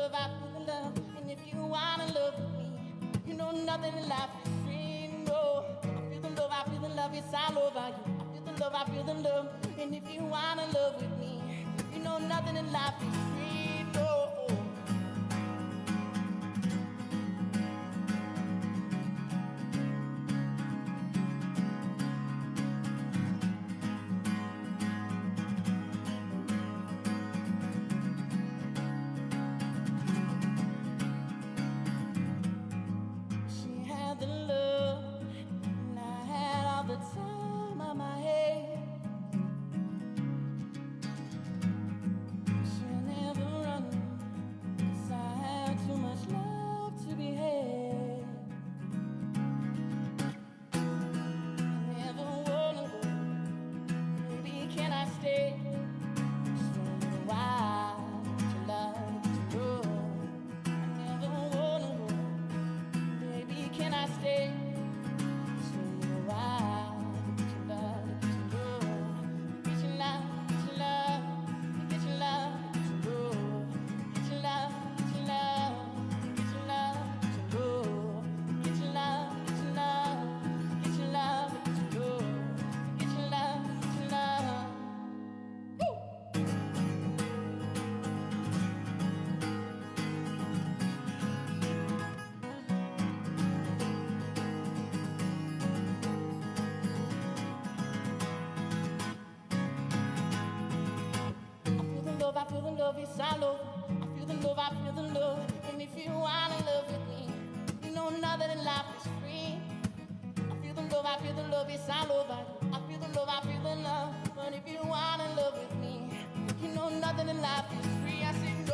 love, I feel the love. And if you wanna love with me, you know nothing in life is free. No, I feel the love, I feel the love, it's all over you. I feel the love, I feel the love. And if you wanna love with me, you know nothing in life is free. No. I feel the love, it's all over. I feel the love, I feel the love. And if you wanna love with me, you know nothing in life is free. I feel the love, I feel the love, it's all over. I feel the love, I feel the love. But if you wanna love with me, you know nothing in life is free. I say no.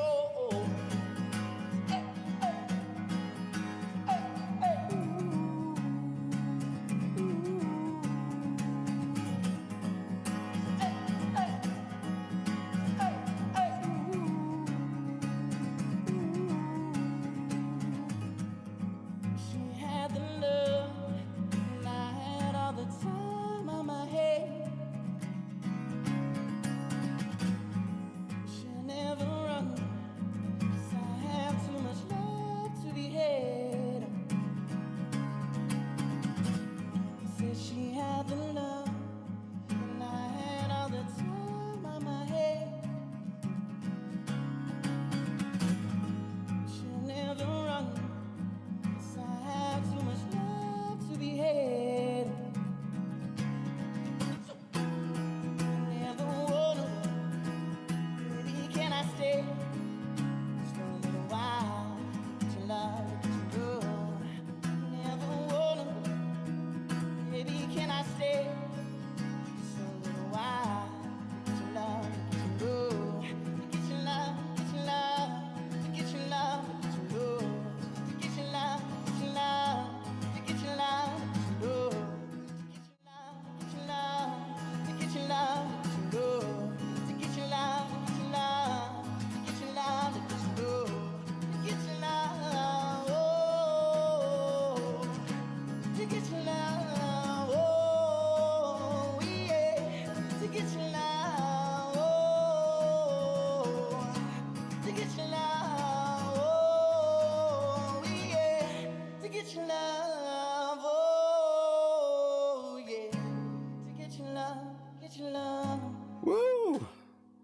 Woo!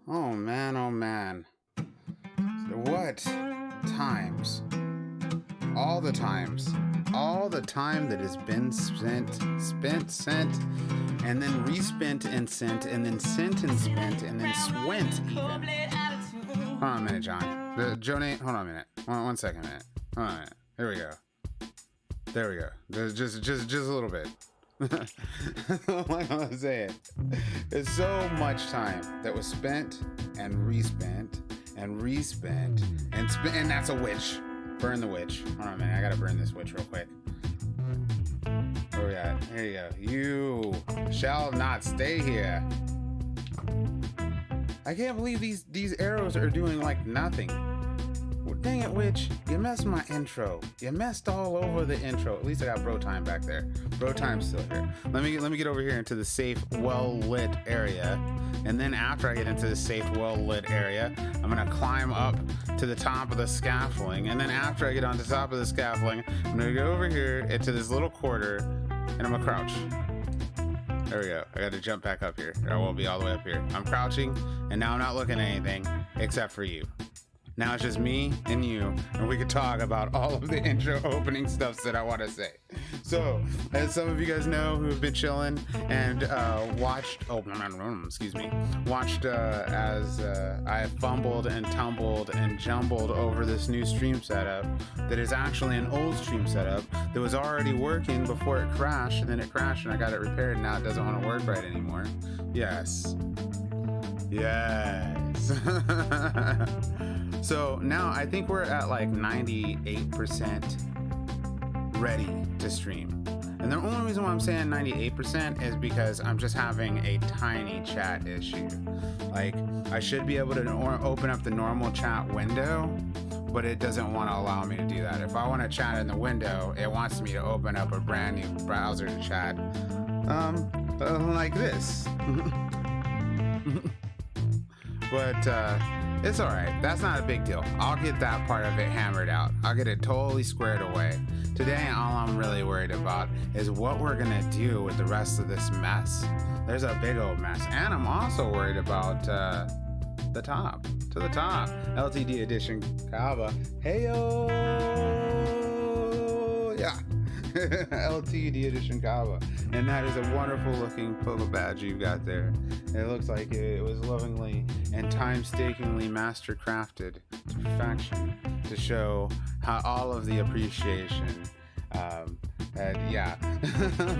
Oh man, oh man. What times? All the times. All the time that has been spent, and then respent and sent, and then sent and spent, and then swent even. Hold on a minute, John. Jonate, hold on a minute. One second, minute. Hold on a minute. Here we go. There we go. Just a little bit. Like I was saying, there's so much time that was spent and respent and respent and that's a witch. Burn the witch. Hold on a minute, I gotta burn this witch real quick. Where we at? Here you go. You shall not stay here. I can't believe these arrows are doing like nothing. Dang it, Witch. You messed my intro. You messed all over the intro. At least I got Bro Time back there. Bro Time's still here. Let me get over here into the safe, well-lit area. And then after I get into the safe, well-lit area, I'm going to climb up to the top of the scaffolding. And then after I get on the top of the scaffolding, I'm going to go over here into this little quarter, and I'm going to crouch. There we go. I got to jump back up here. Or I won't be all the way up here. I'm crouching, and now I'm not looking at anything except for you. Now it's just me and you, and we could talk about all of the intro opening stuff that I want to say. So, as some of you guys know who have been chilling and watched as I fumbled and tumbled and jumbled over this new stream setup that is actually an old stream setup that was already working before it crashed, and then it crashed and I got it repaired, and now it doesn't want to work right anymore. Yes. So now I think we're at like 98% ready to stream. And the only reason why I'm saying 98% is because I'm just having a tiny chat issue. Like, I should be able to open up the normal chat window, but it doesn't want to allow me to do that. If I want to chat in the window, it wants me to open up a brand new browser to chat, like this. But it's all right. That's not a big deal. I'll get that part of it hammered out. I'll get it totally squared away. Today, all I'm really worried about is what we're going to do with the rest of this mess. There's a big old mess. And I'm also worried about the top. To the top. LTD edition Kava. Heyo! Yeah. LTD edition Kava. And that is a wonderful looking polo badge you've got there. It looks like it was lovingly and painstakingly master crafted to perfection to show how all of the appreciation.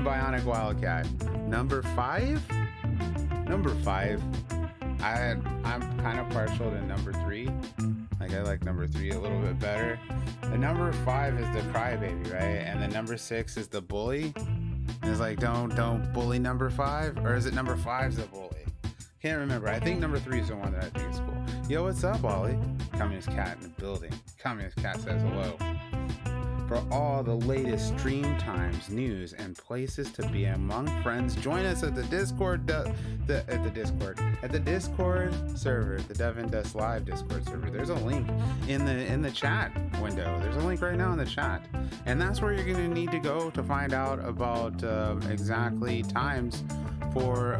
Bionic Wildcat. Number 5? Number 5. I'm kind of partial to number 3. Like, I like number 3 a little bit better. The number 5 is the crybaby, right? And the number 6 is the bully. And it's like, don't bully number 5, or is it number 5's the bully? Can't remember. I think number 3 is the one that I think is cool. Yo, what's up, Ollie? Communist Cat in the building. Communist Cat says hello. For all the latest stream times, news, and places to be among friends, join us at the Discord server, the devindust Live Discord server. There's a link in the chat window. There's a link right now in the chat, and that's where you're going to need to go to find out about exactly times for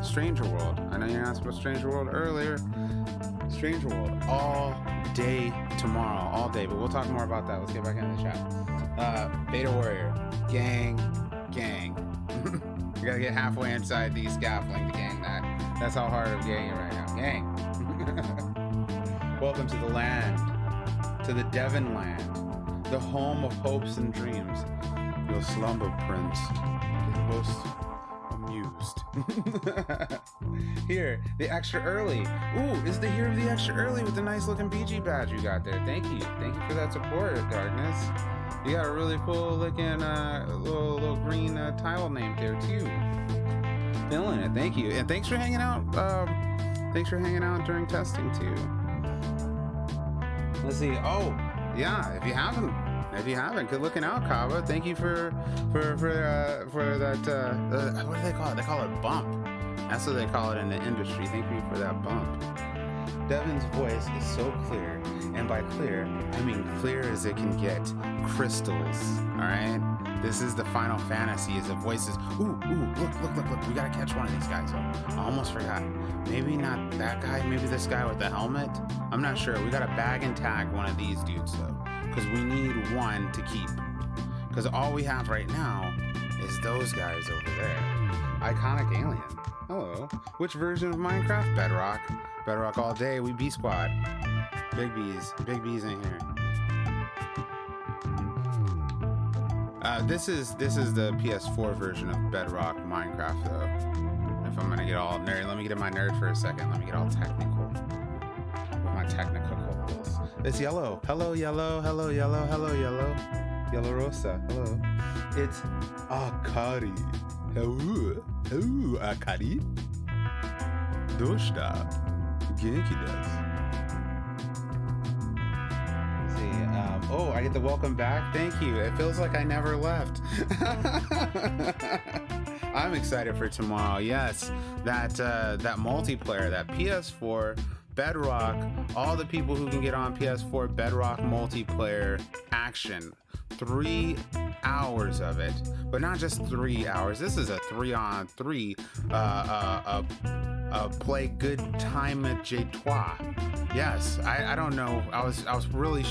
Stranger World. I know you asked about Stranger World earlier. Stranger World all day tomorrow, all day, but we'll talk more about that. Let's get back into the chat. Beta Warrior, gang. You gotta get halfway inside the scaffolding to gang that. That's how hard I'm ganging right now. Gang. Welcome to the land, to the Devon land, the home of hopes and dreams. Your slumber, Prince. Get most amused. Here, the extra early. Ooh, is the here of the extra early with the nice looking BG badge you got there. Thank you for that support, Darkness. You got a really cool looking little green tile name there too. Feeling it. Thank you, and thanks for hanging out. Thanks for hanging out during testing too. Let's see. Oh, yeah. If you haven't, good looking out, Kava. Thank you for that. What do they call it? They call it bump. That's what they call it in the industry. Thank you for that bump. Devin's voice is so clear, and by clear, I mean clear as it can get. Crystals. All right. This is the Final Fantasy. Is the voices. Ooh, look. We gotta catch one of these guys. I almost forgot. Maybe not that guy. Maybe this guy with the helmet. I'm not sure. We gotta bag and tag one of these dudes though, because we need one to keep. Because all we have right now is those guys over there. Iconic alien. Hello. Which version of Minecraft? Bedrock. Bedrock all day. We B squad. Big B's in here. This is the PS4 version of Bedrock Minecraft though. If I'm gonna get all nerd, let me get in my nerd for a second. Let me get all technical with my technicals. It's yellow. Hello yellow. Hello yellow. Hello yellow. Yellow Rosa. Hello. It's Akari. Hello Akari. Doshita. Genki desu. Oh, I get the welcome back. Thank you. It feels like I never left. I'm excited for tomorrow. Yes, that multiplayer, that PS4 Bedrock, all the people who can get on PS4 Bedrock multiplayer action. 3 hours of it, but not just 3 hours. This is a 3-on-3 play good time at J3. Yes, I don't know. I was really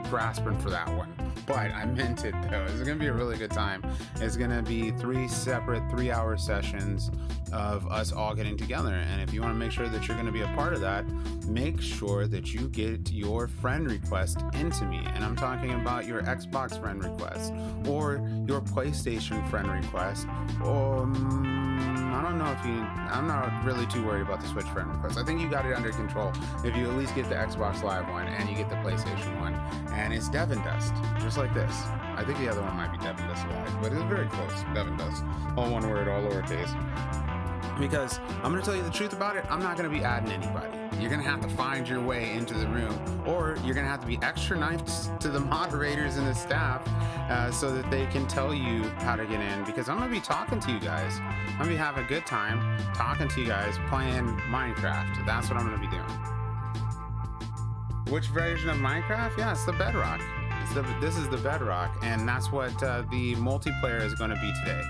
grasping for that one, but I meant it though. It's gonna be a really good time. It's gonna be 3 separate 3-hour sessions of us all getting together. And if you want to make sure that you're gonna be a part of that, make sure that you get your friend request into me. And I'm talking about your Xbox friend request or your PlayStation friend request, or I don't know if I'm not really too worried about the Switch friend request. I think you got it under control if you at least get the Xbox Live one and you get the PlayStation one. And it's devindust, just like this. I think the other one might be devindust Live, but it's very close. Devindust, all one word, all lowercase. Because I'm going to tell you the truth about it, I'm not going to be adding anybody. You're going to have to find your way into the room, or you're going to have to be extra nice to the moderators and the staff so that they can tell you how to get in, because I'm going to be talking to you guys. I'm going to be having a good time talking to you guys playing Minecraft. That's what I'm going to be doing. Which version of Minecraft? Yeah, it's the Bedrock. This is the Bedrock, and that's what the multiplayer is going to be today.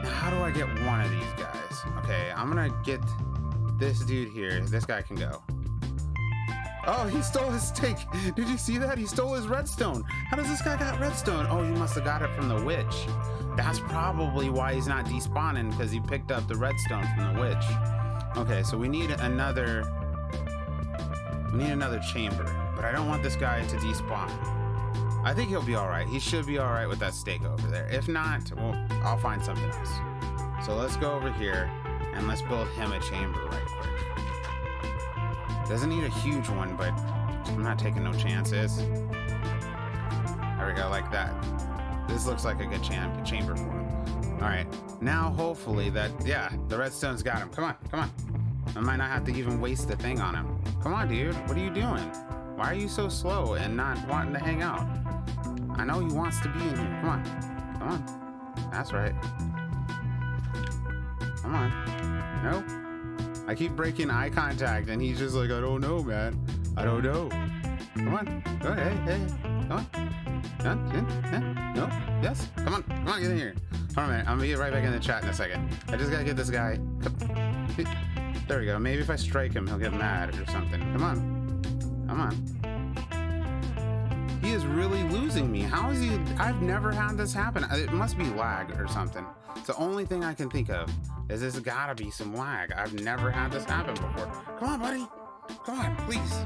Now, how do I get one of these guys? Okay, I'm gonna get this dude here. This guy can go. Oh, he stole his steak. Did you see that? He stole his redstone. How does this guy got redstone? Oh, he must have got it from the witch. That's probably why he's not despawning, because he picked up the redstone from the witch. Okay, so we need another chamber, but I don't want this guy to despawn. I think he'll be all right. He should be all right with that steak over there. If not, well, I'll find something else. So let's go over here and let's build him a chamber right quick. Doesn't need a huge one, but I'm not taking no chances. There we go, like that. This looks like a good chamber for him. All right, now hopefully the redstone's got him. Come on. I might not have to even waste the thing on him. Come on, dude, what are you doing? Why are you so slow and not wanting to hang out? I know he wants to be in here. Come on. That's right. Come on. No? I keep breaking eye contact and he's just like, I don't know, man. I don't know. Come on. Go ahead. Hey. Come on. No? Yes? Come on, get in here. Hold on a minute. I'm gonna get right back in the chat in a second. I just gotta get this guy. There we go. Maybe if I strike him, he'll get mad or something. Come on. He is really losing me. How is he? I've never had this happen. It must be lag or something. It's the only thing I can think of is there's gotta be some lag. I've never had this happen before. Come on, buddy. Come on, please.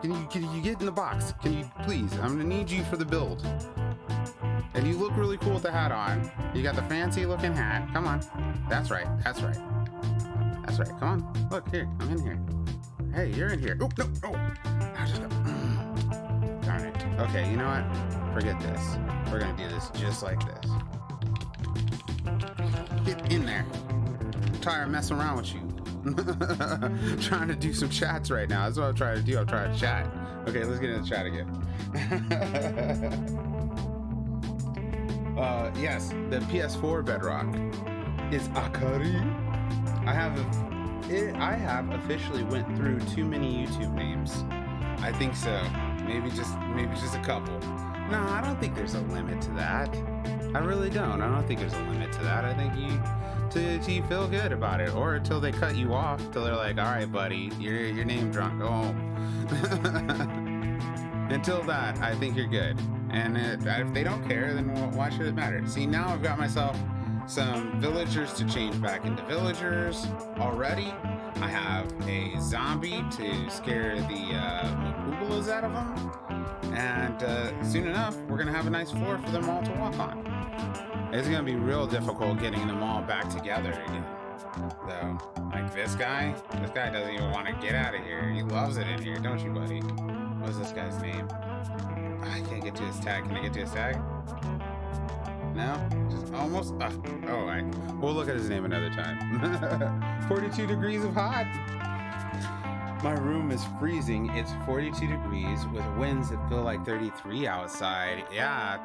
Can you get in the box? Can you please? I'm gonna need you for the build. And you look really cool with the hat on. You got the fancy looking hat. Come on. That's right. Come on. Look here. I'm in here. Hey, you're in here. Oh, no. I just got... Darn it. Okay, you know what? Forget this. We're gonna do this just like this. Get in there. I'm tired of messing around with you. I'm trying to do some chats right now. That's what I'm trying to do. I'm trying to chat. Okay, let's get in the chat again. Yes, the PS4 Bedrock is Akari. I have officially went through too many YouTube names. I think so. Maybe just a couple. No, I don't think there's a limit to that. I really don't. I don't think there's a limit to that. I think till you feel good about it, or until they cut you off, till they're like, all right, buddy, you're name drunk, go home. Until that, I think you're good. And if they don't care, then why should it matter? See, now I've got myself some villagers to change back into villagers already. I have a zombie to scare the Makubulas out of them. And soon enough, we're going to have a nice floor for them all to walk on. It's going to be real difficult getting them all back together again. Though, like this guy doesn't even want to get out of here. He loves it in here, don't you, buddy? What's this guy's name? I can't get to his tag. Can I get to his tag? No? Just almost? Oh, we'll look at his name another time. 42 degrees of hot. My room is freezing. It's 42 degrees with winds that feel like 33 outside. Yeah,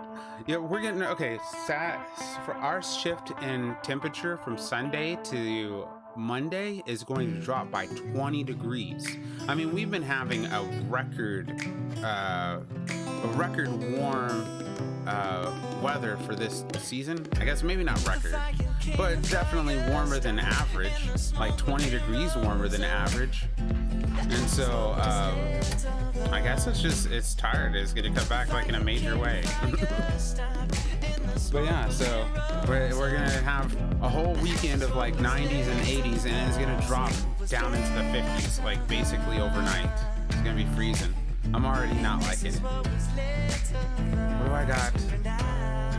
we're getting okay. For our shift in temperature from Sunday to Monday is going to drop by 20 degrees. I mean, we've been having a record warm weather for this season. I guess maybe not record, but definitely warmer than average, like 20 degrees warmer than average. And so I guess it's tired. It's gonna come back like in a major way. But yeah, so we're gonna have a whole weekend of like 90s and 80s, and it's gonna drop down into the 50s like basically overnight. It's gonna be freezing. I'm already not liking it. What do I got?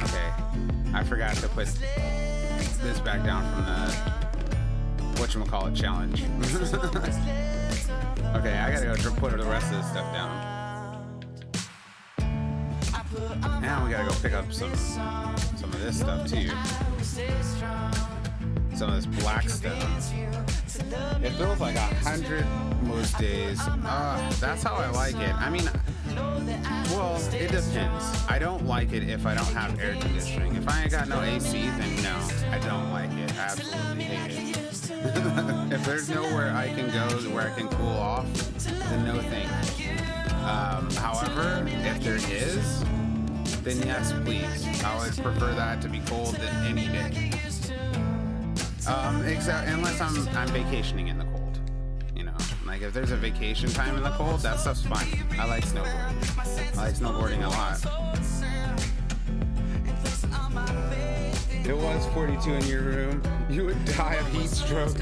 Okay, I forgot to put this back down from the whatchamacallit challenge. Okay, I gotta go put the rest of this stuff down. Now we gotta go pick up some of this stuff too. Some of this black stuff. It feels like 100 most days. That's how I like it. I mean, well, it depends. I don't like it if I don't have air conditioning. If I ain't got no AC, then no, I don't like it. I absolutely hate it. If there's nowhere I can go where I can cool off, then no thank you. However, if there is, then yes, please. I would prefer that to be cold than any day. Except unless I'm vacationing in the cold. You know, like if there's a vacation time in the cold, that stuff's fine. I like snowboarding. I like snowboarding a lot. It was 42 in your room. You would die of heat stroke.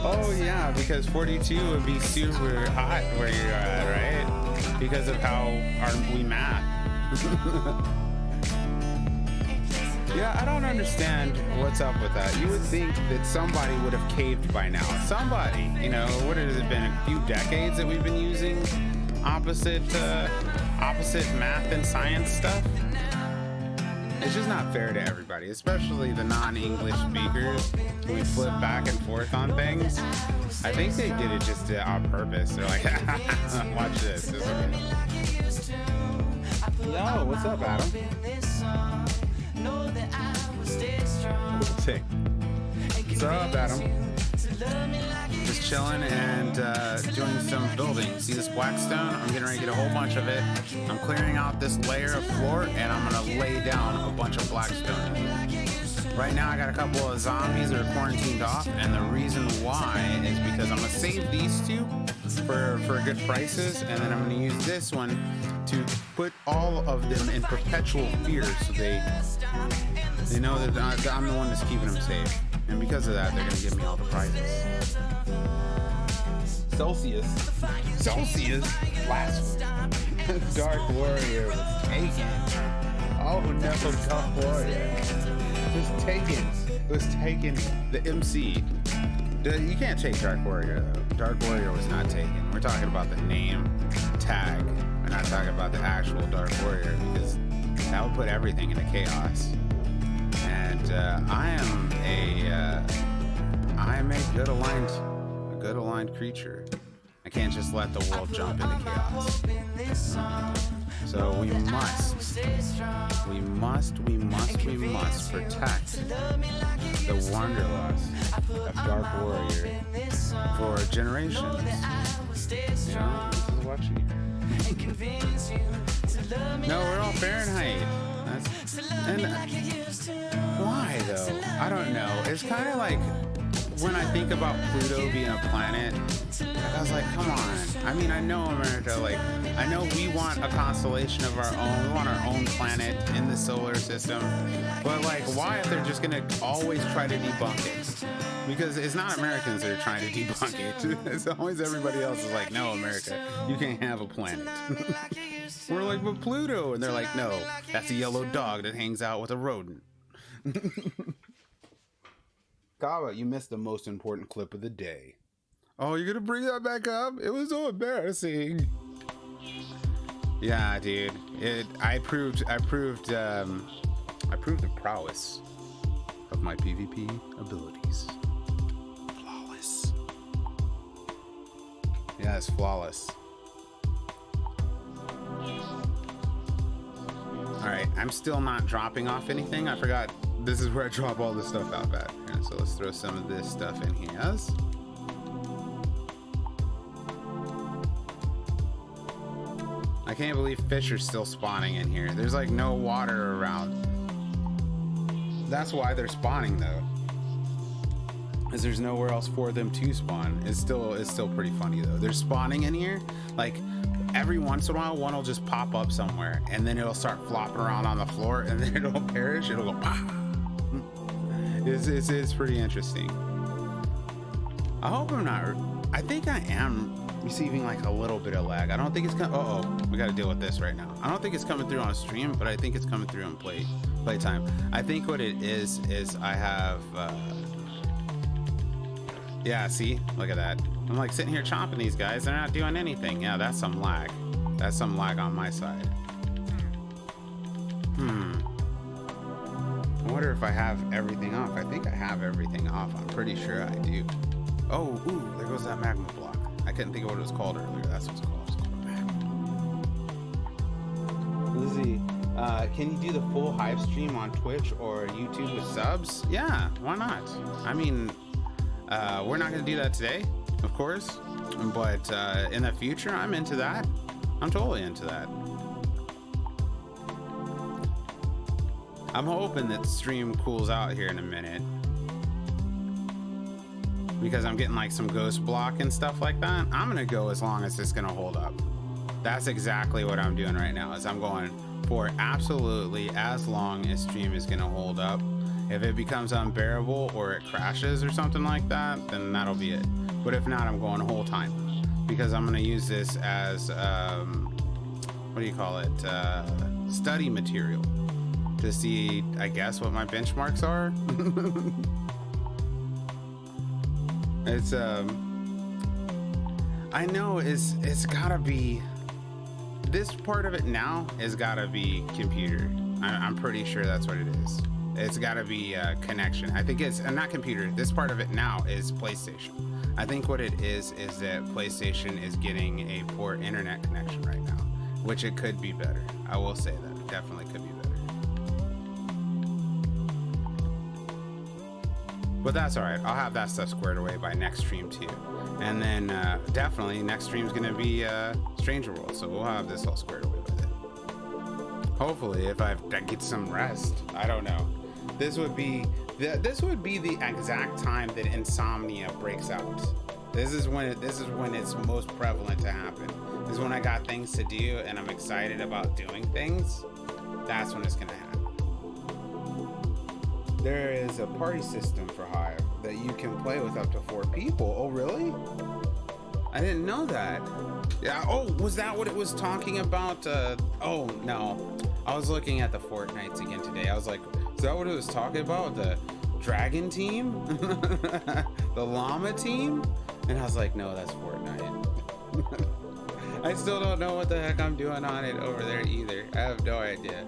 Oh yeah, because 42 would be super hot where you're at, right? Because of how we math. Yeah, I don't understand what's up with that. You would think that somebody would have caved by now. Somebody, you know, what has it been, a few decades that we've been using opposite math and science stuff? It's just not fair to everybody, especially the non-English speakers. We flip back and forth on things. I think they did it just on purpose. They're like, watch this. It's okay. Yo, what's up, Adam? What's up, Adam? Just chilling and doing some building. See this black stone? I'm getting ready to get a whole bunch of it. I'm clearing out this layer of floor, and I'm gonna lay down a bunch of black stone. Right now, I got a couple of zombies that are quarantined off, and the reason why is because I'm gonna save these two for good prices, and then I'm gonna use this one to put all of them in perpetual fear, so they know that I'm the one that's keeping them safe. And because of that, they're gonna give me all the prizes. Celsius. Last one. Dark Warrior was taken. Oh no, Dark Warrior was taken. The MC. You can't take Dark Warrior though. Dark Warrior was not taken. We're talking about the name tag. We're not talking about the actual Dark Warrior, because that would put everything into chaos. And I am a good aligned creature. I can't just let the world jump into chaos. So we must protect the wanderlust of Dark Warrior for generations. You know, this is watching you. No, we're all Fahrenheit. Why though? I don't know. It's kind of like when I think about Pluto being a planet, I was like, come on. I mean, I know America, like, I know we want a constellation of our own. We want our own planet in the solar system. But like, why if they're just gonna always try to debunk it? Because it's not Americans that are trying to debunk it. It's always everybody else is like, no, America, you can't have a planet. We're like, but Pluto. And they're like, no, that's a yellow dog that hangs out with a rodent. Kawa, you missed the most important clip of the day. Oh, you're gonna bring that back up? It was so embarrassing. Yeah, dude. I proved the prowess of my PvP abilities. Flawless. Yeah, it's flawless. Alright, I'm still not dropping off anything. I forgot this is where I drop all this stuff out at. Right, so let's throw some of this stuff in here. I can't believe fish are still spawning in here. There's like no water around. That's why they're spawning though. Because there's nowhere else for them to spawn. It's still pretty funny though. They're spawning in here. Like every once in a while, one will just pop up somewhere and then it'll start flopping around on the floor and then it'll perish. It'll go pah. It's pretty interesting. I hope I'm not. I think I am receiving like a little bit of lag. I don't think it's coming. We got to deal with this right now. I don't think it's coming through on stream, but I think it's coming through on playtime. I think what it is I have. Yeah, see, look at that. I'm like sitting here chopping these guys. They're not doing anything. Yeah, that's some lag. That's some lag on my side. I wonder if I have everything off. I think I have everything off. I'm pretty sure I do. Oh, ooh, there goes that magma block. I couldn't think of what it was called earlier. That's what it's called. It's called magma. Lizzie, can you do the full Hive stream on Twitch or YouTube with subs? Yeah, why not? I mean, we're not going to do that today, of course. But in the future, I'm into that. I'm totally into that. I'm hoping that stream cools out here in a minute, because I'm getting like some ghost block and stuff like that. I'm gonna go as long as it's gonna hold up. That's exactly what I'm doing right now, is I'm going for absolutely as long as stream is gonna hold up. If it becomes unbearable or it crashes or something like that, then that'll be it. But if not, I'm going the whole time, because I'm gonna use this as what do you call it, study material, to see, I guess, what my benchmarks are. It's I know it's gotta be, this part of it now has gotta be computer. I'm pretty sure that's what it is. It's gotta be a connection. I think it's not computer. This part of it now is PlayStation. I think what it is that PlayStation is getting a poor internet connection right now, which it could be better. I will say that it definitely could be better. But that's all right. I'll have that stuff squared away by next stream too. And then definitely next stream is going to be Stranger World. So we'll have this all squared away with it. Hopefully, if I get some rest. I don't know. This would be the exact time that insomnia breaks out. This is when it's most prevalent to happen. This is when I got things to do and I'm excited about doing things. That's when it's going to happen. There is a party system for Hive that you can play with up to 4 people. Oh, really? I didn't know that. Yeah. Oh, was that what it was talking about? Oh, no. I was looking at the Fortnites again today. I was like, is that what it was talking about? The dragon team? The llama team? And I was like, no, that's Fortnite. I still don't know what the heck I'm doing on it over there either. I have no idea.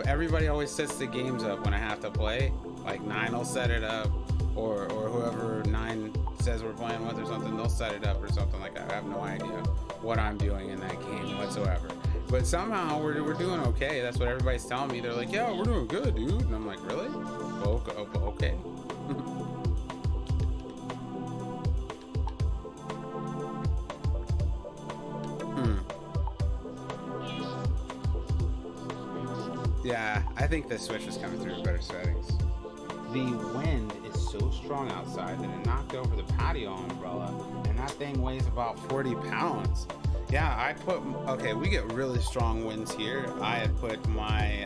Everybody always sets the games up when I have to play. Like 9 will set it up, or whoever 9 says we're playing with or something, they'll set it up or something like that. I have no idea what I'm doing in that game whatsoever. But somehow we're doing okay. That's what everybody's telling me. They're like, yeah, we're doing good, dude. And I'm like, really? Okay. Yeah, I think the Switch is coming through better settings. The wind is so strong outside that it knocked over the patio umbrella, and that thing weighs about 40 pounds. Yeah, we get really strong winds here. I had put my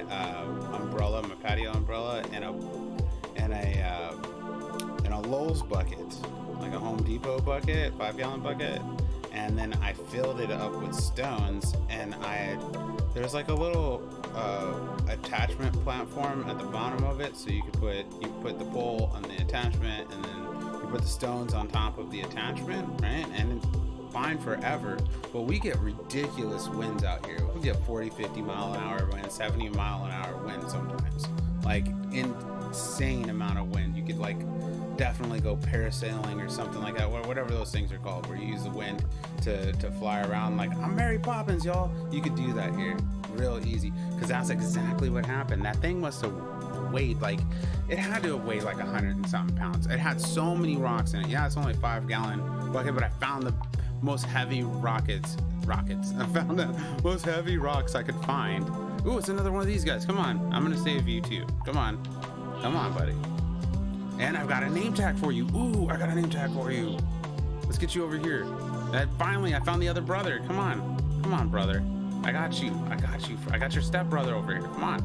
umbrella, my patio umbrella, in a Lowe's bucket, like a Home Depot bucket, 5-gallon bucket, and then I filled it up with stones, and there's like a little attachment platform at the bottom of it, so you put the pole on the attachment, and then you put the stones on top of the attachment, right? And it's fine forever. But we get ridiculous winds out here. We get 40, 50 mile an hour wind, 70 mile an hour wind sometimes. Like insane amount of wind. You could like definitely go parasailing or something like that, whatever those things are called, where you use the wind to fly around. Like, I'm Mary Poppins, y'all. You could do that here real easy, because that's exactly what happened. That thing must have weighed like, it had to have weighed like 100 and something pounds. It had so many rocks in it. Yeah, it's only a 5-gallon bucket, but I found the most heavy rockets. I found the most heavy rocks I could find. Ooh, it's another one of these guys. Come on, I'm gonna save you too. Come on, buddy. And I've got a name tag for you. Ooh, I got a name tag for you. Let's get you over here. Finally, I found the other brother. Come on, brother. I got you. I got your stepbrother over here. Come on.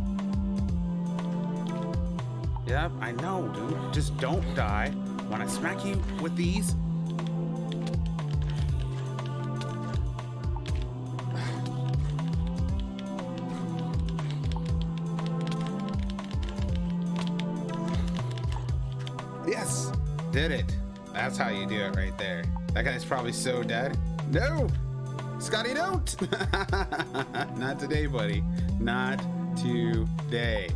Yep, I know, dude. Just don't die. When I smack you with these. Yes, did it. That's how you do it right there. That guy's probably so dead. No, Scotty, don't. Not today, buddy. Not today.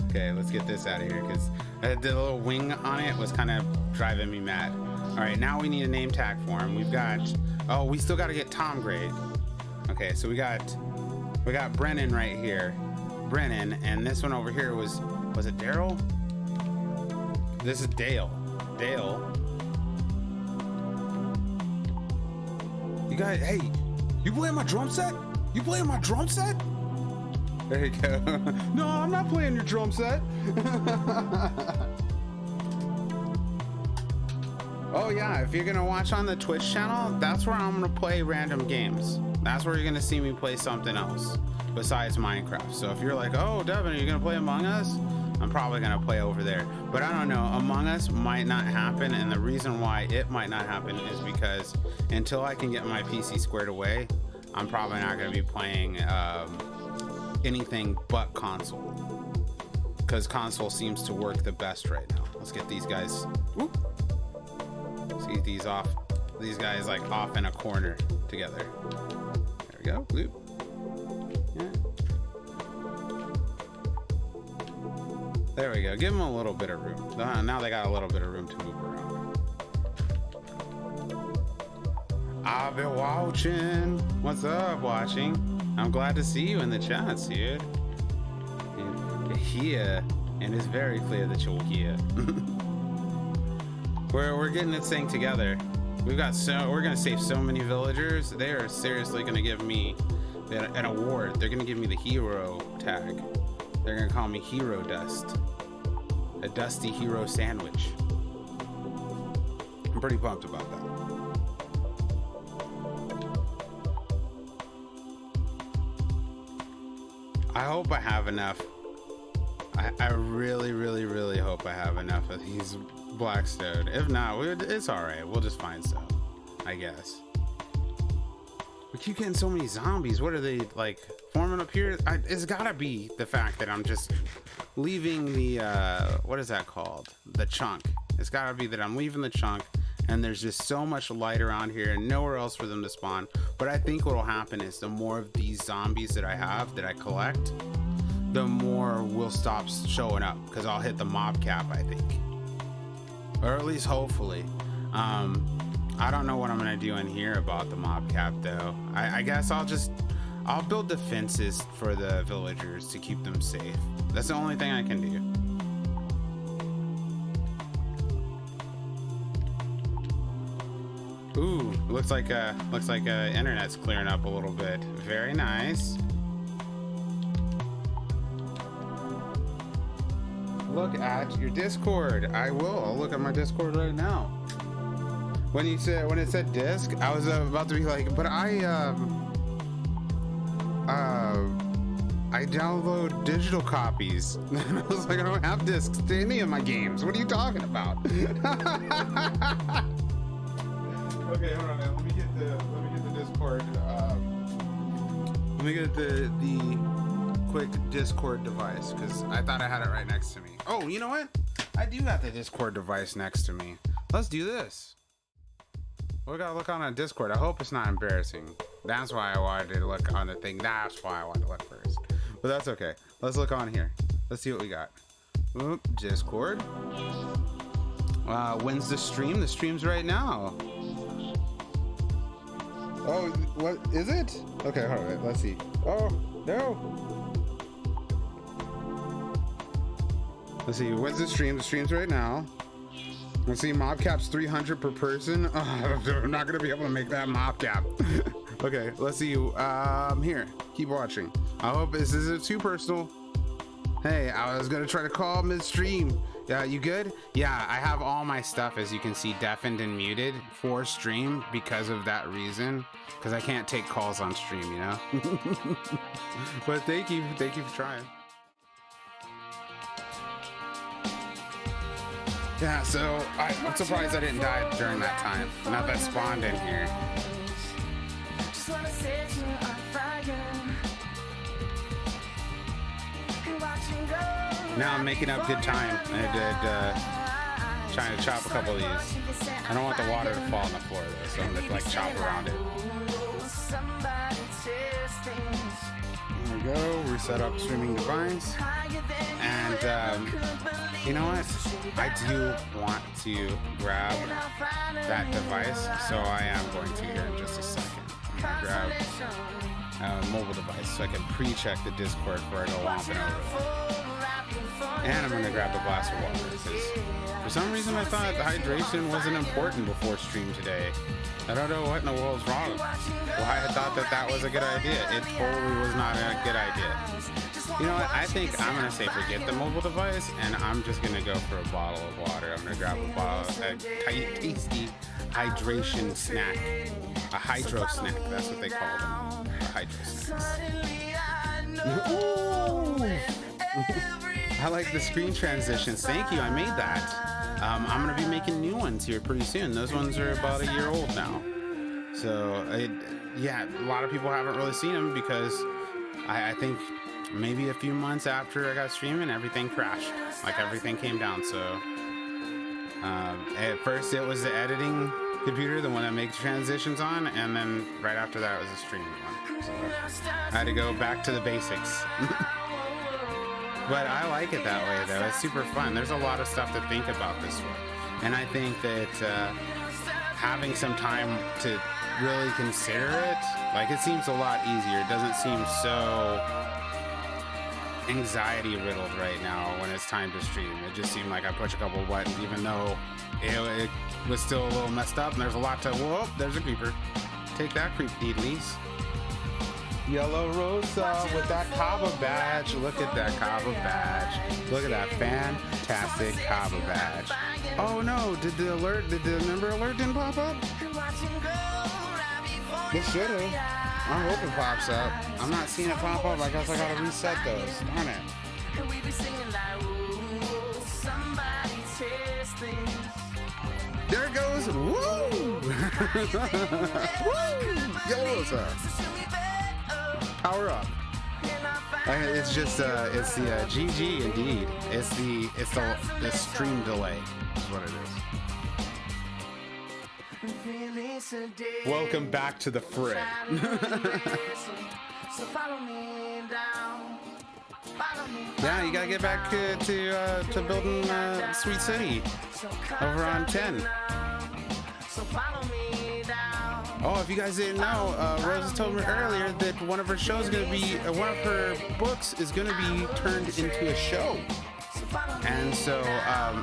Okay, let's get this out of here, because the little wing on it was kind of driving me mad. All right, now we need a name tag for him. We've got, oh, we still got to get Tom grade. Okay, so we got Brennan right here. Brennan, and this one over here was it Daryl? This is Dale. You guys, hey, you playing my drum set? There you go. No, I'm not playing your drum set. Oh yeah, if you're gonna watch on the Twitch channel, that's where I'm gonna play random games. That's where you're gonna see me play something else besides Minecraft. So if you're like, oh, Devin, are you gonna play Among Us? I'm probably gonna play over there, but I don't know. Among Us might not happen, and the reason why it might not happen is because until I can get my PC squared away, I'm probably not gonna be playing anything but console, because console seems to work the best right now. Let's get these guys. Whoop. Let's get these off. These guys like off in a corner together. There we go. Bloop. Yeah. There we go. Give them a little bit of room. Now they got a little bit of room to move around. I've been watching. What's up, watching? I'm glad to see you in the chats, dude. You're here, and it's very clear that you're here. We're getting this thing together. We're gonna save so many villagers. They are seriously gonna give me an award. They're gonna give me the hero tag. They're gonna call me Hero Dust. A dusty hero sandwich. I'm pretty pumped about that. I hope I have enough. I really, really, really hope I have enough of these Blackstone. If not, it's alright. We'll just find some, I guess. We keep getting so many zombies. What are they, like, forming up here? It's gotta be the fact that I'm just leaving the, what is that called? The chunk. It's gotta be that I'm leaving the chunk, and there's just so much light around here and nowhere else for them to spawn. But I think what'll happen is the more of these zombies that I have, that I collect, the more will stop showing up, because I'll hit the mob cap, I think. Or at least hopefully. I don't know what I'm gonna do in here about the mob cap though. I guess I'll build defenses for the villagers to keep them safe. That's the only thing I can do. Ooh, looks like internet's clearing up a little bit. Very nice. Look at your Discord. I will. I'll look at my Discord right now. When it said disc, I was about to be like, but I download digital copies. And I was like, I don't have discs to any of my games. What are you talking about? Okay, hold on, man. Let me get the Discord. Let me get the quick Discord device, because I thought I had it right next to me. Oh, you know what? I do got the Discord device next to me. Let's do this. We gotta look on a Discord. I hope it's not embarrassing. That's why I wanted to look on the thing. That's why I wanted to look first. But that's okay. Let's look on here. Let's see what we got. Oop, Discord. When's the stream? The stream's right now. Oh, what is it? Okay, all right, let's see. Oh, no. Let's see, when's the stream? The stream's right now. Let's see, mob cap's 300 per person. Oh, I'm not gonna be able to make that mob cap. Okay, let's see. Here, keep watching. I hope this isn't too personal. Hey, I was gonna try to call mid-stream. Yeah, you good? Yeah, I have all my stuff, as you can see, deafened and muted for stream because of that reason. Because I can't take calls on stream, you know? But thank you for trying. Yeah, so I'm surprised I didn't die during that time. Not that spawned in here. Now I'm making up good time. I did trying to chop a couple of these. I don't want the water to fall on the floor though, so I'm gonna like chop around it. There we go. Reset up streaming device. And you know what? I do want to grab that device, so I am going to here in just a second. I'm gonna grab a mobile device so I can pre-check the Discord before I go lomping over there. And I'm gonna grab a glass of water because for some reason I thought the hydration wasn't important before stream today. I don't know what in the world's wrong. Why I thought that was a good idea. It totally was not a good idea. You know what? I think I'm gonna say forget the mobile device and I'm just gonna go for a bottle of water. I'm gonna grab a bottle of a tasty hydration snack. A hydro snack, that's what they call them. A hydro snacks. I like the screen transitions. Thank you, I made that. I'm gonna be making new ones here pretty soon. Those ones are about a year old now. So, yeah, a lot of people haven't really seen them because I think maybe a few months after I got streaming, everything crashed. Like everything came down, so. At first it was the editing computer, the one that makes transitions on, and then right after that it was the streaming one. So I had to go back to the basics. But I like it that way though, it's super fun. There's a lot of stuff to think about this way. And I think that having some time to really consider it, like it seems a lot easier. It doesn't seem so anxiety riddled right now when it's time to stream. It just seemed like I pushed a couple buttons even though it was still a little messed up and there's a lot to, whoa, there's a creeper. Take that, creep deedlies. Yellow Rosa with that Kava badge. Look at that Kava badge. Look at that fantastic Kava badge. Oh no, did the member alert didn't pop up? It should have. I hope it pops up. I'm not seeing it pop up. I guess I gotta reset those. Darn it. There it goes. Woo! Woo! Yellow Rosa. Power up. It's just it's the GG indeed. It's the stream delay is what it is. Welcome back to the fray. Yeah, you gotta get back to building Sweet City over on 10. Oh, if you guys didn't know, Rosa told me earlier that one of her shows is gonna be one of her books is gonna be turned into a show, and so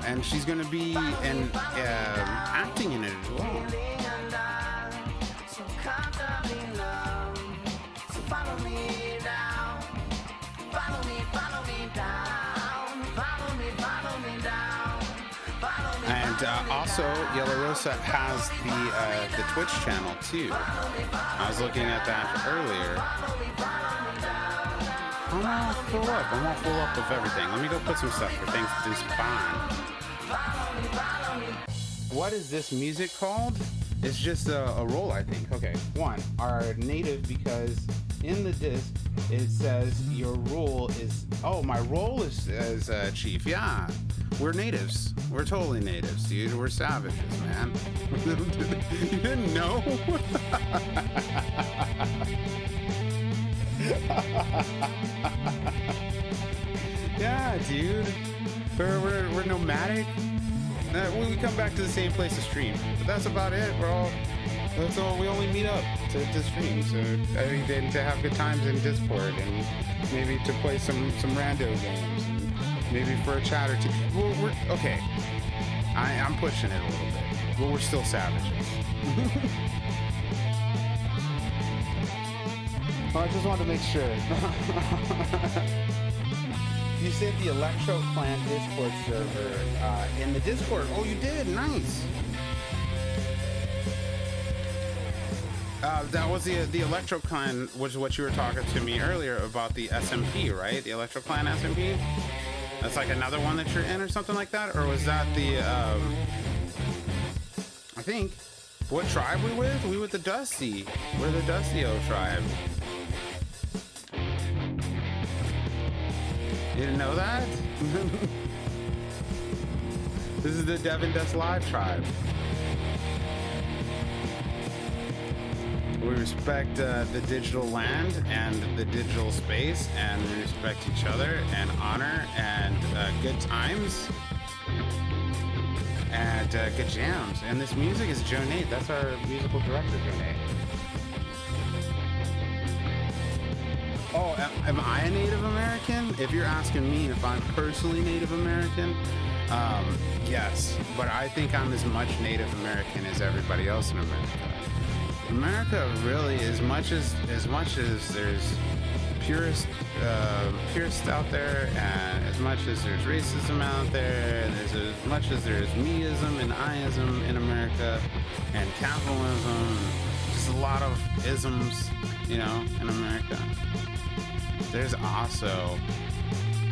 and she's gonna be acting in it as well. And also, Yellow Rosa has the Twitch channel too. I was looking at that earlier. I'm all full up with everything. Let me go put some stuff for things to spawn. What is this music called? It's just a roll, I think. Okay, one, our native, because in the disc it says your role is, oh, my role is as chief. Yeah, we're natives. We're totally natives, dude. We're savages, man. You didn't know? Yeah, dude. We're nomadic. We come back to the same place to stream, but that's about it. That's all. We only meet up to stream. So I mean, then to have good times in Discord and maybe to play some rando games, and maybe for a chat or two. We're okay. I'm pushing it a little bit, but we're still savages. I just wanted to make sure. You said the Electro Clan Discord server in the Discord. Oh, you did? Nice. That was the Electro Clan, which is what you were talking to me earlier about the SMP, right? The Electro Clan SMP? That's like another one that you're in or something like that? Or was that the, I think, what tribe we with? We with the Dusty. We're the Dusty-O tribe. You didn't know that? This is the devindust Live tribe. We respect the digital land and the digital space, and we respect each other and honor and good times and good jams. And this music is Joe Nate. That's our musical director, Joe Nate. Oh, am I a Native American? If you're asking me if I'm personally Native American, yes. But I think I'm as much Native American as everybody else in America. America really, as much as there's purists out there, and as much as there's racism out there, and as much as there's meism and I-ism in America, and capitalism, just a lot of isms, in America. There's also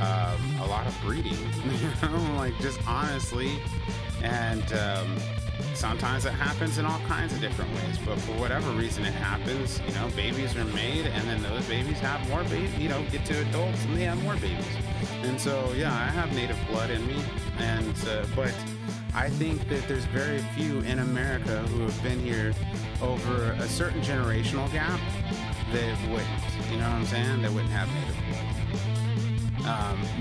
a lot of breeding, like just honestly, and sometimes it happens in all kinds of different ways, but for whatever reason it happens, babies are made, and then those babies have more babies, get to adults and they have more babies. And so, yeah, I have native blood in me, and but I think that there's very few in America who have been here over a certain generational gap that wouldn't, you know what I'm saying? That wouldn't have native blood.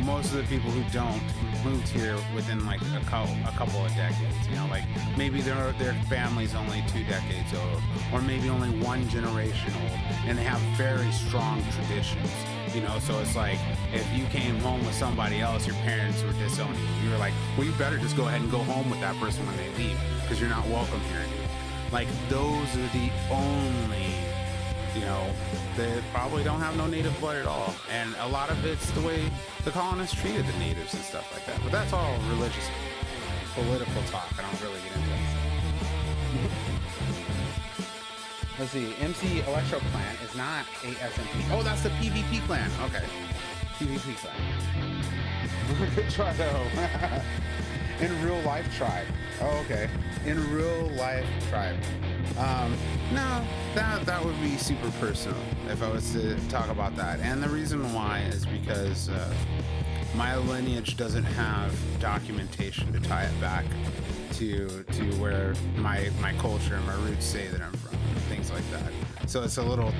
Most of the people who don't moved here within like a couple of decades, like maybe their family's only 2 decades old, or maybe only 1 generation old, and they have very strong traditions, so it's like if you came home with somebody else, your parents were disowning you. You were like, well, you better just go ahead and go home with that person when they leave, because you're not welcome here anymore. Like those are the only, they probably don't have no native blood at all. And a lot of it's the way the colonists treated the natives and stuff like that. But that's all religious, political talk. I don't really get into that. Let's see. MC Electro Clan is not a SMP. Oh, that's the PvP clan. Okay. PvP clan. Good try though. In real life tribe. Oh, okay. In real life tribe. No, that would be super personal if I was to talk about that. And the reason why is because my lineage doesn't have documentation to tie it back to where my culture and my roots say that I'm from, things like that. So it's a little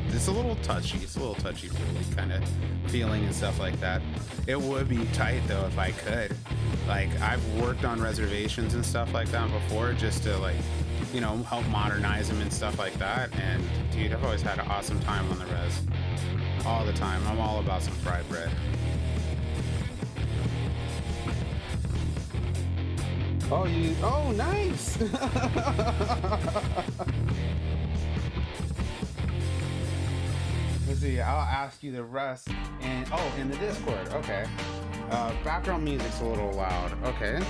touchy. It's a little touchy-feely kind of feeling and stuff like that. It would be tight though if I could. Like I've worked on reservations and stuff like that before, just to like, help modernize them and stuff like that. And dude, I've always had an awesome time on the res. All the time. I'm all about some fried bread. Oh, nice. Let's see, I'll ask you the rest in the Discord. Okay. Background music's a little loud. Okay.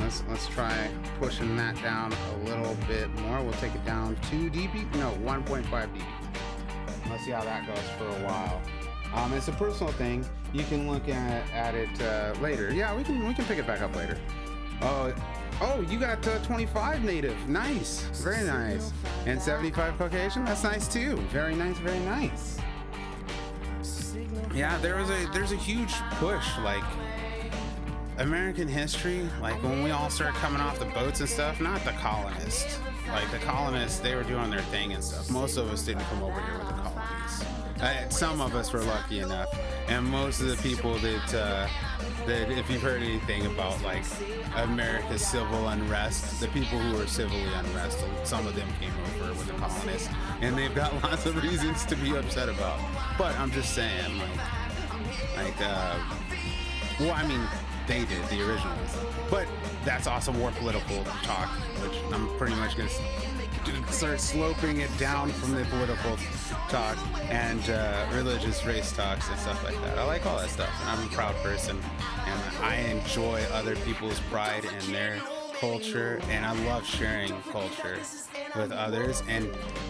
Let's try pushing that down a little bit more. We'll take it down 2 dB. No, 1.5 dB. Let's see how that goes for a while. It's a personal thing. You can look at it later. Yeah, we can pick it back up later. Oh, you got 25 native. Nice, very nice. And 75 Caucasian. That's nice too. Very nice, very nice. Yeah, there's a huge push, like American history, like when we all started coming off the boats and stuff. Not the colonists. Like the colonists, they were doing their thing and stuff. Most of us didn't come over here with the colonies. Some of us were lucky enough And most of the people that if you've heard anything about like America's civil unrest, the people who are civilly unrest, some of them came over with the colonists, and they've got lots of reasons to be upset about. But I'm just saying, well, I mean, they did, the originals. But that's also more political talk, which I'm pretty much going to start sloping it down from the political talk and religious race talks and stuff like that. I like all that stuff, and I'm a proud person, and I enjoy other people's pride in their culture, and I love sharing culture with others,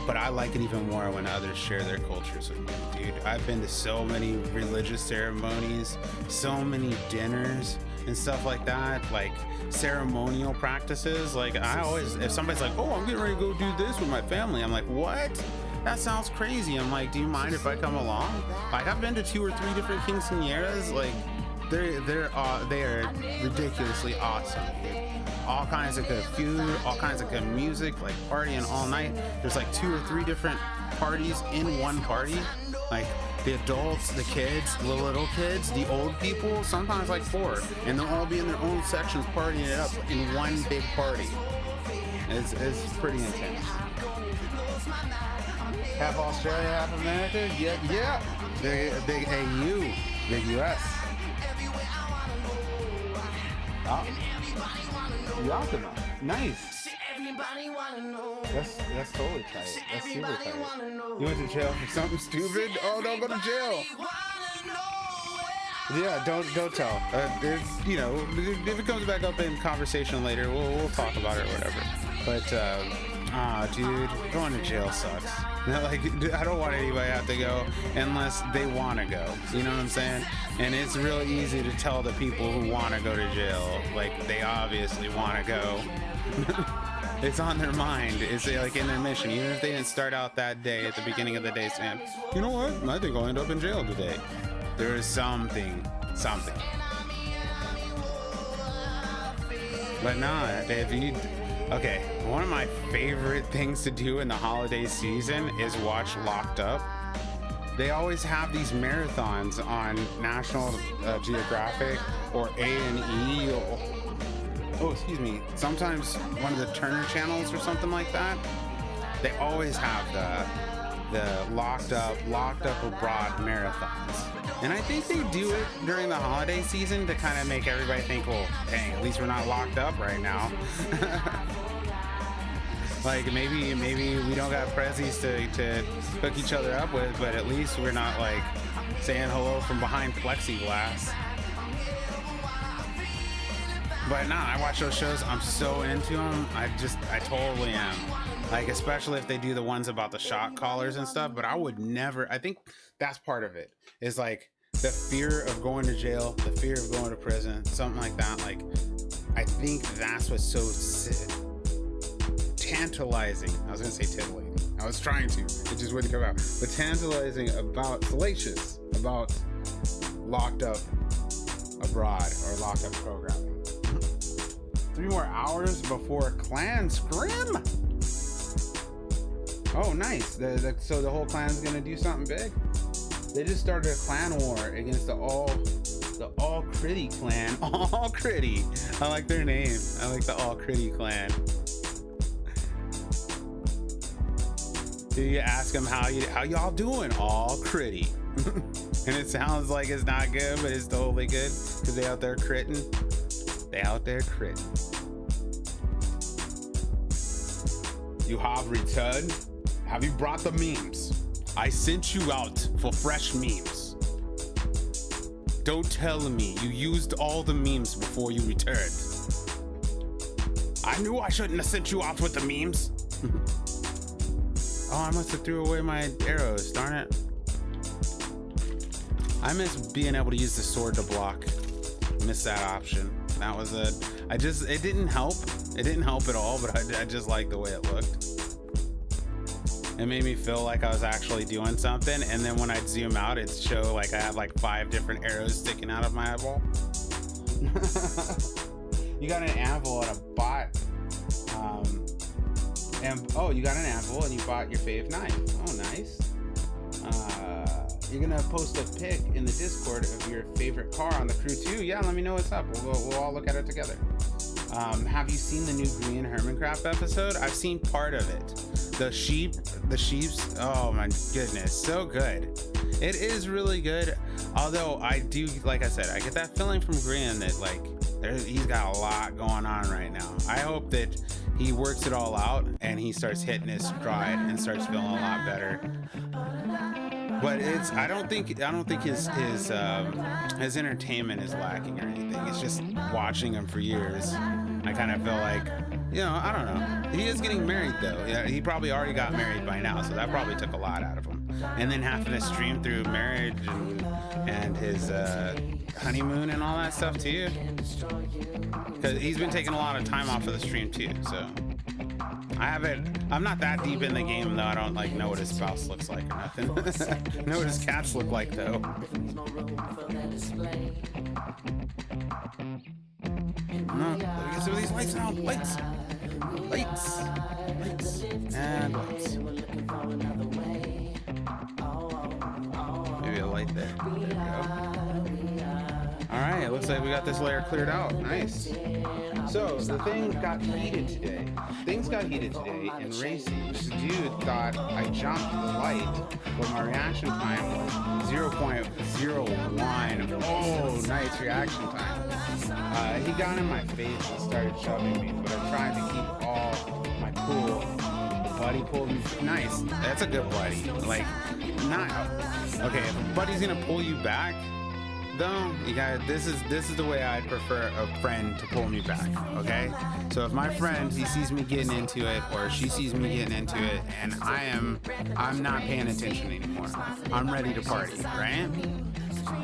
but I like it even more when others share their cultures with me, dude. I've been to so many religious ceremonies, so many dinners and stuff like that, like ceremonial practices. Like I always, if somebody's like, oh, I'm getting ready to go do this with my family, I'm like, what? That sounds crazy. I'm like, do you mind if I come along? Like I've been to 2 or 3 different quinceañeras. Like they are ridiculously awesome, dude. All kinds of good food, all kinds of good music, like partying all night. There's like 2 or 3 different parties in one party. Like the adults, the kids, the little kids, the old people, sometimes like 4. And they'll all be in their own sections partying it up in one big party. It's pretty intense. Half Australia, half America? Yeah. Big AU, big US. Oh. Yakima. Nice. That's totally tight. That's super tight. You went to jail for something stupid? Oh, don't go to jail. Yeah, don't tell. If it comes back up in conversation later, we'll talk about it or whatever. But dude, going to jail sucks. Like, I don't want anybody to have to go unless they want to go. You know what I'm saying? And it's real easy to tell the people who want to go to jail, like, they obviously want to go. It's on their mind. It's like in their mission. Even if they didn't start out that day at the beginning of the day saying, you know what? I think I'll end up in jail today. There is something. But nah, okay, one of my favorite things to do in the holiday season is watch Locked Up. They always have these marathons on National Geographic or A&E. Sometimes one of the Turner channels or something like that. They always have the Locked Up Abroad marathons. And I think they do it during the holiday season to kind of make everybody think, well, dang, at least we're not locked up right now. Like maybe we don't got prezzies to hook each other up with, but at least we're not like saying hello from behind plexiglass. But nah, I watch those shows. I'm so into them. I totally am. Like, especially if they do the ones about the shot callers and stuff. But I would never. I think that's part of it. Is like the fear of going to jail, the fear of going to prison, something like that. Like, I think that's what's so tantalizing. I was gonna say titillating. I was trying to. It just wouldn't come out. But tantalizing salacious about Locked Up Abroad or Locked Up programming. 3 more hours before Clan Scrim. Oh, nice. So the whole clan's gonna do something big. They just started a clan war against the All Critty clan. All Critty. I like their name. I like the All Critty clan. You ask them how y'all doing? All Critty. And it sounds like it's not good, but it's totally good because they out there critting. They out there critting. You have returned? Have you brought the memes? I sent you out for fresh memes. Don't tell me you used all the memes before you returned. I knew I shouldn't have sent you out with the memes. Oh, I must have threw away my arrows, darn it. I miss being able to use the sword to block. Miss that option. That was it didn't help. It didn't help at all, but I just liked the way it looked. It made me feel like I was actually doing something, and then when I'd zoom out, it'd show like I had like 5 different arrows sticking out of my eyeball. You got an anvil and a bot. You got an anvil and you bought your fave knife. Oh, nice. you're gonna post a pic in the Discord of your favorite car on the crew too. Yeah, let me know what's up. We'll all look at it together. Have you seen the new Green Hermitcraft episode? I've seen part of it. The sheeps. Oh my goodness, so good. It is really good. Although I do, like I said, I get that feeling from Green that like he's got a lot going on right now. I hope that he works it all out and he starts hitting his stride and starts feeling a lot better. But I don't think his entertainment is lacking or anything. It's just watching him for years. I kind of feel like, I don't know. He is getting married though. Yeah, he probably already got married by now, so that probably took a lot out of him. And then having to stream through marriage and his honeymoon and all that stuff too. Because he's been taking a lot of time off of the stream too. So I'm not that deep in the game though. I don't like know what his spouse looks like or nothing. Know what his cats look like though. No, let me get some of these lights now. Lights. And lights. Maybe a light there. There we go. Alright, it looks like we got this layer cleared out. Nice. So, the thing got heated today. Things got heated today in racing. This dude thought I jumped the light, but my reaction time was 0.01. Oh, nice reaction time. He got in my face and started shoving me, but I tried to keep all my cool. The buddy pulled me. Nice. That's a good buddy. Like, not. Okay, if a buddy's gonna pull you back, though, you guys, this is the way I'd prefer a friend to pull me back. Okay, so if my friend, he sees me getting into it or she sees me getting into it and I'm not paying attention anymore, I'm ready to party, right?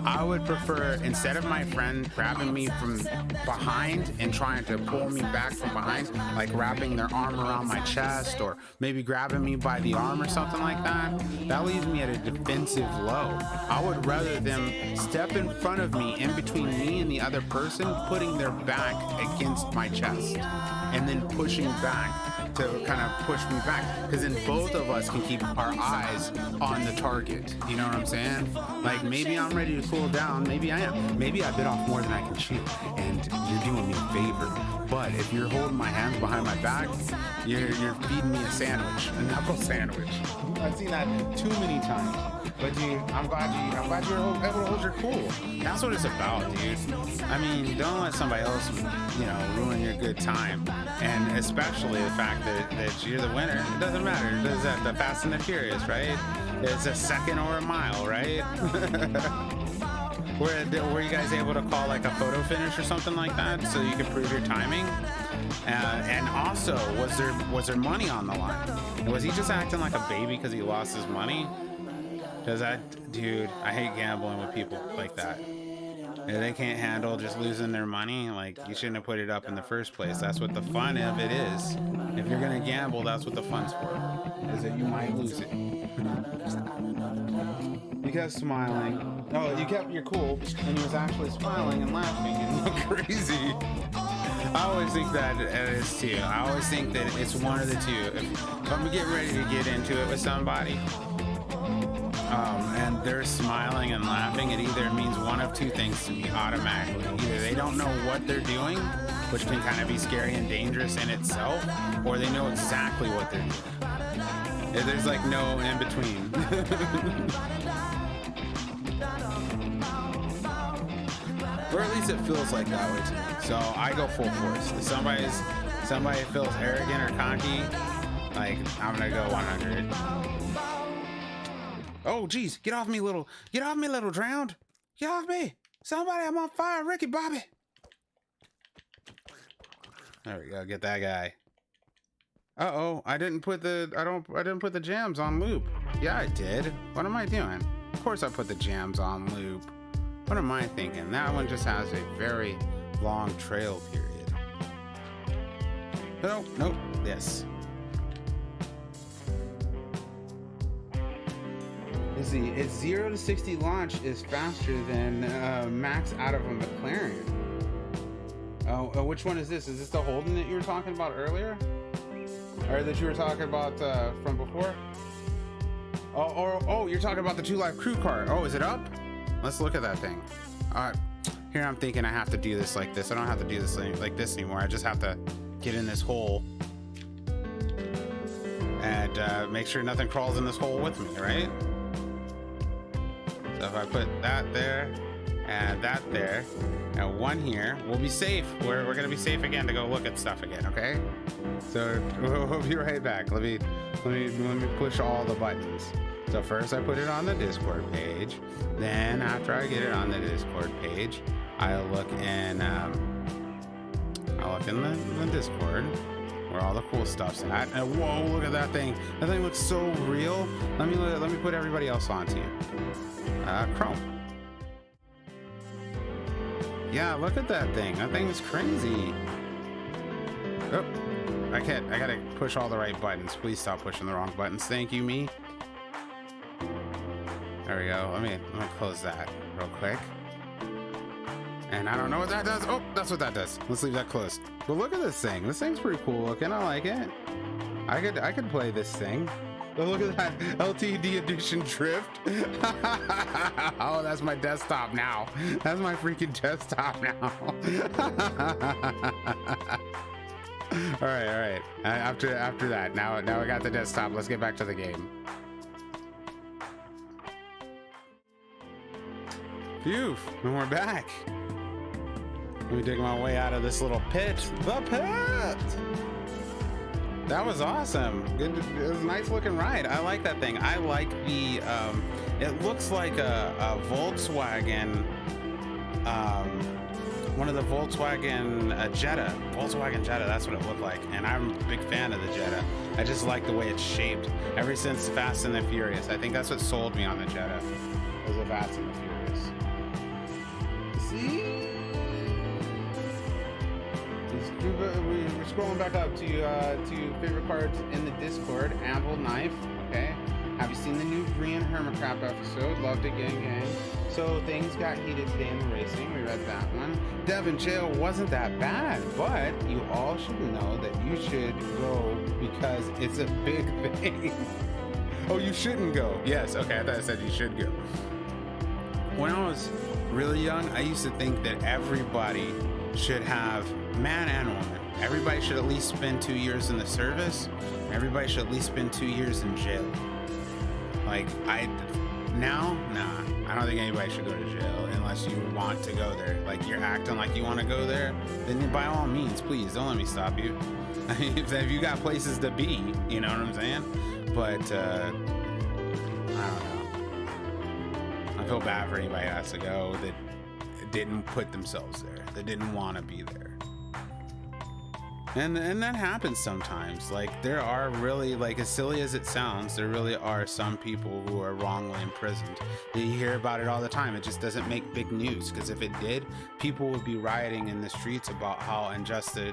I would prefer, instead of my friend grabbing me from behind and trying to pull me back from behind, like wrapping their arm around my chest or maybe grabbing me by the arm or something like that leaves me at a defensive low. I would rather them step in front of me, in between me and the other person, putting their back against my chest and then pushing back to kind of push me back, because then both of us can keep our eyes on the target. You know what I'm saying? Like, maybe I'm ready to cool down, maybe I am, maybe I bit off more than I can chew, and you're doing me a favor. But if you're holding my hands behind my back, you're feeding me a sandwich, a knuckle sandwich. I've seen that too many times. But dude, I'm glad you're able to hold your cool. That's what it's about, dude. I mean, don't let somebody else, ruin your good time. And especially the fact that you're the winner. It doesn't matter. It does that the Fast and the Furious, right? It's a second or a mile, right? Were you guys able to call like a photo finish or something like that so you could prove your timing? And also, was there money on the line? Was he just acting like a baby because he lost his money? Because dude, I hate gambling with people like that. If they can't handle just losing their money, like, you shouldn't have put it up in the first place. That's what the fun of it is. If you're gonna gamble, that's what the fun's for, is that you might lose it. You kept smiling. Oh, you kept your cool, and he was actually smiling and laughing and looked crazy. I always think that it is too. I always think that it's one of the two. If I'm getting ready to get into it with somebody, and they're smiling and laughing, it either means one of two things to me automatically. Either they don't know what they're doing, which can kind of be scary and dangerous in itself, or they know exactly what they're doing. There's like no in between. Or at least it feels like that way to me. So I go full force. If somebody feels arrogant or cocky, like, I'm gonna go 100. Oh, geez, get off me, little drowned. Get off me. Somebody, I'm on fire. Ricky Bobby. There we go. Get that guy. Uh-oh, I didn't put the jams on loop. Yeah, I did. What am I doing? Of course I put the jams on loop. What am I thinking? That one just has a very long trail period. Nope, yes. Let's see, its 0 to 60 launch is faster than max out of a McLaren. Oh, which one is this? Is this the Holden that you were talking about earlier? Or that you were talking about from before? Oh, you're talking about the 2 Live crew car. Oh, is it up? Let's look at that thing. Here I'm thinking I have to do this like this. I don't have to do this like this anymore. I just have to get in this hole and make sure nothing crawls in this hole with me, right? So if I put that there and that there and 1 here, we'll be safe. We're gonna be safe again to go look at stuff again, okay? So we'll be right back. Let me push all the buttons. So first I put it on the Discord page. Then after I get it on the Discord page, I'll look in the Discord where all the cool stuff's at. And whoa, look at that thing. That thing looks so real. Let me put everybody else onto you. Chrome. Yeah, look at that thing. That thing is crazy. Oh, I gotta push all the right buttons. Please stop pushing the wrong buttons. Thank you, me. There we go. Let me close that real quick. And I don't know what that does. Oh, that's what that does. Let's leave that closed. But look at this thing. This thing's pretty cool looking. I like it. I could play this thing. But look at that LTD edition drift. Oh, that's my desktop now. That's my freaking desktop now. All right. After that, now I got the desktop. Let's get back to the game. Phew, and we're back. Let me dig my way out of this little pit. The pit! That was awesome. It was a nice looking ride. I like that thing. I like the, it looks like a Volkswagen, one of the Volkswagen Jetta. Volkswagen Jetta, that's what it looked like. And I'm a big fan of the Jetta. I just like the way it's shaped. Ever since Fast and the Furious. I think that's what sold me on the Jetta. Was the Fast and the Furious. See? We're scrolling back up to favorite cards in the Discord. Amble Knife, okay. Have you seen the new Korean Hermitcraft episode? Loved it, gang. So things got heated today in the racing. We read that one. Devin Jail wasn't that bad, but you all should know that you should go because it's a big thing. Oh, you shouldn't go. Yes, okay, I thought I said you should go. When I was really young, I used to think that everybody should have, man and woman, everybody should at least spend 2 years in the service. Everybody should at least spend 2 years in jail. Like, I don't think anybody should go to jail unless you want to go there. Like, you're acting like you want to go there, then by all means, please, don't let me stop you. I mean, if you got places to be, you know what I'm saying? But, I don't know. I feel bad for anybody that has to go that didn't put themselves there, that didn't want to be there. And that happens sometimes. Like, there are really, like, as silly as it sounds, there really are some people who are wrongly imprisoned. You hear about it all the time. It just doesn't make big news, because if it did, people would be rioting in the streets about how unjust the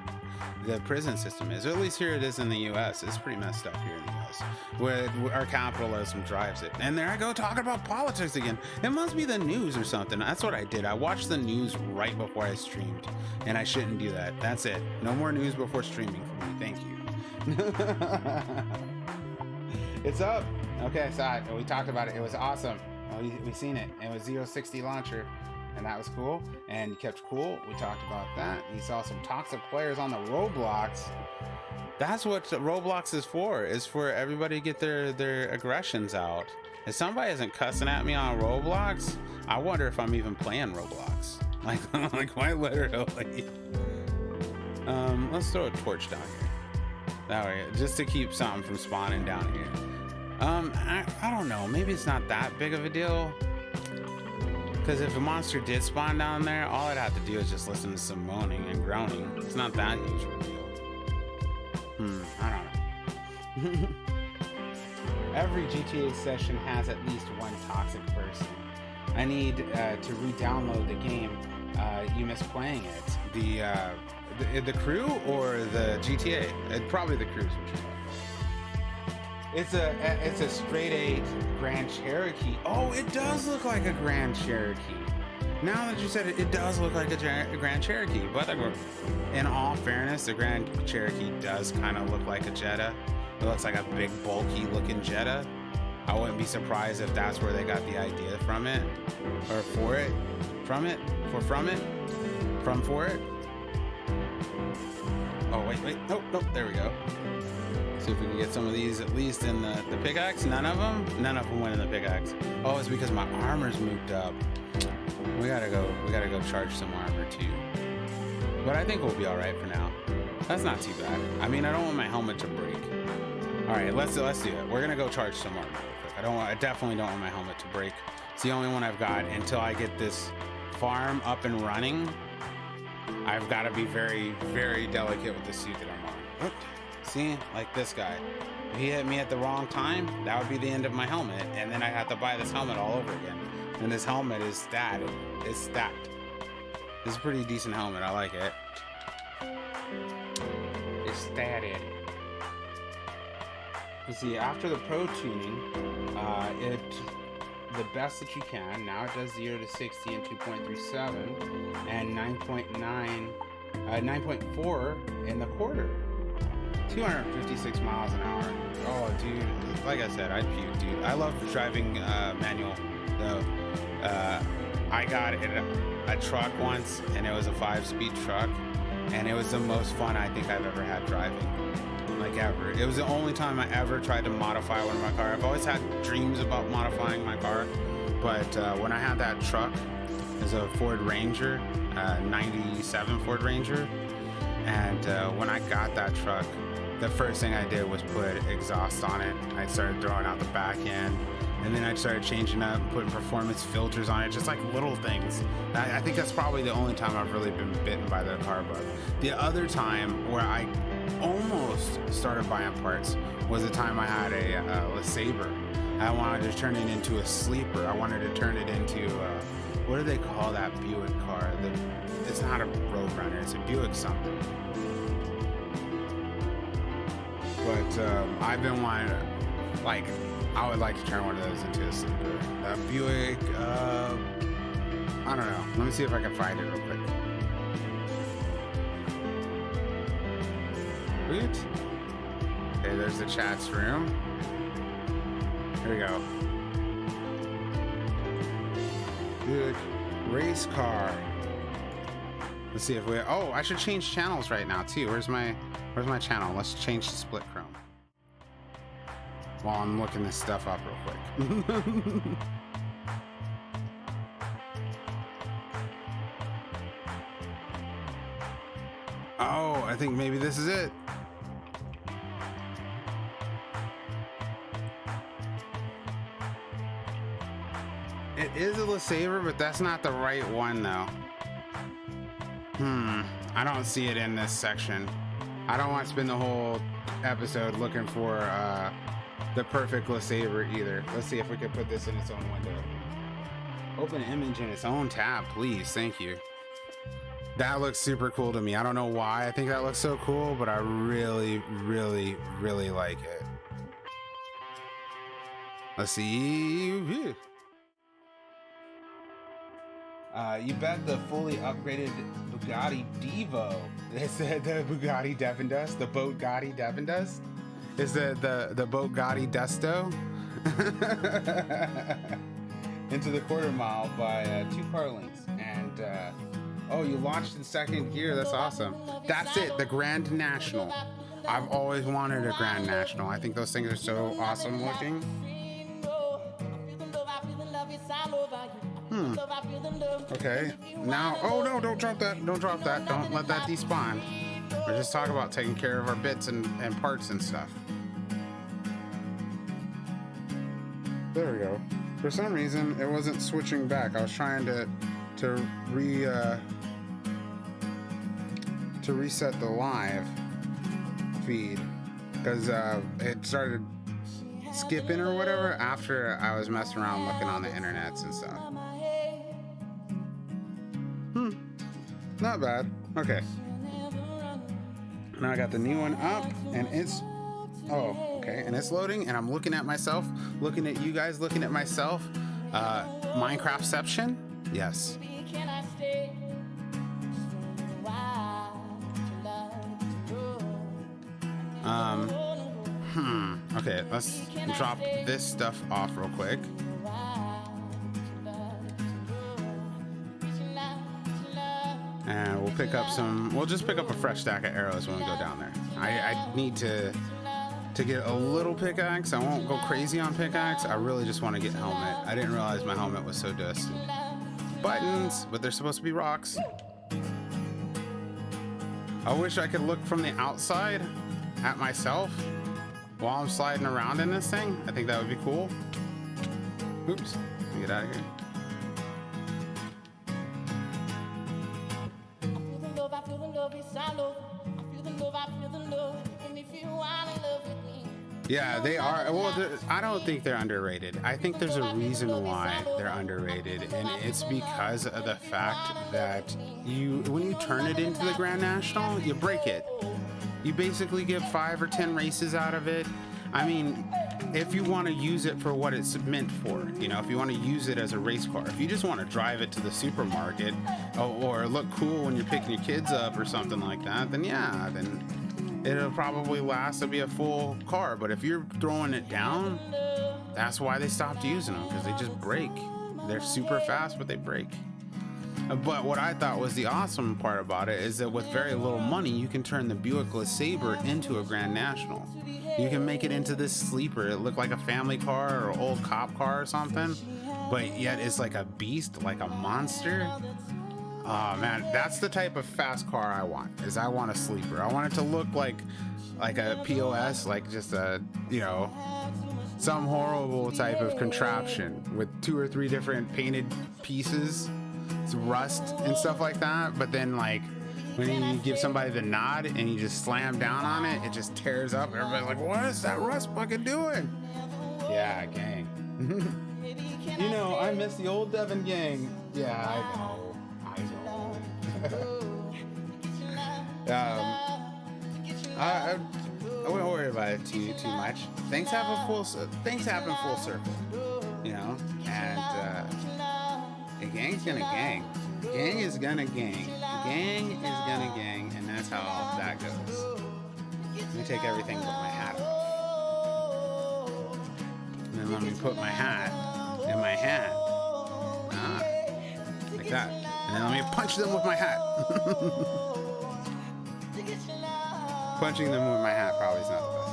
prison system is. Or at least here it is in the US. It's pretty messed up here in the US, where our capitalism drives it. And there I go talking about politics again. It must be the news or something. That's what I did. I watched the news right before I streamed, and I shouldn't do that. That's it. No more news before streaming for me. Thank you. It's up. Okay, so we talked about it. It was awesome. We seen it. It was 060 launcher, and that was cool. And you kept cool. We talked about that. You saw some toxic players on the Roblox. That's what Roblox is for everybody to get their aggressions out. If somebody isn't cussing at me on Roblox, I wonder if I'm even playing Roblox. Like quite literally. Let's throw a torch down here. That way, just to keep something from spawning down here. I don't know. Maybe it's not that big of a deal. Because if a monster did spawn down there, all I'd have to do is just listen to some moaning and groaning. It's not that huge of a deal. I don't know. Every GTA session has at least one toxic person. I need to re-download the game. You miss playing it. The crew or the GTA? Probably the crew is what you're talking about. It's a straight 8 Grand Cherokee. Oh, it does look like a Grand Cherokee. Now that you said it, it does look like a Grand Cherokee. But in all fairness, the Grand Cherokee does kind of look like a Jetta. It looks like a big, bulky looking Jetta. I wouldn't be surprised if that's where they got the idea from it, or for it, from it. Oh, wait, nope, there we go. See if we can get some of these at least in the pickaxe. None of them went in the pickaxe. Oh, it's because my armor's moved up. We gotta go charge some armor too. But I think we'll be all right for now. That's not too bad. I mean, I don't want my helmet to break. All right, let's do it. We're gonna go charge some armor real quick. I definitely don't want my helmet to break. It's the only one I've got until I get this farm up and running. I've got to be very, very delicate with the suit that I'm on. See, like this guy. If he hit me at the wrong time, that would be the end of my helmet, and then I have to buy this helmet all over again. And this helmet is stacked. It's stacked. This is a pretty decent helmet. I like it. It's statted. You see, after the pro tuning, the best that you can. Now it does 0 to 60 in 2.37 and 9.4 in the quarter. 256 miles an hour. Oh, dude, like I said, I'd puke, dude. I love driving manual, though. I got a truck once, and it was a 5-speed truck, and it was the most fun I think I've ever had driving. Like ever. It was the only time I ever tried to modify one of my car. I've always had dreams about modifying my car, but when I had that truck, it was a Ford Ranger, 97 Ford Ranger, and when I got that truck, the first thing I did was put exhaust on it. I started throwing out the back end, and then I started changing up, putting performance filters on it, just like little things. I think that's probably the only time I've really been bitten by the car bug. The other time where I almost started buying parts was the time I had a LeSabre. I wanted to turn it into a sleeper. I wanted to turn it into what do they call that Buick car? It's not a Roadrunner. It's a Buick something. But I've been wanting to, like, I would like to turn one of those into a sleeper. That Buick, I don't know. Let me see if I can find it real quick. Okay, there's the chat's room. Here we go. Good race car. Let's see if we. Oh, I should change channels right now too. Where's my channel? Let's change to split chrome. While I'm looking this stuff up real quick. Oh, I think maybe this is it. It is a LeSabre, but that's not the right one though. I don't see it in this section. I don't want to spend the whole episode looking for the perfect LeSabre either. Let's see if we can put this in its own window. Open image in its own tab, please. Thank you. That looks super cool to me. I don't know why I think that looks so cool, but I really, really, really like it. Let's see. You bet the fully upgraded Bugatti Devo. It's the Bugatti devindust, the Bugatti devindust. Is the Bugatti Dusto into the quarter mile by 2 car lengths. And oh, you launched in second gear. That's awesome. That's it. The Grand National. I've always wanted a Grand National. I think those things are so awesome looking. Okay, now, oh no, don't drop that, don't let that despawn. We're just talking about taking care of our bits and parts and stuff. There we go. For some reason, it wasn't switching back. I was trying to reset the live feed because it started skipping or whatever after I was messing around looking on the internets and stuff. Not bad. Okay. Now I got the new one up and it's, oh, okay. And it's loading and I'm looking at myself, looking at you guys, looking at myself. Minecraftception? Yes. Okay, let's drop this stuff off real quick. And we'll pick up we'll just pick up a fresh stack of arrows when we go down there. I need to get a little pickaxe. I won't go crazy on pickaxe. I really just want to get helmet. I didn't realize my helmet was so dusty. Buttons, but they're supposed to be rocks. I wish I could look from the outside at myself while I'm sliding around in this thing. I think that would be cool. Oops, let me get out of here. Yeah, they are. Well, I don't think they're underrated. I think there's a reason why they're underrated, and it's because of the fact that when you turn it into the Grand National, you break it. You basically get 5 or 10 races out of it. I mean, if you want to use it for what it's meant for, you know, if you want to use it as a race car, if you just want to drive it to the supermarket or look cool when you're picking your kids up or something like that, then yeah, then it'll probably last to be a full car. But if you're throwing it down, that's why they stopped using them, because they just break. They're super fast, but they break. But what I thought was the awesome part about it is that with very little money, you can turn the Buick LeSabre into a Grand National. You can make it into this sleeper. It looked like a family car or old cop car or something, but yet it's like a beast, like a monster. Oh man, that's the type of fast car I want. I want a sleeper. I want it to look like a POS, like just a, you know, some horrible type of contraption with 2 or 3 different painted pieces, rust and stuff like that. But then like when you give somebody the nod and you just slam down on it, it just tears up. Everybody's like, what is that rust fucking doing? Yeah, gang. You know, I miss the old Devin gang. Yeah, I know. I wouldn't worry about it too much. Things happen full circle, you know. And the gang's gonna gang. Gang is gonna gang. Gang is gonna gang, and that's how that goes. Let me take everything but my hat off, and then let me put my hat in my hat. Like that. And then let me punch them with my hat. Punching them with my hat probably is not the best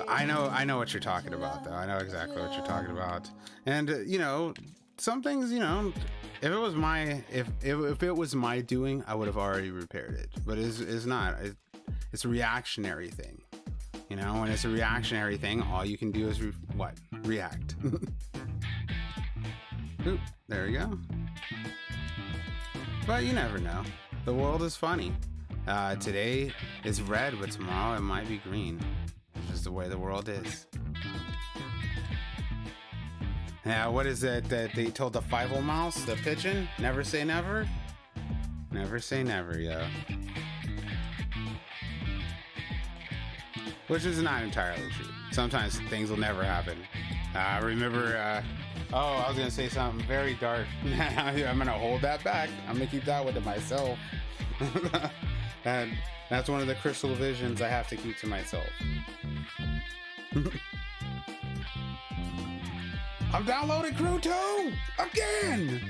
idea. I know what you're talking about, though. I know exactly what you're talking about. And you know, some things, you know, if it was my doing, I would have already repaired it. But it's not. It's a reactionary thing. You know, when it's a reactionary thing, all you can do is react. Oop, there we go. But you never know. The world is funny. Today is red, but tomorrow it might be green. It's just the way the world is. Now, what is it that they told the 5-0 mouse, the pigeon? Never say never? Never say never, yo. Which is not entirely true. Sometimes things will never happen. I remember, I was gonna say something very dark. I'm gonna hold that back. I'm gonna keep that one to myself. And that's one of the crystal visions I have to keep to myself. I'm downloading Crew 2 again.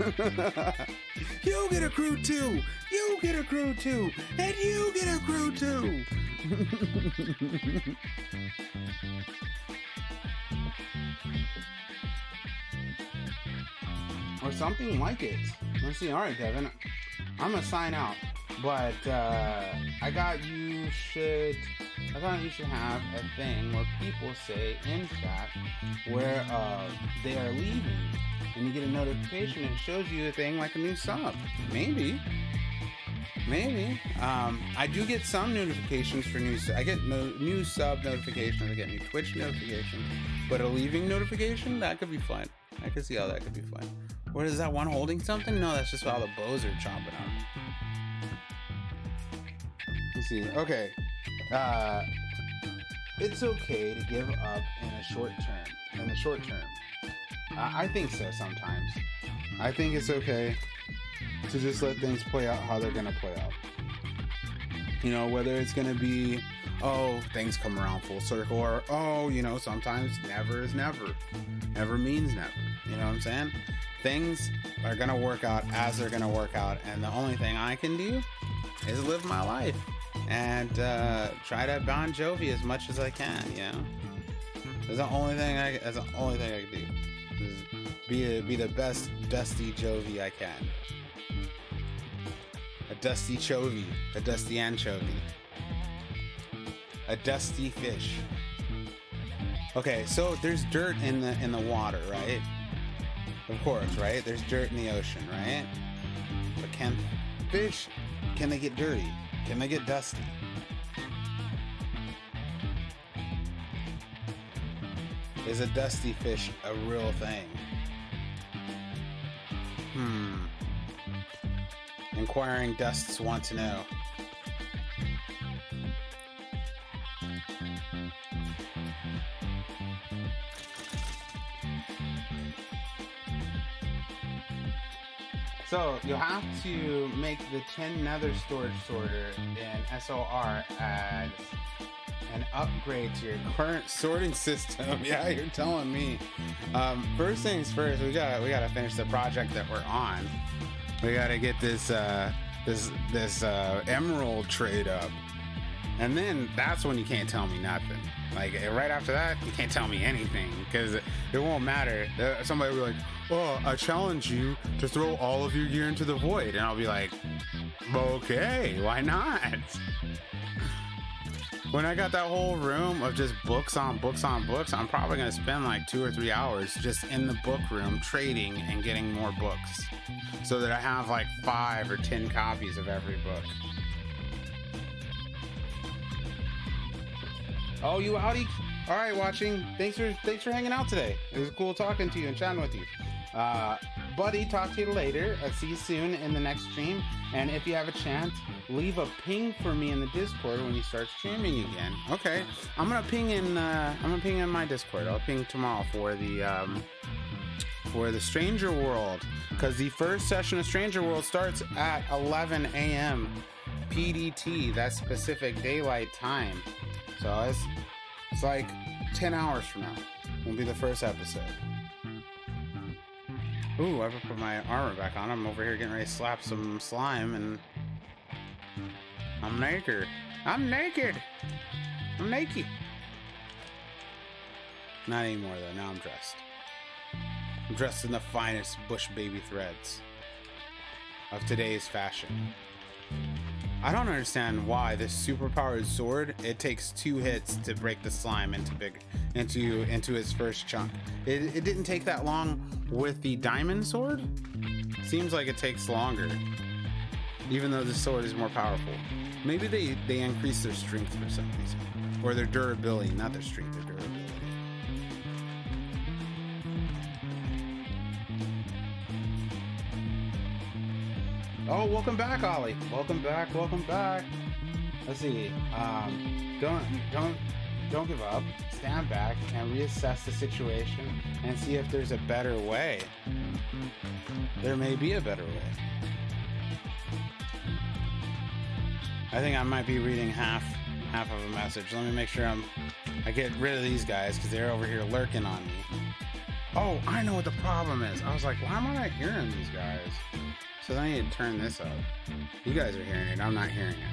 You get a Crew 2. You get a Crew 2. And you get a Crew 2. Or something like it. Let's see. All right, Devin. I'm gonna sign out, but I thought you should have a thing where people say in chat where they are leaving, and you get a notification and it shows you a thing like a new sub. Maybe. I do get some notifications for new. I get new sub notifications. I get new Twitch notifications, but a leaving notification, that could be fun. I could see how that could be fun. What is that one holding something? No, that's just how the bows are chopping up. Let's see. Okay. It's okay to give up in the short term. I think so sometimes. I think it's okay to just let things play out how they're gonna play out. You know, whether it's gonna be, oh, things come around full circle, or, oh, you know, sometimes never is never. Never means never. You know what I'm saying? Things are gonna work out as they're gonna work out, and the only thing I can do is live my life and try to Bon Jovi as much as I can. You know, that's the only thing I can do. Is be the best Dusty Jovi I can. A dusty chovy, a dusty anchovy, a dusty fish. Okay, so there's dirt in the water, right? Of course, right? There's dirt in the ocean, right? But can they get dirty? Can they get dusty? Is a dusty fish a real thing? Inquiring dusts want to know. So you'll have to make the 10 nether storage sorter in SOR as an upgrade to your current sorting system. Yeah, you're telling me. First things first, we gotta finish the project that we're on. We gotta get this emerald trade up, and then that's when you can't tell me nothing. Like right after that, you can't tell me anything because it won't matter. Somebody will be like, "Oh, I challenge you to throw all of your gear into the void," and I'll be like, "Okay, why not?" When I got that whole room of just books on books on books, I'm probably gonna spend like 2 or 3 hours just in the book room trading and getting more books, so that I have like 5 or 10 copies of every book. Oh, you outie! All right, watching. Thanks for hanging out today. It was cool talking to you and chatting with you. Buddy, talk to you later. I'll see you soon in the next stream. And if you have a chance, leave a ping for me in the Discord when you start streaming again. Okay, I'm gonna ping in my Discord. I'll ping tomorrow for the Stranger World, because the first session of Stranger World starts at 11 a.m. PDT. That's Pacific Daylight Time. So it's like 10 hours from now will be the first episode. Ooh, I put my armor back on. I'm over here getting ready to slap some slime, and I'm naked. I'm naked. I'm naked. Not anymore though. Now I'm dressed. I'm dressed in the finest bush baby threads of today's fashion. I don't understand why this superpowered sword, it takes 2 hits to break the slime into its first chunk. It didn't take that long with the diamond sword. Seems like it takes longer, even though the sword is more powerful. Maybe they increase their strength for some reason, or their durability, not their strength, their durability. Oh, welcome back, Ollie. Welcome back. Let's see. Don't give up. Stand back and reassess the situation and see if there's a better way. There may be a better way. I think I might be reading half of a message. Let me make sure I get rid of these guys because they're over here lurking on me. Oh, I know what the problem is. I was like, why am I not hearing these guys? So then I need to turn this up. You guys are hearing it. I'm not hearing it.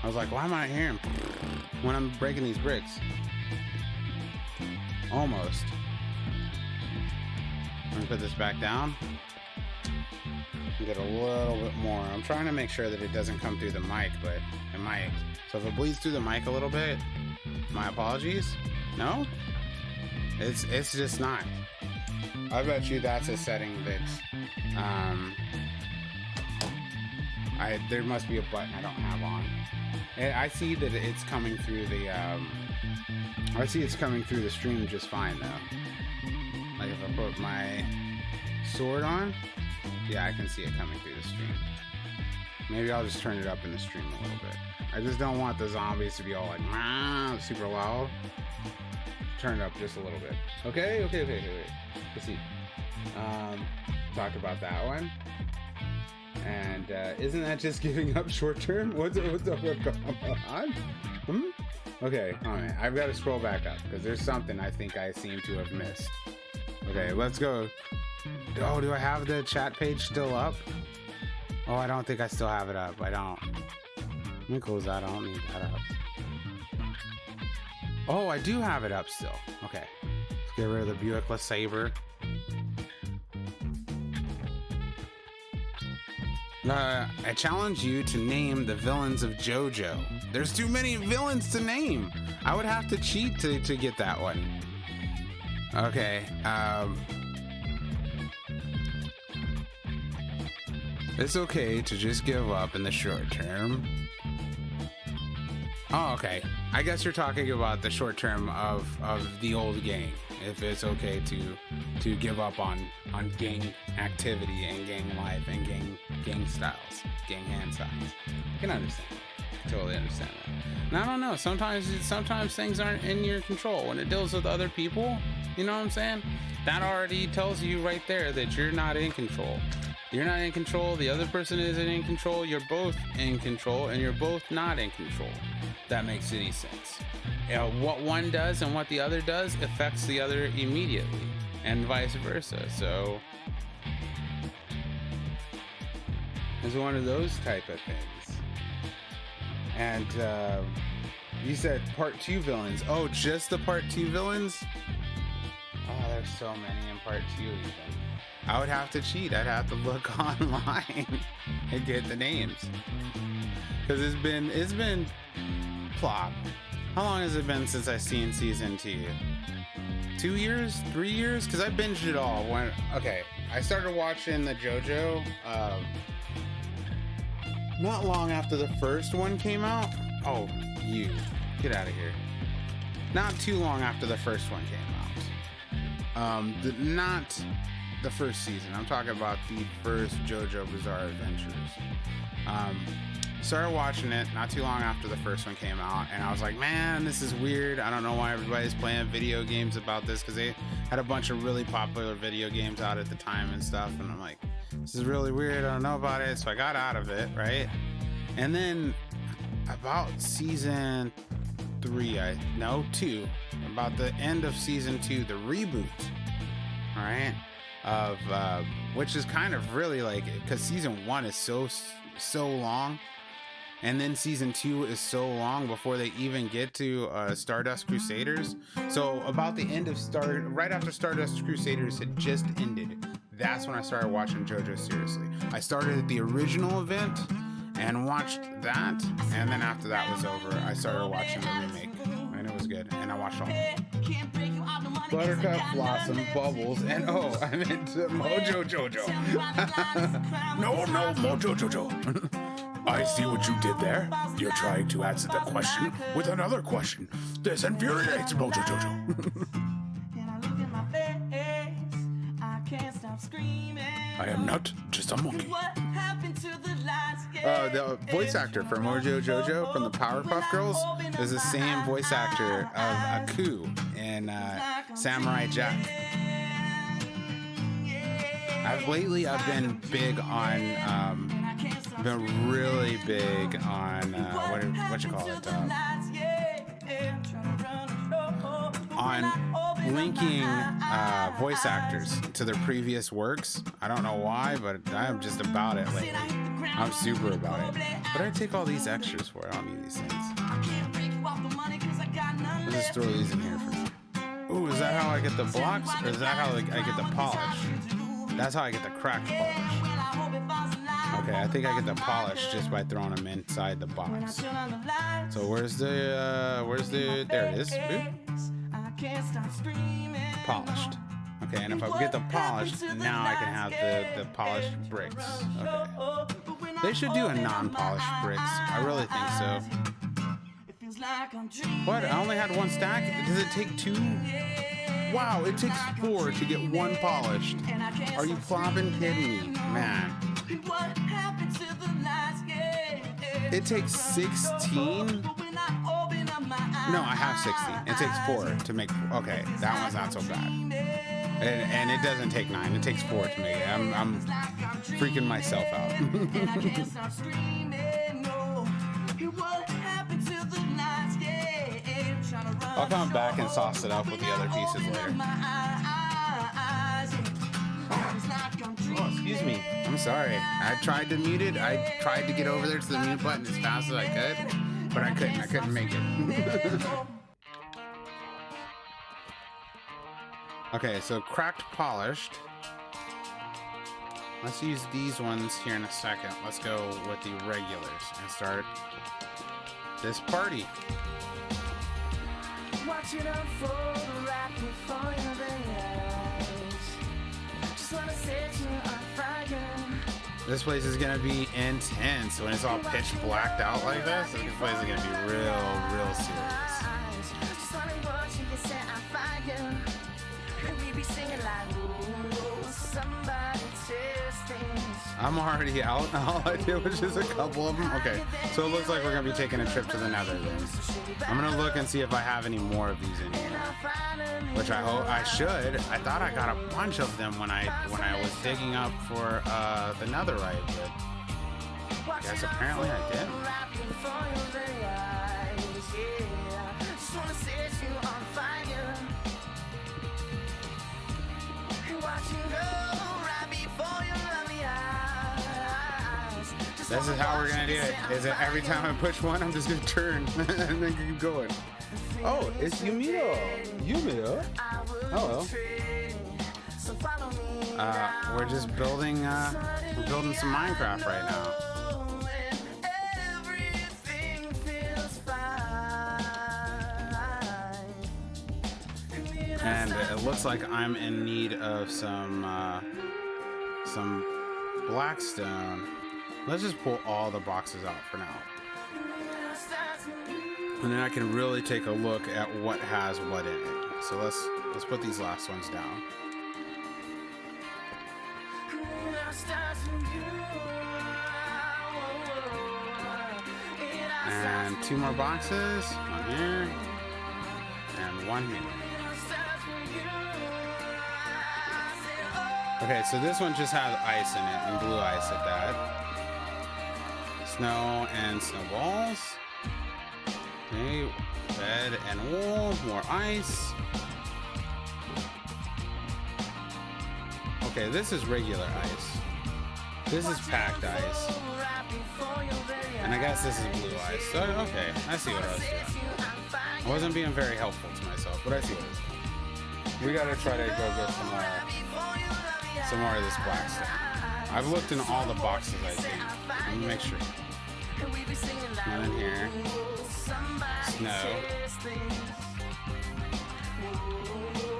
I was like, why am I not hearing when I'm breaking these bricks? Almost. I'm gonna put this back down. Get a little bit more. I'm trying to make sure that it doesn't come through the mic, but it might. So if it bleeds through the mic a little bit, my apologies. No? It's just not. I bet you that's a setting that there must be a button I don't have on. And I see that it's coming through the I see it's coming through the stream just fine though. Like if I put my sword on, yeah, I can see it coming through the stream. Maybe I'll just turn it up in the stream a little bit. I just don't want the zombies to be all like super loud. turn it up just a little bit. Okay. Wait. Let's see. Talked about that one. And isn't that just giving up short term? What's up on? Okay, all right. I've got to scroll back up because there's something I think I seem to have missed. Okay, let's go. Oh, do I have the chat page still up? Oh, I don't think I still have it up. I don't. Let me close that. I don't need that up. Oh, I do have it up still. Okay. Let's get rid of the Buick LeSabre. I challenge you to name the villains of JoJo. There's too many villains to name. I would have to cheat to get that one. Okay. It's okay to just give up in the short term. Oh, okay. I guess you're talking about the short term of the old gang. If it's okay to give up on gang activity and gang life and gang styles, gang hand styles. I can understand. Totally understand that. And I don't know. Sometimes things aren't in your control. When it deals with other people, you know what I'm saying? That already tells you right there that you're not in control. You're not in control. The other person isn't in control. You're both in control, and you're both not in control. That makes any sense. You know, what one does and what the other does affects the other immediately, and vice versa. So it's one of those type of things. And you said part 2 villains. Oh, just the part 2 villains? Oh, there's so many in part 2 even. I would have to cheat. I'd have to look online and get the names. Because it's been plop. How long has it been since I've seen season 2? 2 years? 3 years? Because I binged it all. I started watching the JoJo not long after the first one came out. Oh, you. Get out of here. Not too long after the first one came out. Not the first season. I'm talking about the first JoJo Bizarre Adventures. Started watching it not too long after the first one came out, and I was like, man, this is weird. I don't know why everybody's playing video games about this, because they had a bunch of really popular video games out at the time and stuff, and I'm like, this is really weird. I don't know about it. So I got out of it, right? And then about season 2, about the end of season 2, the reboot, all right, of which is kind of really like, because season 1 is so long, and then season 2 is so long before they even get to Stardust Crusaders. So about the end of right after Stardust Crusaders had just ended, that's when I started watching JoJo seriously. I started at the original event and watched that, and then after that was over, I started watching the remake, and it was good, and I watched all Buttercup, Blossom, Bubbles, and I meant Mojo Jojo. No, Mojo Jojo. I see what you did there. You're trying to answer the question with another question. This infuriates Mojo Jojo. I am not just a monkey. The voice actor for Mojo Jojo from the Powerpuff Girls is the same voice actor of Aku in Samurai Jack. I've been big on, been really big on, what you call it, on linking voice actors to their previous works. I don't know why, but I'm just about it lately. I'm super about it. But I take all these extras for it. I don't need these things. Let's just throw these in here for me. Ooh, is that how I get the blocks? Or is that how I get the polish? That's how I get the cracked polish. Okay, I think I get the polish just by throwing them inside the box. So where's the, there it is. Boop. Polished. Okay, and if I get the polished, now I can have the polished bricks. Okay. They should do a non-polished bricks. I really think so. What? I only had 1 stack? Does it take 2? Wow, it takes 4 to get 1 polished. Are you flopping kidding me? Man. It takes 16? No, I have 60. It takes 4 to make. Okay, that one's not so bad. And it doesn't take 9. It takes 4 to make it. I'm freaking myself out. I'll come back and sauce it up with the other pieces later. Oh, excuse me. I'm sorry. I tried to mute it. I tried to get over there to the mute button as fast as I could, but I couldn't. I couldn't make it. Okay, so cracked polished. Let's use these ones here in a second. Let's go with the regulars and start this party. Watch it unfold right before your eyes. Just wanna set you on fire. This place is gonna be intense when it's all pitch blacked out like this. This place is gonna be real serious. Just wanna watch you get set on fire. We be singing like, ooh, somebody testing. I'm already out. All I did was just a couple of them. Okay, so it looks like we're gonna be taking a trip to the Nether then. I'm gonna look and see if I have any more of these in here, which I hope I should. I thought I got a bunch of them when I was digging up for the netherite, but I guess apparently I did. This is how we're gonna do it. Is it every time I push one, I'm just gonna turn and then keep going. Oh, it's Yumito. Yumito. Hello. We're just building. We're building some Minecraft right now. And it looks like I'm in need of some blackstone. Let's just pull all the boxes out for now. And then I can really take a look at what has what in it. So let's put these last ones down. And 2 more boxes, one here and one here. Okay, so this one just has ice in it, and blue ice at that. Snow and snowballs. Okay, bed and wool, more ice. Okay, this is regular ice. This is packed ice. And I guess this is blue ice. So, okay, I see what I was doing. I wasn't being very helpful to myself, but I see what I was doing. We gotta try to go get some more of this black stuff. I've looked in all the boxes, I think. Let me make sure. None in here. Snow.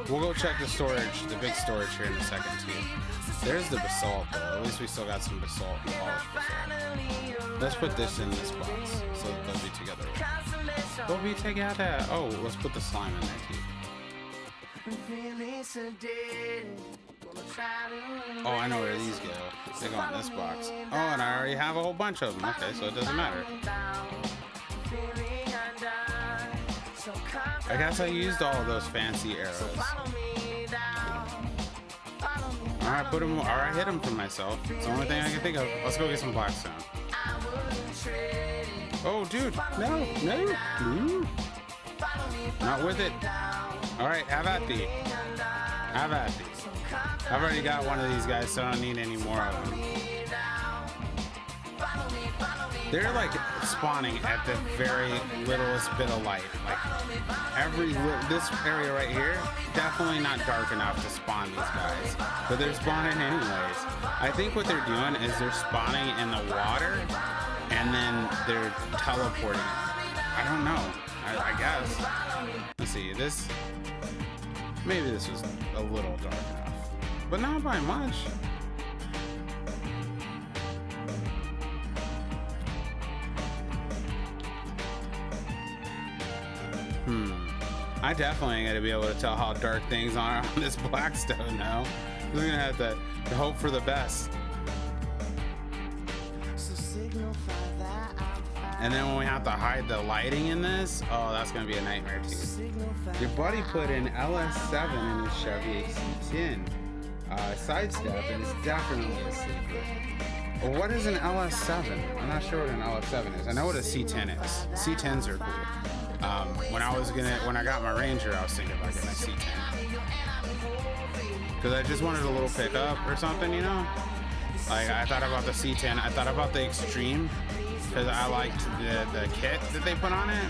We'll go check the storage, the big storage here in a second too. There's the basalt though. At least we still got some basalt, polished basalt. Let's put this in this box so they'll be together. They'll be together. Oh, let's put the slime in there too. Oh, I know where these go. They go in this box. Oh, and I already have a whole bunch of them. Okay, so it doesn't matter. I guess I used all of those fancy arrows. Alright, put them, or I hit them for myself. It's the only thing I can think of. Let's go get some blackstone. Oh, dude, no. Not with it. Alright, have at thee. Have at thee. I've already got one of these guys, so I don't need any more of them. They're like spawning at the very littlest bit of light. Like this area right here, definitely not dark enough to spawn these guys, but they're spawning anyways. I think what they're doing is they're spawning in the water and then they're teleporting. I don't know. I guess. Let's see. Maybe this was a little dark enough, but not by much. I definitely ain't gonna be able to tell how dark things are on this blackstone now. We're gonna have to hope for the best. And then when we have to hide the lighting in this, oh, that's gonna be a nightmare too. Your buddy put an LS7 in his Chevy C10 sidestep, and it's definitely a sleeper. Well, what is an LS7? I'm not sure what an LS7 is. I know what a C10 is. C10s are cool. When I got my Ranger, I was thinking about getting a C10 because I just wanted a little pickup or something, you know. Like I thought about the C10. I thought about the Extreme because I liked the kit that they put on it,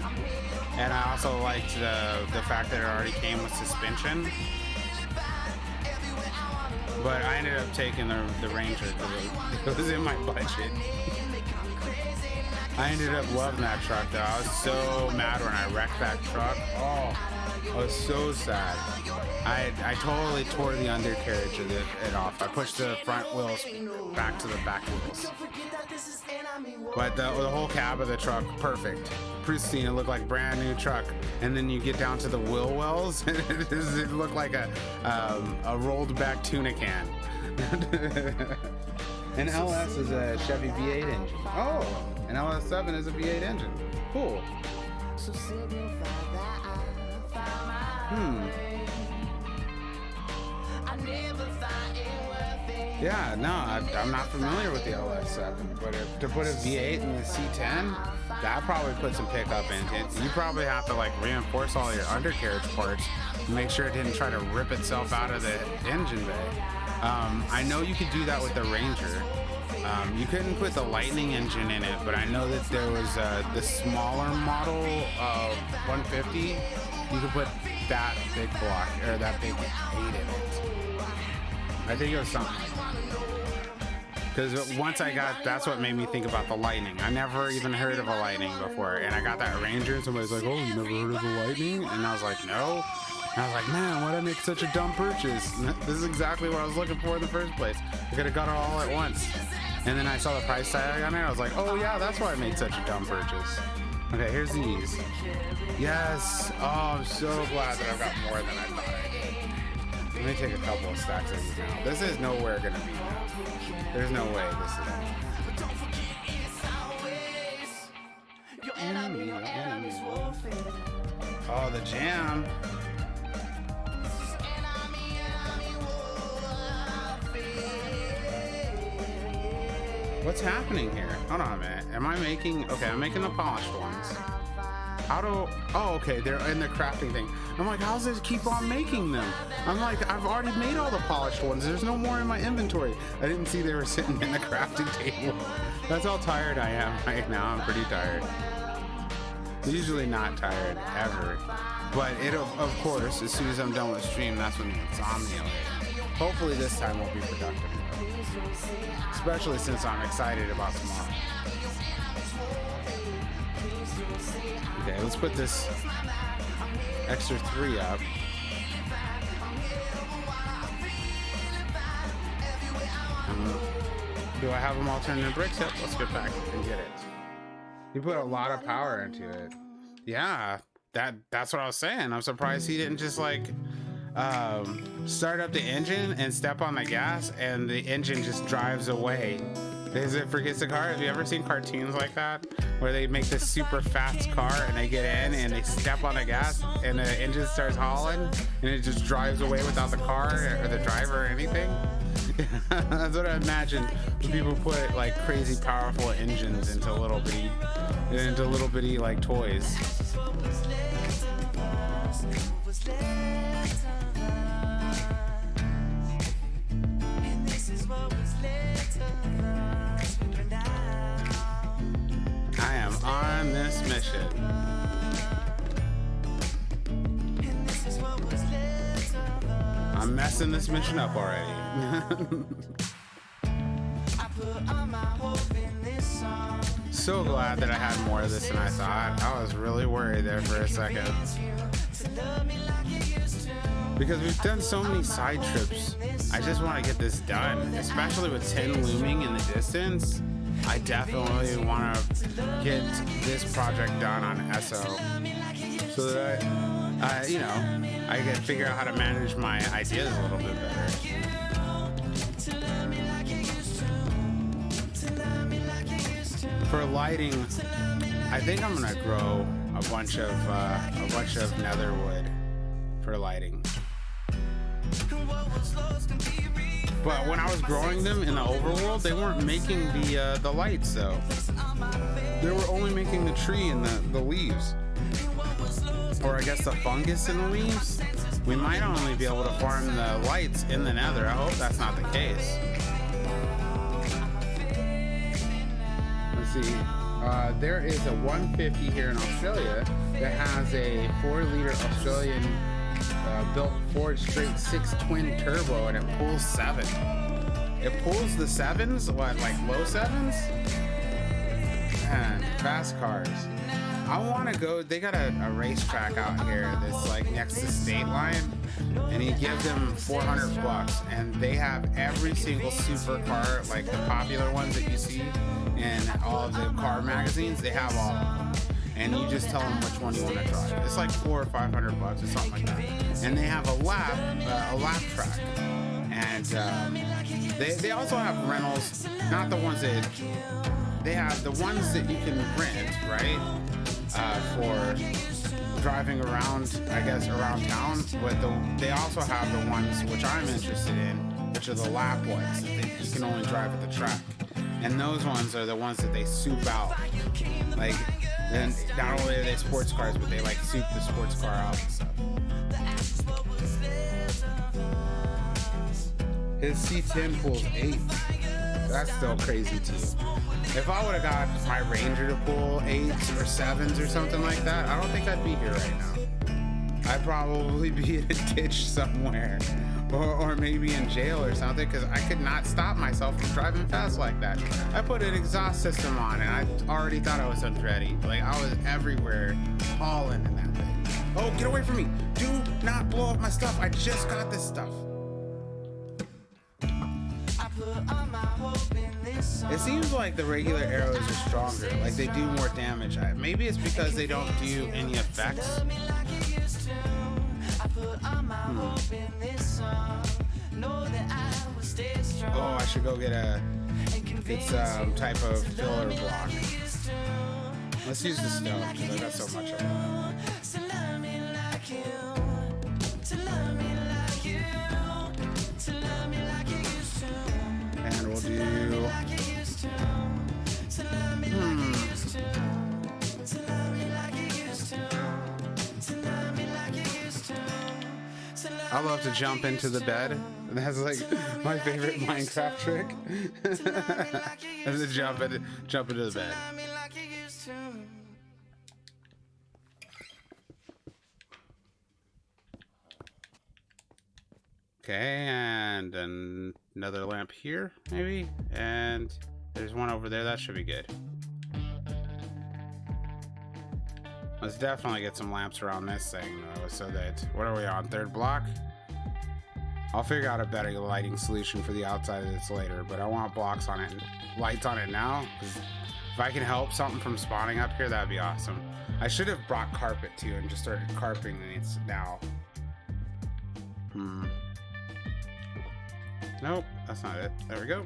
and I also liked the fact that it already came with suspension. But I ended up taking the Ranger because it was in my budget. I ended up loving that truck though. I was so mad when I wrecked that truck. Oh, I was so sad. I totally tore the undercarriage of it off. I pushed the front wheels back to the back wheels. But the whole cab of the truck, perfect. Pristine, it looked like brand new truck. And then you get down to the wheel wells, and it looked like a rolled back tuna can. An LS is a Chevy V8 engine. Oh, an LS7 is a V8 engine. Cool. Yeah, no, I'm not familiar with the LS7, but to put a V8 in the C10, that probably put some pickup into it. You probably have to like reinforce all your undercarriage parts to make sure it didn't try to rip itself out of the engine bay. I know you could do that with the Ranger. You couldn't put the Lightning engine in it, but I know that there was the smaller model of 150. You could put that big block or that big 8 in it. I think it was something like that. Because once I got, that's what made me think about the Lightning. I never even heard of a Lightning before, and I got that Ranger, and somebody's like, "Oh, you never heard of the Lightning?" And I was like, "No." And I was like, "Man, why'd I make such a dumb purchase?" This is exactly what I was looking for in the first place. I could have got it all at once. And then I saw the price tag on it. I was like, "Oh yeah, that's why I made such a dumb purchase." Okay, here's these. Yes. Oh, I'm so glad that I've got more than I thought I did. Let me take a couple of stacks of these now. This is nowhere gonna be enough. There's no way this is. Oh, the jam. What's happening here? Hold on a minute. Am I making... Okay, I'm making the polished ones. How do... Oh, okay, they're in the crafting thing. I'm like, how's this keep on making them? I'm like, I've already made all the polished ones. There's no more in my inventory. I didn't see they were sitting in the crafting table. That's how tired I am right now. I'm pretty tired. Usually not tired, ever. But it'll, of course, as soon as I'm done with the stream, that's when the insomnia hits. Hopefully this time we'll be productive. Especially since I'm excited about tomorrow. Okay, let's put this extra 3 up. Do I have them all turned into bricks? Yep, let's get back and get it. You put a lot of power into it. Yeah, that's what I was saying. I'm surprised he didn't just like start up the engine and step on the gas and the engine just drives away as it forgets the car. Have you ever seen cartoons like that where they make this super fast car and they get in and they step on the gas and the engine starts hauling and it just drives away without the car or the driver or anything? That's what I imagine when people put like crazy powerful engines into little bitty like toys. I am on this mission. I'm messing this mission up already. So glad that I had more of this than I thought. I was really worried there for a second. Because we've done so many side trips. I just want to get this done, especially with 10 looming in the distance. I definitely want to get this project done on SO so that I can figure out how to manage my ideas a little bit better. For lighting, I think I'm gonna grow a bunch of nether wood for lighting. But when I was growing them in the overworld, they weren't making the lights though. They were only making the tree and the leaves. Or I guess the fungus in the leaves. We might only be able to farm the lights in the nether. I hope that's not the case. Let's see. There is a 150 here in Australia that has a 4-liter Australian built Ford straight 6 twin turbo, and it pulls 7. It pulls the 7s, what, like low 7s? Man, fast cars. I want to go. They got a racetrack out here that's like next to State Line, and you give them $400, and they have every single supercar, like the popular ones that you see in all of the car magazines. They have all of them, and you just tell them which one you want to drive. It's like $400 or $500 or something like that. And they have a lap track, and they also have rentals. Not the ones that they have, the ones that you can rent, right? For driving around, I guess, around town. But they also have the ones which I'm interested in, which are the lap ones that you can only drive at the track. And those ones are the ones that they soup out. Like, then not only are they sports cars, but they like soup the sports car out and stuff. His C10 pulls 8. That's still crazy too. If I would have got my Ranger to pull 8s or 7s or something like that, I don't think I'd be here right now. I'd probably be in a ditch somewhere, or maybe in jail or something, because I could not stop myself from driving fast like that. I put an exhaust system on, and I already thought I was Andretti. Like, I was everywhere, hauling in that thing. Oh, get away from me! Do not blow up my stuff. I just got this stuff. It seems like the regular arrows are stronger, like they do more damage. Maybe it's because they don't do any effects. Oh, I should go get some type of filler block. Let's use the stone because I got so much of it. And we'll do. I love to jump into the bed. That's like my favorite Minecraft trick. Is to jump into the bed. Okay, and another lamp here, maybe, and there's one over there. That should be good. Let's definitely get some lamps around this thing, though, so that, what are we on, 3rd block? I'll figure out a better lighting solution for the outside of this later, but I want blocks on it and lights on it now, because if I can help something from spawning up here, that'd be awesome. I should have brought carpet, too, and just started carpeting these now. Nope, that's not it. There we go.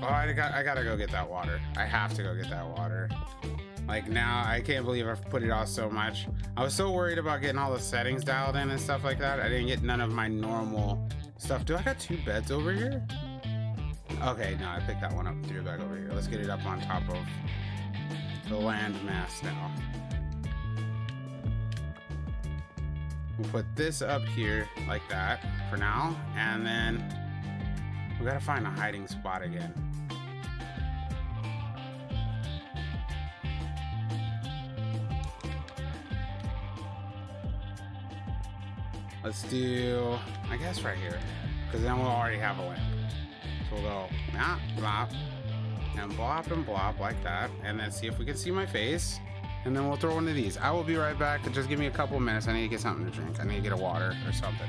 Oh, I gotta go get that water. I have to go get that water. Like, now, I can't believe I've put it off so much. I was so worried about getting all the settings dialed in and stuff like that. I didn't get none of my normal stuff. Do I got 2 beds over here? Okay, no, I picked that one up and threw it back over here. Let's get it up on top of the land mass now. We'll put this up here like that for now, and then we gotta find a hiding spot again. Let's do, I guess, right here, because then we'll already have a lamp. So we'll go blop, and blop like that, and then see if we can see my face, and then we'll throw one of these. I will be right back. Just give me a couple of minutes. I need to get something to drink. I need to get a water or something.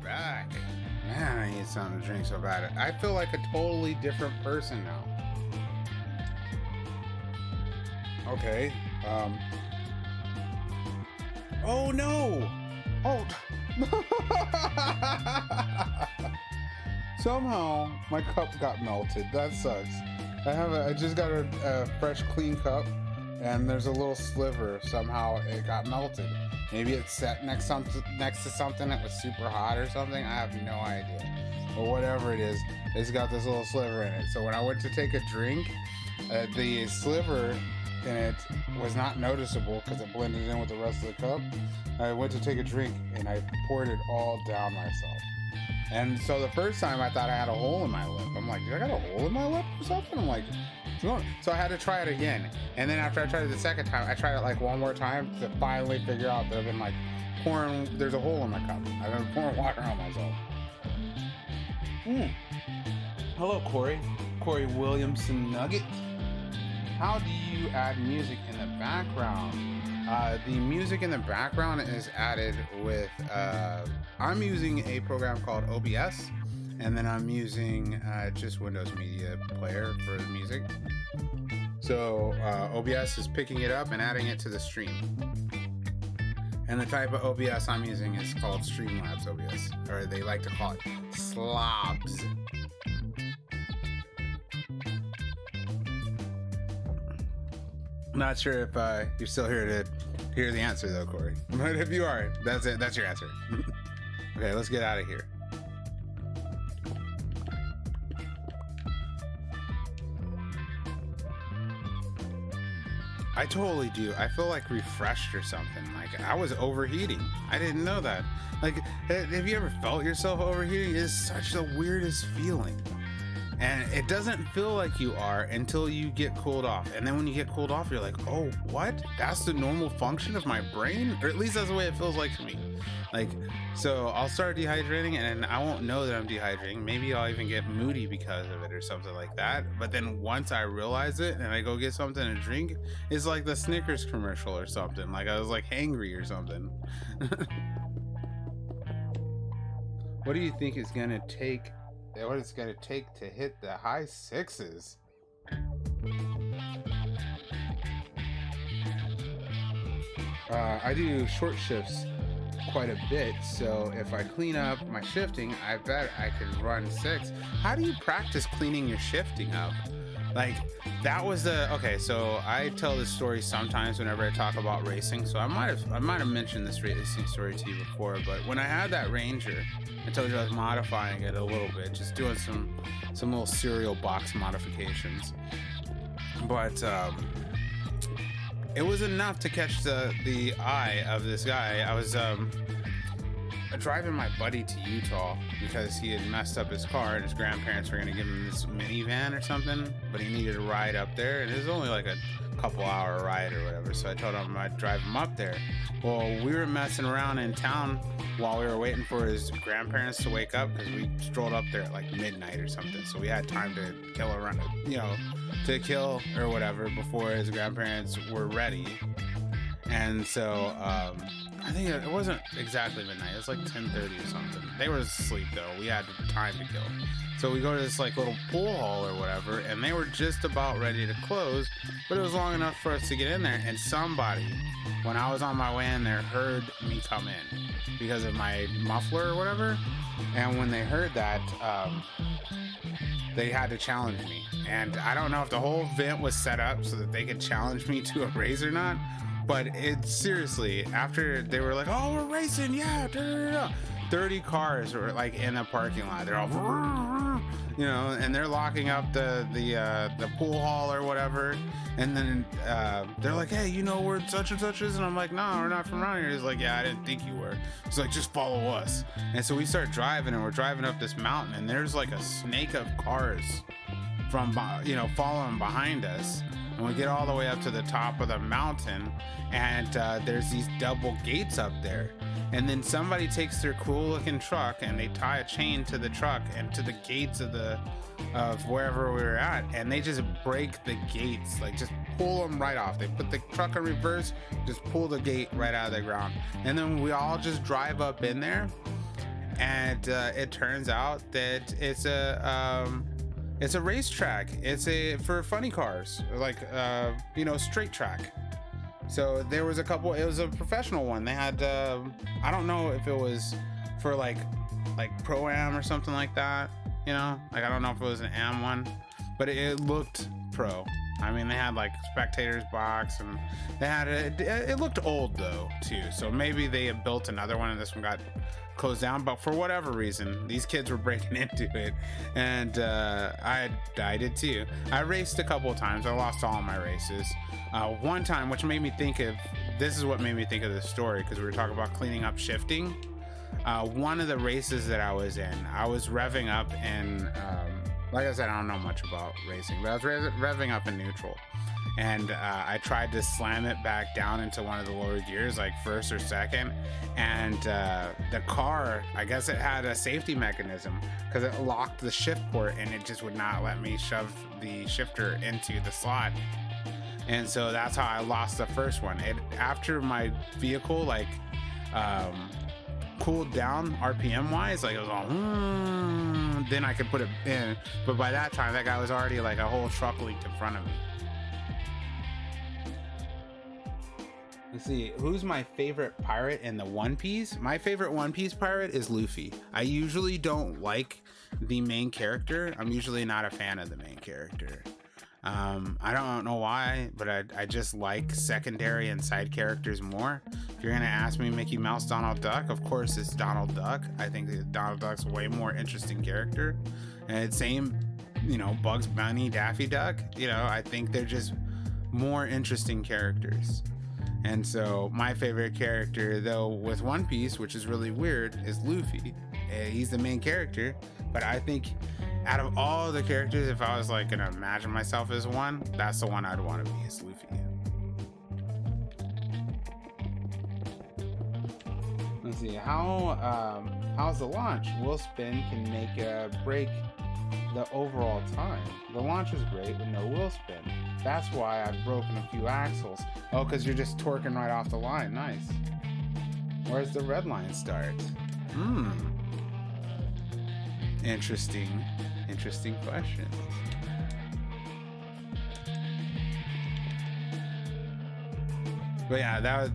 back. Man, I need something to drink so bad. I feel like a totally different person now. Okay. Oh no! Oh. Somehow my cup got melted. That sucks. I just got a fresh, clean cup, and there's a little sliver. Somehow it got melted. Maybe it sat next to something that was super hot or something. I have no idea. But whatever it is, it's got this little sliver in it. So when I went to take a drink, the sliver in it was not noticeable because it blended in with the rest of the cup. I went to take a drink and I poured it all down myself. And so the first time I thought I had a hole in my lip. I'm like, did I got a hole in my lip or something? I'm like, so I had to try it again. And then after I tried it the second time, I tried it like one more time to finally figure out that I've been like there's a hole in my cup. I've been pouring water on myself. Hello, Corey. Corey Williamson Nugget. How do you add music in the background? The music in the background is added with, I'm using a program called OBS, and then I'm using just Windows Media Player for the music. So OBS is picking it up and adding it to the stream. And the type of OBS I'm using is called Streamlabs OBS, or they like to call it Slobs. Not sure if you're still here to hear the answer though, Corey. But if you are, that's it. That's your answer. Okay, let's get out of here. I totally do. I feel like refreshed or something. Like I was overheating. I didn't know that. Like, have you ever felt yourself overheating? It's such the weirdest feeling. And it doesn't feel like you are until you get cooled off. And then when you get cooled off, you're like, oh, what? That's the normal function of my brain? Or at least that's the way it feels like to me. Like, so I'll start dehydrating and I won't know that I'm dehydrating. Maybe I'll even get moody because of it or something like that. But then once I realize it and I go get something to drink, it's like the Snickers commercial or something. Like I was like hangry or something. What do you think is going to take... What it's gonna take to hit the high sixes? I do short shifts quite a bit, so if I clean up my shifting, I bet I could run 6. How do you practice cleaning your shifting up? Like, that was okay, so I tell this story sometimes whenever I talk about racing, so I might have mentioned this racing story to you before, but when I had that Ranger, I told you I was modifying it a little bit, just doing some little cereal box modifications. But it was enough to catch the eye of this guy. I was driving my buddy to Utah because he had messed up his car and his grandparents were going to give him this minivan or something, but he needed a ride up there, and it was only like a couple hour ride or whatever, so I told him I'd drive him up there. Well, we were messing around in town while we were waiting for his grandparents to wake up because we strolled up there at like midnight or something, so we had time to kill around, to kill or whatever before his grandparents were ready. And so I think it wasn't exactly midnight. It was like 10:30 or something. They were asleep though. We had time to kill. So we go to this like little pool hall or whatever, and they were just about ready to close, but it was long enough for us to get in there. And somebody, when I was on my way in there, heard me come in because of my muffler or whatever. And when they heard that, they had to challenge me. And I don't know if the whole event was set up so that they could challenge me to a race or not. But it seriously, after they were like, oh, we're racing, yeah, 30 cars were like in the parking lot. They're all, and they're locking up the pool hall or whatever. And then they're like, hey, where such and such is? And I'm like, no, we're not from around here. He's like, yeah, I didn't think you were. He's like, just follow us. And so we start driving, and we're driving up this mountain, and there's like a snake of cars from, following behind us. And we get all the way up to the top of the mountain, and there's these double gates up there. And then somebody takes their cool looking truck and they tie a chain to the truck and to the gates of wherever we were at, and they just break the gates, like just pull them right off. They put the truck in reverse, just pull the gate right out of the ground. And then we all just drive up in there. and it turns out that it's a racetrack. It's for funny cars, like straight track. So there was a couple. It was a professional one. They had I don't know if it was for like pro-am or something like that. Like I don't know if it was an am one, but it looked pro. I mean, they had like spectators box, and they had it looked old though too. So maybe they had built another one and this one got closed down. But for whatever reason, these kids were breaking into it, and I did too. I raced a couple of times. I lost all of my races. One time, which made me think of this story, because we were talking about cleaning up shifting. One of the races that I was in, I was revving up in, like I said, I don't know much about racing, but I was revving up in neutral. And I tried to slam it back down into one of the lower gears, like first or second. And the car, I guess it had a safety mechanism, because it locked the shift port and it just would not let me shove the shifter into the slot. And so that's how I lost the first one. After my vehicle cooled down RPM wise, like it was all then I could put it in. But by that time, that guy was already like a whole truck length in front of me. Let's see, who's my favorite pirate in the One Piece? My favorite One Piece pirate is Luffy. I usually don't like the main character. I'm usually not a fan of the main character. I don't know why, but I just like secondary and side characters more. If you're gonna ask me Mickey Mouse, Donald Duck, of course it's Donald Duck. I think that Donald Duck's a way more interesting character. And same, Bugs Bunny, Daffy Duck. I think they're just more interesting characters. And so my favorite character, though, with One Piece, which is really weird, is Luffy. He's the main character, but I think out of all the characters, if I was like gonna imagine myself as one, that's the one I'd want to be, is Luffy. Let's see, how's the launch? Wheel spin can break the overall time. The launch is great with no wheel spin. That's why I've broken a few axles. Oh, because you're just torquing right off the line. Nice. Where's the red line start? Interesting question. But yeah,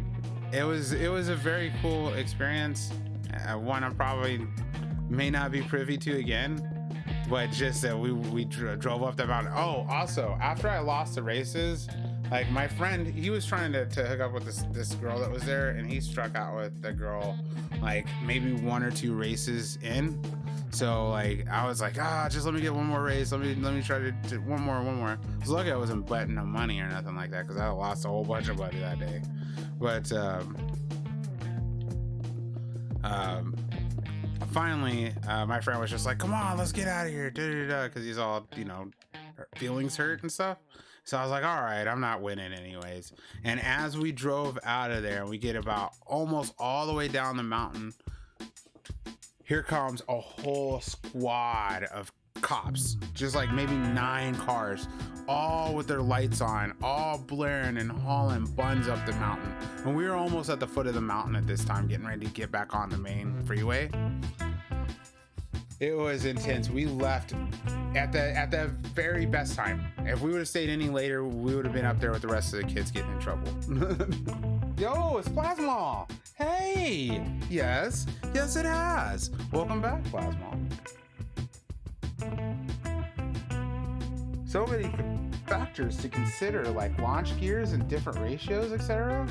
it was a very cool experience. One I probably may not be privy to again, but just that we drove up the mountain. Oh, also, after I lost the races, like my friend, he was trying to hook up with this girl that was there, and he struck out with the girl like maybe 1 or 2 races in. So like I was like, just let me get one more race. Let me try to do one more. I was lucky I wasn't betting no money or nothing like that, because I lost a whole bunch of money that day. But finally, my friend was just like, come on, let's get out of here, because he's all feelings hurt and stuff. So I was like, all right, I'm not winning anyways. And as we drove out of there, we get about almost all the way down the mountain, here comes a whole squad of cops, just like maybe 9 cars, all with their lights on, all blaring and hauling buns up the mountain. And we were almost at the foot of the mountain at this time, getting ready to get back on the main freeway. It was intense. We left at the very best time. If we would have stayed any later, we would have been up there with the rest of the kids getting in trouble. Yo, it's Plasma. Hey, yes it has. Welcome back, Plasma. So many factors to consider, like launch gears and different ratios, etc.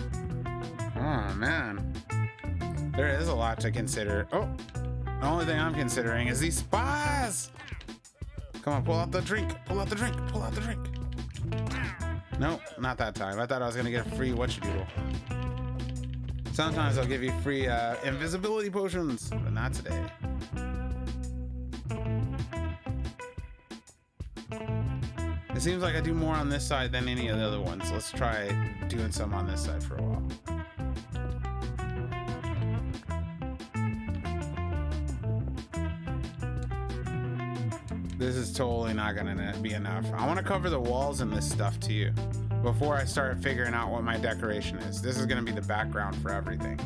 Oh man, there is a lot to consider. Oh, the only thing I'm considering is these spies. Come on, pull out the drink. Nope, not that time. I thought I was gonna get a free whatchadoodle. Sometimes I'll give you free invisibility potions, but not today. It seems like I do more on this side than any of the other ones. Let's try doing some on this side for a while. This is totally not gonna be enough. I want to cover the walls and this stuff too before I start figuring out what my decoration is. This is gonna be the background for everything.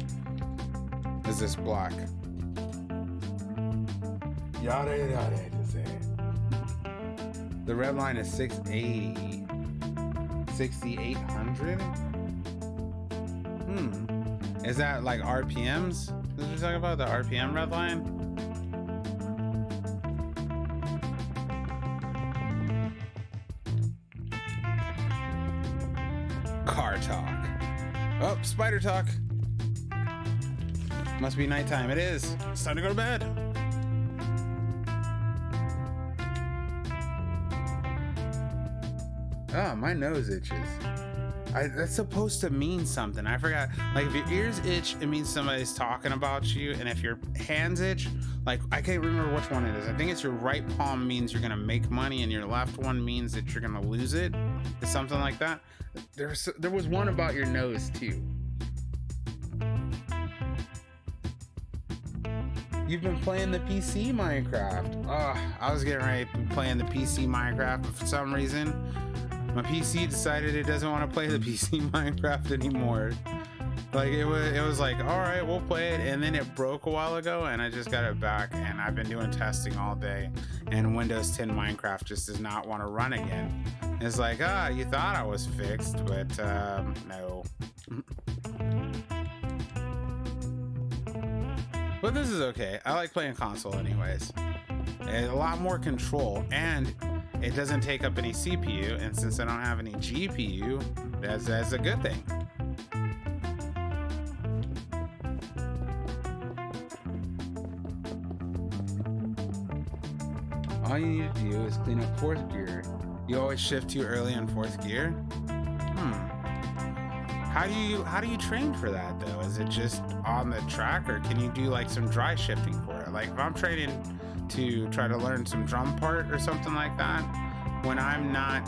Is this block? Yada yada to say. The red line is 680. 6,800? Is that like RPMs? Did you talk about the RPM red line? Car talk. Oh, spider talk. Must be nighttime. It is. It's time to go to bed. Oh, my nose itches. That's supposed to mean something. I forgot. Like, if your ears itch, it means somebody's talking about you. And if your hands itch, like, I can't remember which one it is. I think it's your right palm means you're going to make money, and your left one means that you're going to lose it. It's something like that. There was one about your nose, too. You've been playing the PC Minecraft. Oh, I was getting ready to be playing the PC Minecraft, but for some reason, my PC decided it doesn't want to play the PC Minecraft anymore. Like, it was like, all right, we'll play it, and then it broke a while ago, and I just got it back, and I've been doing testing all day, and Windows 10 Minecraft just does not want to run again. It's like, you thought I was fixed, but no. But this is okay. I like playing console anyways. It's a lot more control, and it doesn't take up any CPU, and since I don't have any GPU, that's a good thing. All you need to do is clean up fourth gear. You always shift too early on fourth gear? How do you train for that though? Is it just on the track, or can you do like some dry shifting for it? Like if I'm training to try to learn some drum part or something like that, when I'm not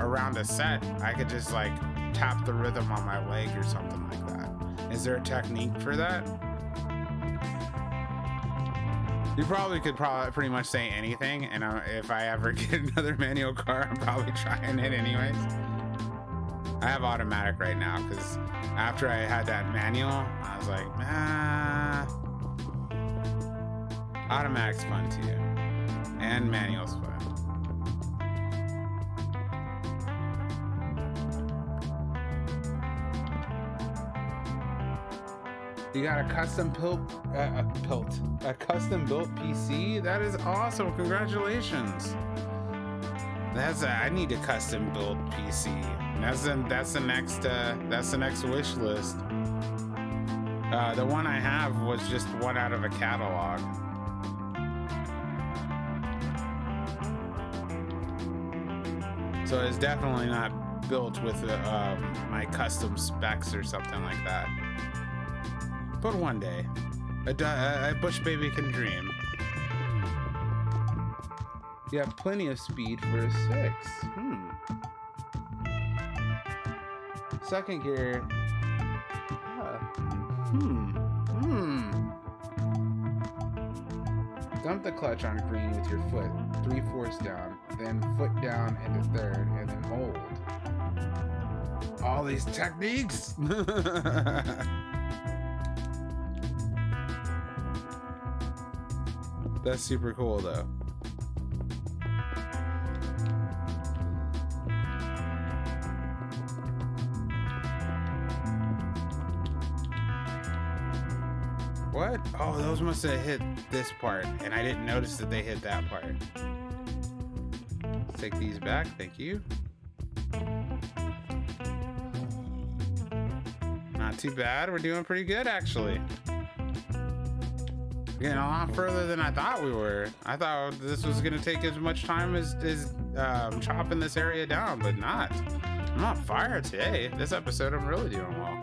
around a set, I could just like tap the rhythm on my leg or something like that. Is there a technique for that? You probably could pretty much say anything, and if I ever get another manual car, I'm probably trying it anyways. I have automatic right now because after I had that manual, I was like, automatic's fun too, and manual's fun. You got a custom built PC? That is awesome! Congratulations. I need a custom built PC. That's the next wish list. The one I have was just one out of a catalog. So it's definitely not built with my custom specs or something like that. But one day, a bush baby can dream. You have plenty of speed for a 6. Second gear. Dump the clutch on green with your foot, 3/4 down, then foot down into third, and then hold. All these techniques! That's super cool though. What? Oh, those must have hit this part, and I didn't notice that they hit that part. Let's take these back, thank you. Not too bad, we're doing pretty good actually. Getting a lot further than I thought we were. I thought this was gonna take as much time as chopping this area down, but not. I'm on fire today. This episode, I'm really doing well.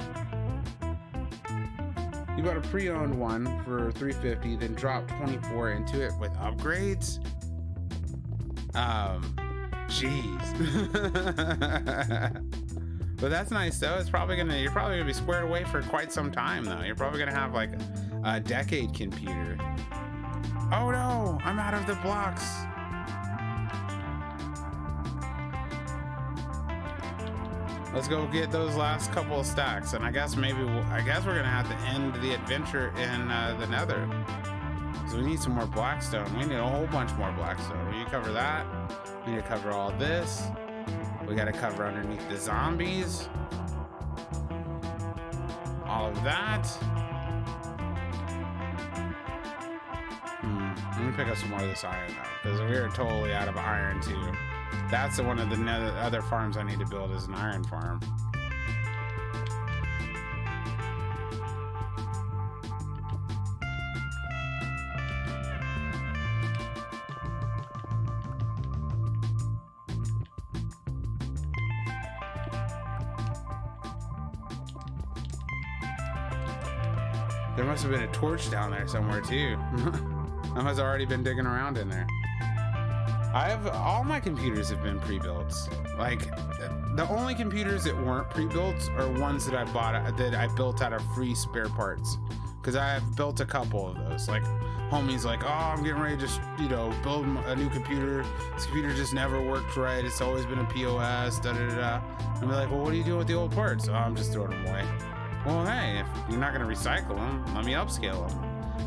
You bought a pre-owned one for $350, then dropped $24 into it with upgrades. Jeez. But that's nice though. You're probably gonna be squared away for quite some time though. You're probably gonna have like a decade computer. Oh no, I'm out of the blocks. Let's go get those last couple of stacks, and I guess we're gonna have to end the adventure in the Nether. we need some more blackstone. We need a whole bunch more blackstone. We need to cover that. We need to cover all this. We got to cover underneath the zombies. All of that. Let me pick up some more of this iron though, because we are totally out of iron too. That's one of the other farms I need to build is an iron farm. There must have been a torch down there somewhere too. I must have already been digging around in there. All my computers have been pre-built. Like the only computers that weren't pre-built are ones that I built out of free spare parts. Because I have built a couple of those. Like homies like, oh, I'm getting ready to build a new computer. This computer just never worked right. It's always been a POS. Da da da. And be like, well, what do you do with the old parts? Oh, I'm just throwing them away. Well, hey, if you're not going to recycle them, let me upscale them.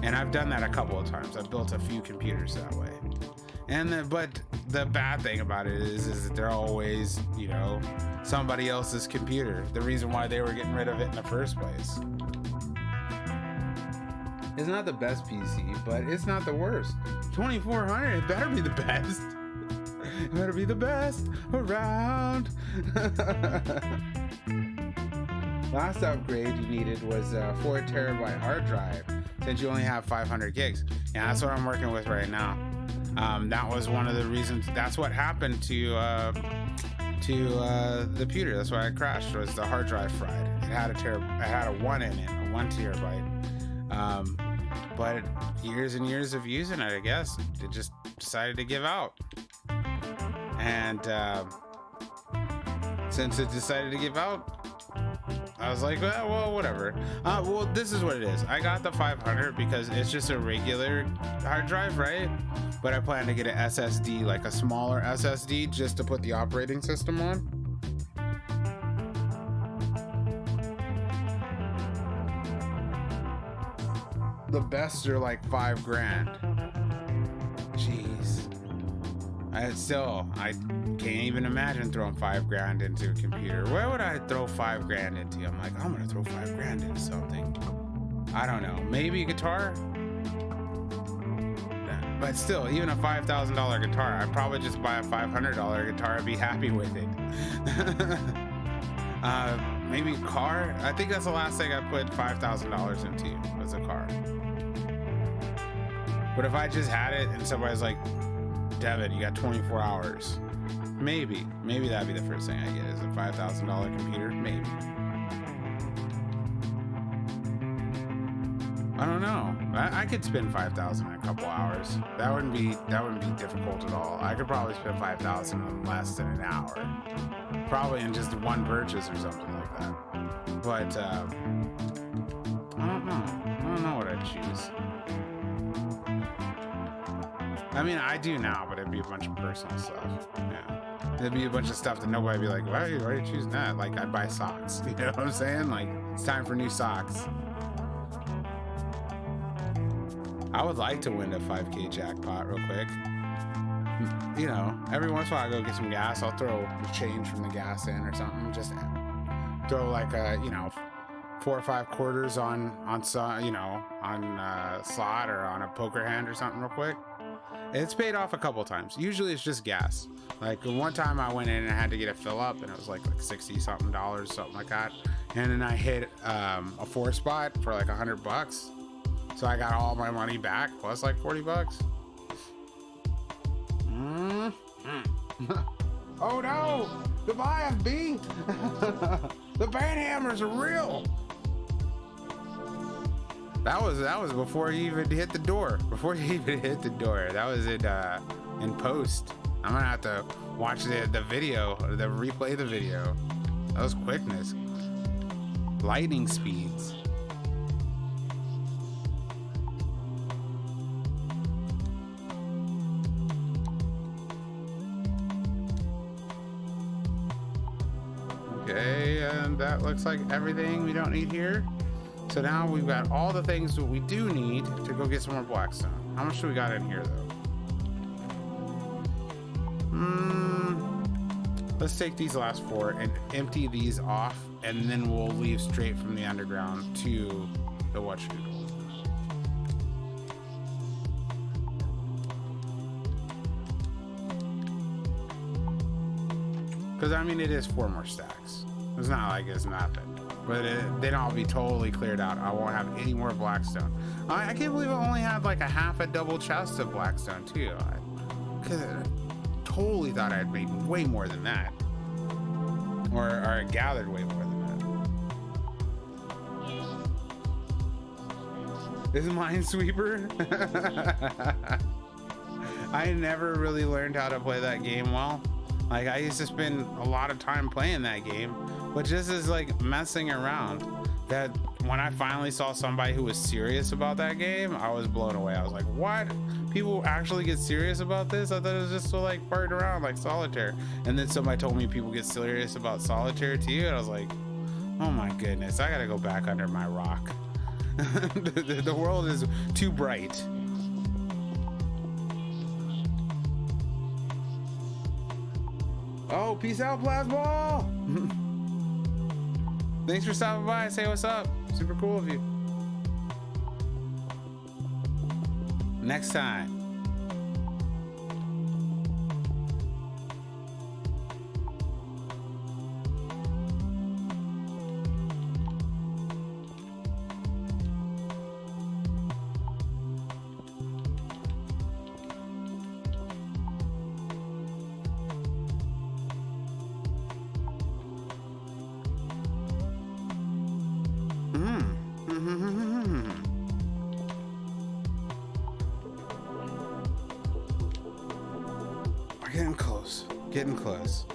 And I've done that a couple of times. I've built a few computers that way. But the bad thing about it is that they're always, somebody else's computer. The reason why they were getting rid of it in the first place. It's not the best PC, but it's not the worst. 2400, it better be the best. It better be the best around. Last upgrade you needed was a 4 terabyte hard drive, since you only have 500 gigs. Yeah, that's what I'm working with right now. That was one of the reasons. That's what happened to the computer. That's why it crashed. Was the hard drive fried? It had a 1 in it, a 1 terabyte. But years and years of using it, I guess it just decided to give out. And since it decided to give out, I was like, well, whatever. Well, this is what it is. I got the 500 because it's just a regular hard drive, right? But I plan to get an SSD, like a smaller SSD, just to put the operating system on. The best are like $5,000. Jeez. I can't even imagine throwing $5,000 into a computer. Where would I throw $5,000 into? I'm like, I'm gonna throw $5,000 into something. I don't know. Maybe a guitar? But still, even a $5,000 guitar, I'd probably just buy a $500 guitar and be happy with it. Maybe a car? I think that's the last thing I put $5,000 into, was a car. But if I just had it and somebody's like, Devin, you got 24 hours. Maybe that'd be the first thing I get is a $5,000 computer. Maybe. I don't know. I could spend $5,000 in a couple hours. That wouldn't be difficult at all. I could probably spend $5,000 in less than an hour. Probably in just one purchase or something like that. But I don't know. I don't know what I'd choose. I mean, I do now, but it'd be a bunch of personal stuff. Yeah. It'd be a bunch of stuff that nobody would be like, why are you choosing that? Like, I'd buy socks. You know what I'm saying? Like, it's time for new socks. I would like to win a 5K jackpot real quick. Every once in a while I go get some gas. I'll throw the change from the gas in or something. Just throw like a, 4 or 5 quarters on slot or on a poker hand or something real quick. It's paid off a couple times. Usually it's just gas. Like one time I went in and I had to get a fill up and it was like $60 something, something like that. And then I hit a 4 spot for like $100. So I got all my money back plus like $40. Oh no! Goodbye, FB! The banhammers are real! That was before you even hit the door. That was it in post. I'm gonna have to watch the replay the video. That was quickness. Lightning speeds. Okay, and that looks like everything we don't need here. So now we've got all the things that we do need to go get some more blackstone. How much do we got in here though? Let's take these last 4 and empty these off, and then we'll leave straight from the underground to the whatchdoodle. Because I mean, it is 4 more stacks. It's not like it's nothing, but then I'll be totally cleared out. I won't have any more blackstone. I can't believe I only had like a half a double chest of blackstone too. Because I totally thought I'd made way more than that, or I gathered way more than that. Is Minesweeper? I never really learned how to play that game well. Like, I used to spend a lot of time playing that game, but just as like messing around, that when I finally saw somebody who was serious about that game, I was blown away. I was like, what? People actually get serious about this? I thought it was just so like farting around like solitaire. And then somebody told me people get serious about solitaire too, and I was like, oh my goodness, I gotta go back under my rock. The world is too bright. Oh, peace out, Plasball! Thanks for stopping by. Say what's up. Super cool of you. Next time. Getting close.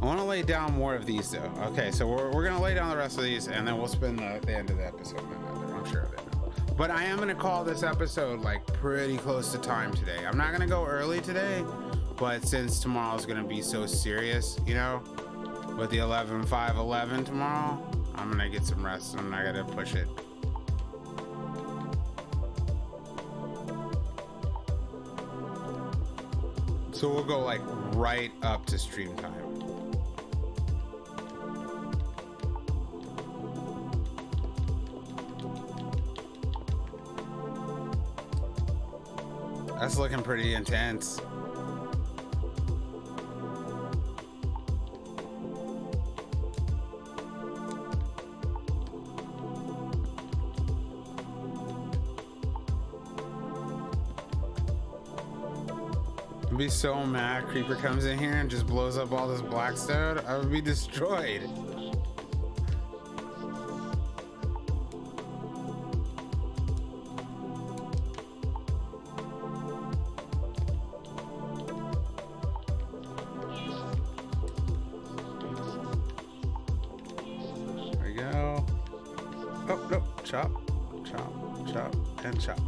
I want to lay down more of these though. Okay, so we're gonna lay down the rest of these, and then we'll spend the end of the episode on another. I'm sure of it. But I am gonna call this episode like pretty close to time today. I'm not gonna go early today, but since tomorrow's gonna be so serious, you know, with the 11/5/11 tomorrow, I'm gonna get some rest. I'm not gonna push it. So we'll go like right up to stream time. That's looking pretty intense. I'd be so mad Creeper comes in here and just blows up all this blackstone. I would be destroyed. There we go. Oh, no. Chop, chop, chop, and chop.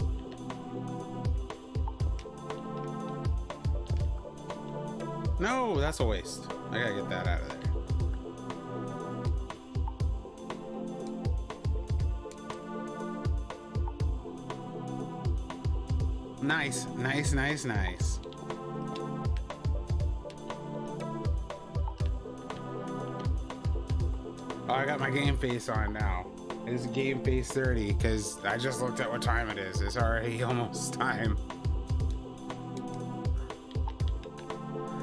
No, that's a waste. I gotta get that out of there. Nice, nice, nice, nice. Oh, I got my game face on now. It's game face 30 because I just looked at what time it is. It's already almost time.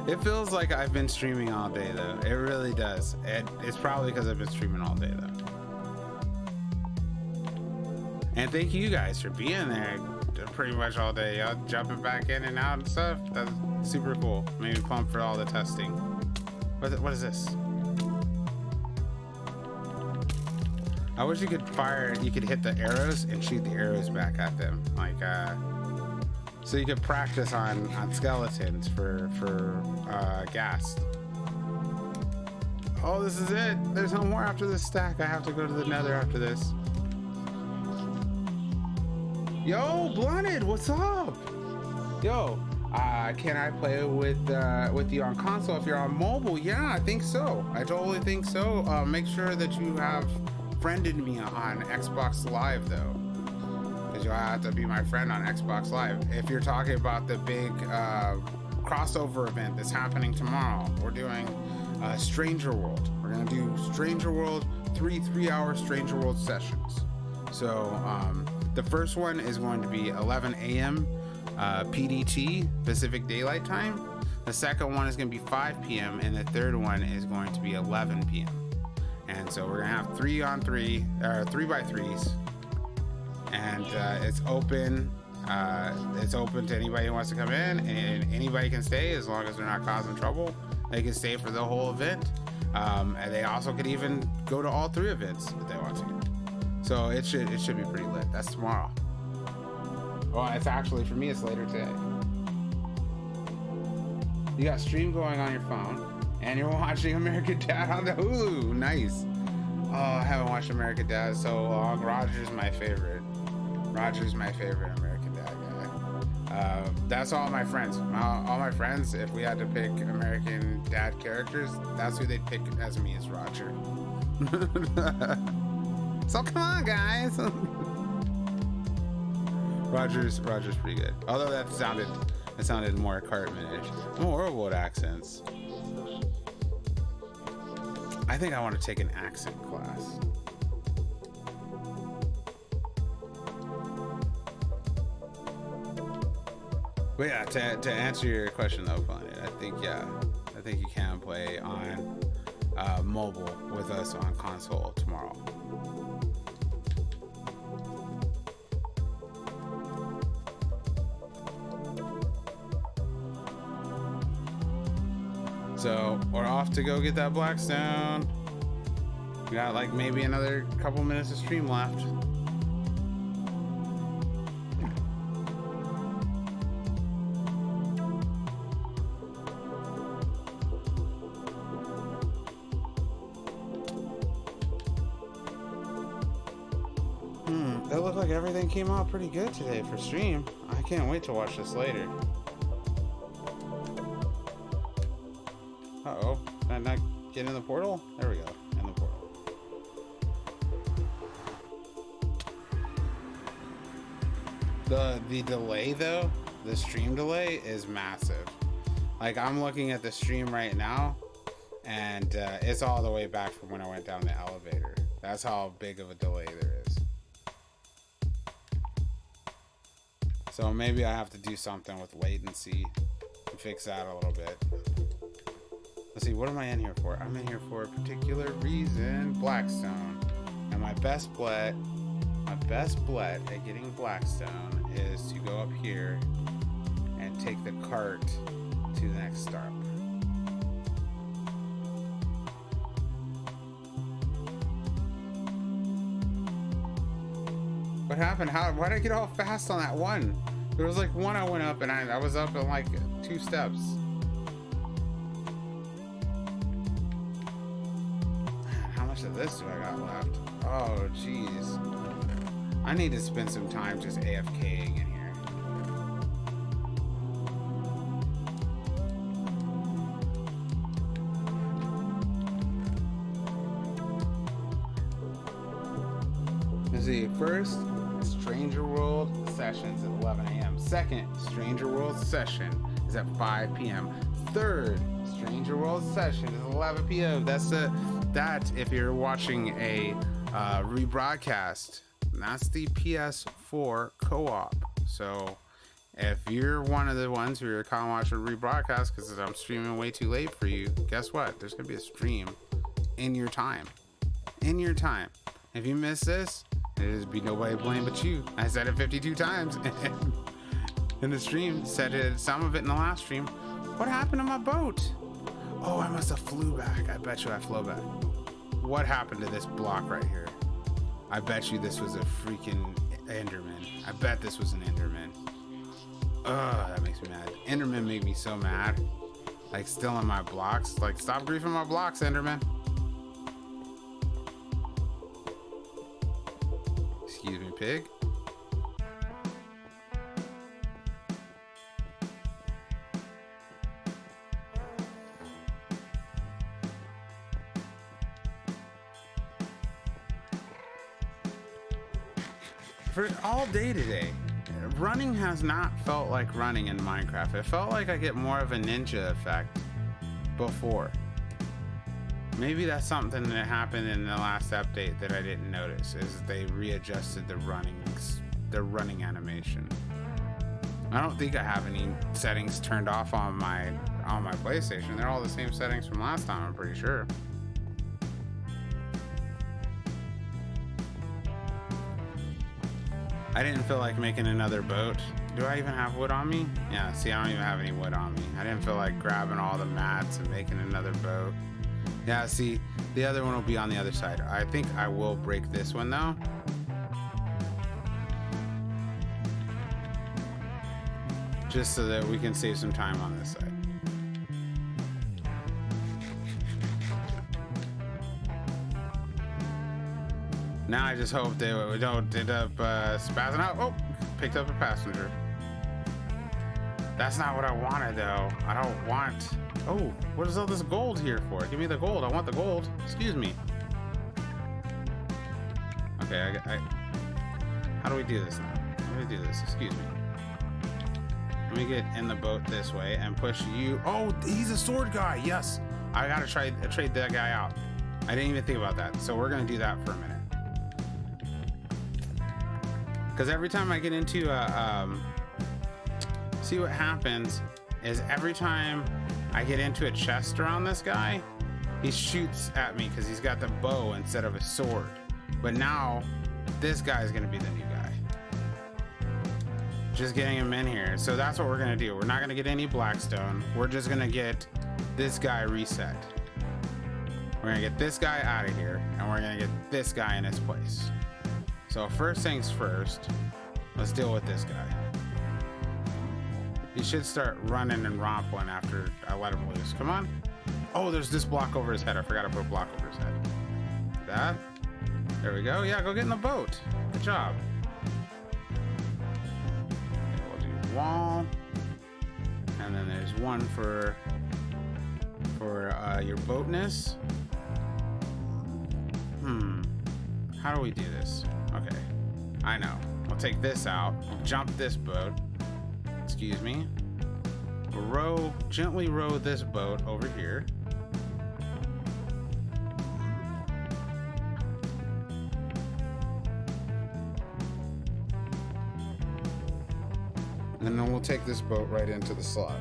It feels like I've been streaming all day though. It really does. It's probably because I've been streaming all day though. And thank you guys for being there pretty much all day. Y'all jumping back in and out and stuff. That's super cool. Made me pumped for all the testing. What is this? I wish you could hit the arrows and shoot the arrows back at them. Like, so you could practice on skeletons for gas. Oh, this is it. There's no more after this stack. I have to go to the nether after this. Yo, Blunted, what's up? Yo, can I play with you on console if you're on mobile? Yeah, I think so. I totally think so. Make sure that you have friended me on Xbox Live though, because you'll have to be my friend on Xbox Live. If you're talking about the big crossover event that's happening tomorrow, we're doing Stranger World. We're gonna do Stranger World, 3-hour Stranger World sessions. So the first one is going to be 11 a.m. PDT, Pacific Daylight Time. The second one is going to be 5 p.m. and the third one is going to be 11 p.m. And so we're gonna have 3-on-3 or 3x3s, and it's open. It's open to anybody who wants to come in, and anybody can stay as long as they're not causing trouble. They can stay for the whole event, and they also could even go to all 3 events if they want to. So it should be pretty lit. That's tomorrow. Well, it's actually, for me, it's later today. You got stream going on your phone, and you're watching American Dad on the Hulu. Nice. Oh, I haven't watched American Dad in so long. Roger's my favorite. Roger's my favorite American Dad guy. That's all my friends. All my friends, if we had to pick American Dad characters, that's who they'd pick as me, is Roger. So come on, guys. Roger's pretty good. Although that sounded more Cartman-ish. I'm horrible at accents. I think I want to take an accent class. But yeah, to answer your question though, Planet, I think you can play on mobile with us on console tomorrow. So we're off to go get that Blackstone. We got like maybe another couple minutes of stream left. It looked like everything came out pretty good today for stream. I can't wait to watch this later. Uh-oh, can I not get in the portal? There we go, in the portal. The delay though, the stream delay is massive. Like I'm looking at the stream right now and it's all the way back from when I went down the elevator. That's how big of a delay there is. So maybe I have to do something with latency and fix that a little bit. Let's see, what am I in here for? I'm in here for a particular reason. Blackstone. And my best bet at getting Blackstone is to go up here and take the cart to the next stop. What happened? Why did I get all fast on that one? There was like one I went up and I was up in like 2 steps. How much of this do I got left? Oh, jeez. I need to spend some time just AFKing in here. Let's see, first, Stranger World sessions at 11 a.m. Second, Stranger World session is at 5 p.m. Third, Stranger World session is 11 p.m. That if you're watching a rebroadcast, that's the PS4 co-op. So if you're one of the ones who are kind of watching rebroadcast because I'm streaming way too late for you, guess what? There's gonna be a stream in your time. In your time. If you miss this, there'd be nobody to blame but you. I said it 52 times in the stream. Said it, some of it in the last stream. What happened to my boat? Oh, I must have flew back. I bet you I flew back. What happened to this block right here? I bet you this was a freaking Enderman. I bet this was an Enderman. Ugh, that makes me mad. Enderman make me so mad. Like, still in my blocks. Like, stop griefing my blocks, Enderman. Excuse me, pig. for all day today, running has not felt like running in Minecraft. It felt like I get more of a ninja effect before. Maybe that's something that happened in the last update that I didn't notice, is they readjusted the running animation. I don't think I have any settings turned off on my PlayStation. They're all the same settings from last time, I'm pretty sure. I didn't feel like making another boat. Do I even have wood on me? Yeah, see, I don't even have any wood on me. I didn't feel like grabbing all the mats and making another boat. Yeah, see, the other one will be on the other side. I think I will break this one though. Just so that we can save some time on this side. Now I just hope they don't end up spazzing out. Oh, picked up a passenger. That's not what I wanted though. I don't want... Oh, what is all this gold here for? Give me the gold. I want the gold. Excuse me. Okay, how do we do this now? How do we do this? Excuse me. Let me get in the boat this way and push you. Oh, he's a sword guy. Yes. I gotta trade that guy out. I didn't even think about that. So we're gonna do that for a minute. Because every time I get into see what happens is every time I get into a chest around this guy, he shoots at me because he's got the bow instead of a sword. But now this guy is gonna be the new guy. Just getting him in here. So that's what we're gonna do. We're not gonna get any blackstone. We're just gonna get this guy reset. We're gonna get this guy out of here and we're gonna get this guy in his place. So first things first, let's deal with this guy. He should start running and romping after I let him loose. Come on. Oh, there's this block over his head. I forgot to put a block over his head. That. There we go. Yeah, go get in the boat. Good job. Okay, we'll do wall. And then there's one for your boatness. How do we do this? Okay, I know. We'll take this out. We'll jump this boat. Excuse me. We'll gently row this boat over here. And then we'll take this boat right into the slot.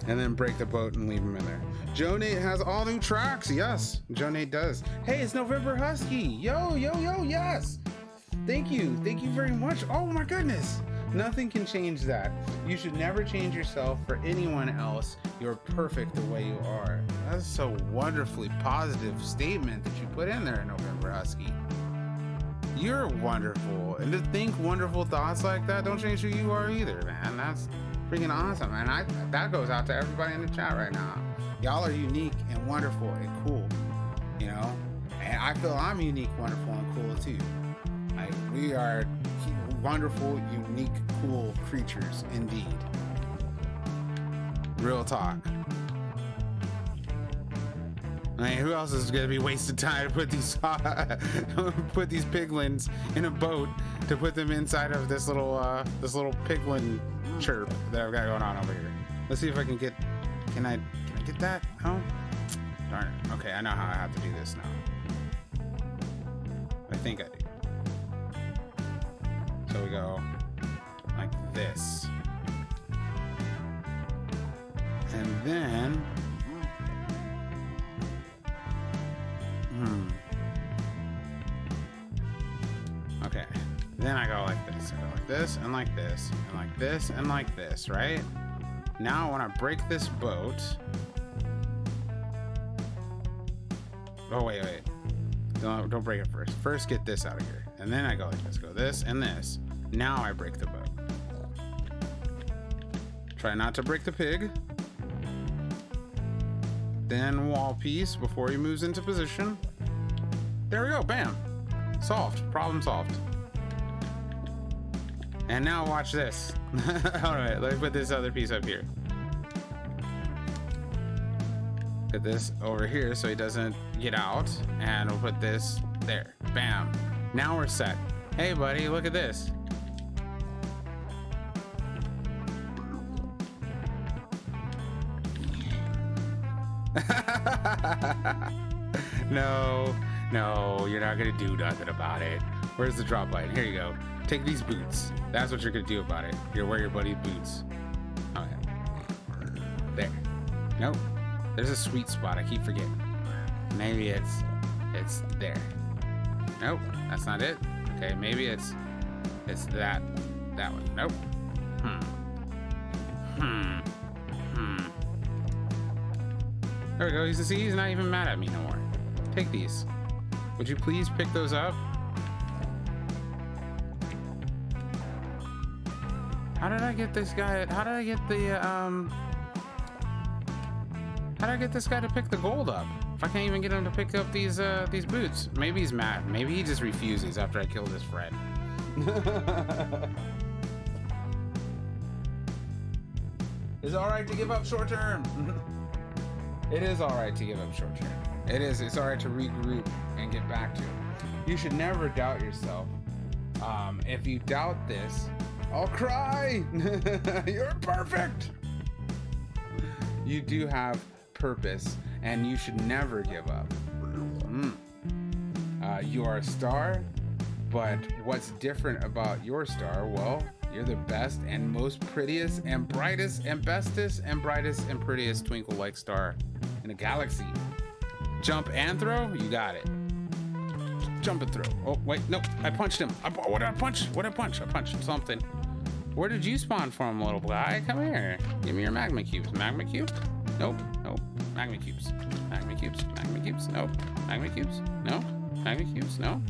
And then break the boat and leave him in there. Joe Nate has all new tracks. Yes, Joe Nate does. Hey, it's November Husky. Yo, yes. Thank you very much. Oh my goodness. Nothing can change that. You should never change yourself for anyone else. You're perfect the way you are. That's a wonderfully positive statement that you put in there, November Husky. You're wonderful. And to think wonderful thoughts like that don't change who you are either, man. That's freaking awesome. And that goes out to everybody in the chat right now. Y'all are unique and wonderful and cool, you know? And I feel I'm unique, wonderful, and cool too. Like, we are wonderful, unique, cool creatures indeed. Real talk. I mean, who else is gonna be wasting time to put these piglins in a boat to put them inside of this little piglin chirp that I've got going on over here? Let's see if I can get. Can I get that? Oh, darn it. Okay, I know how I have to do this now. I think I do. So we go like this, and then. Okay, then I go like this. I go like this, and like this, and like this, and like this, right? Now when I break this boat... Oh, wait. Don't break it first. First get this out of here. And then I go like this. Go this and this. Now I break the boat. Try not to break the pig. Then wall piece before he moves into position. There we go. Bam. Solved. Problem solved. And now watch this. All right, let me put this other piece up here. Put this over here so he doesn't get out. And we'll put this there. Bam. Now we're set. Hey, buddy, look at this. No, you're not gonna do nothing about it. Where's the drop button? Here you go. Take these boots. That's what you're gonna do about it. You're wear your buddy's boots. Okay. There. Nope. There's a sweet spot. I keep forgetting. Maybe it's there. Nope. That's not it. Okay. Maybe it's that one. Nope. There we go. He's not even mad at me no more. Take these. Would you please pick those up? How did I get this guy? How did I get this guy to pick the gold up? If I can't even get him to pick up these boots. Maybe he's mad. Maybe he just refuses after I killed his friend. It's alright to give up short term. It is alright to give up short term. It's alright to regroup and get back to it. You should never doubt yourself. If you doubt this, I'll cry. You're perfect. You do have purpose, and you should never give up. You are a star, but what's different about your star? Well, you're the best and most prettiest and brightest and bestest and brightest and prettiest twinkle-like star in a galaxy. Jump and throw? You got it. Jump and throw. Oh, wait, no, I punched him. What did I punch? I punched something. Where did you spawn from, little guy? Come here. Give me your magma cubes. Magma cubes? Nope. Magma cubes. Magma cubes. Magma cubes? Nope. Magma cubes? No. Magma cubes? No.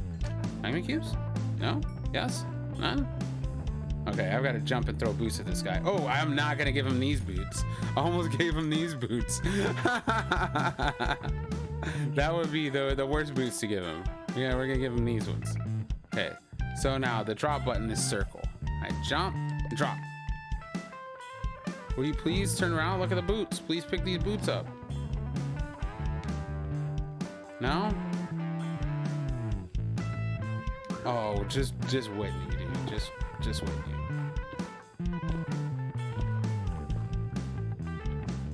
Magma cubes? No. Yes? None? Okay, I've got to jump and throw boots at this guy. Oh, I'm not going to give him these boots. I almost gave him these boots. That would be the worst boots to give him. Yeah, we're going to give him these ones. Okay, so now the drop button is circle. I jump, drop. Will you please turn around? Look at the boots. Please pick these boots up. No? Oh, just Whitney, dude. Just Whitney.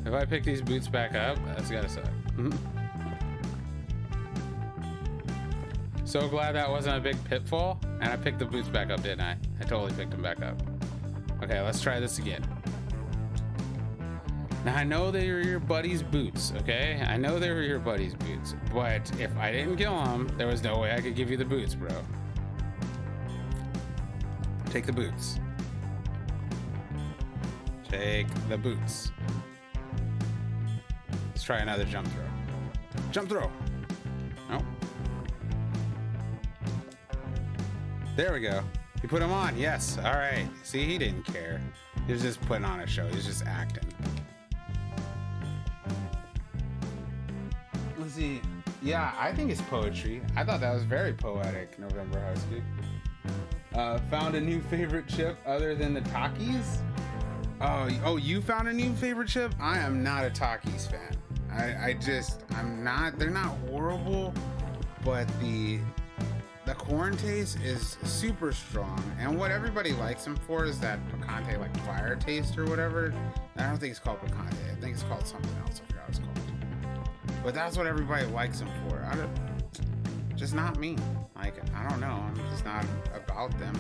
If I pick these boots back up, that's gotta suck. So glad that wasn't a big pitfall, and I picked the boots back up, didn't I? I totally picked them back up. Okay, let's try this again. Now, I know they were your buddy's boots, okay? I know they were your buddy's boots, but if I didn't kill them, there was no way I could give you the boots, bro. Take the boots. Take the boots. Let's try another jump throw. Jump throw. Nope. There we go. You put him on. Yes. All right. See, he didn't care. He was just putting on a show. He was just acting. Let's see. Yeah, I think it's poetry. I thought that was very poetic, November Husky. Found a new favorite chip other than the Takis? Oh, you found a new favorite chip? I am not a Takis fan. I'm not. They're not horrible, but the corn taste is super strong, and what everybody likes them for is that picante, like fire taste or whatever. I don't think it's called picante. I think it's called something else. I forgot what it's called. But that's what everybody likes them for. Just not me. Like, I don't know. I'm just not about them.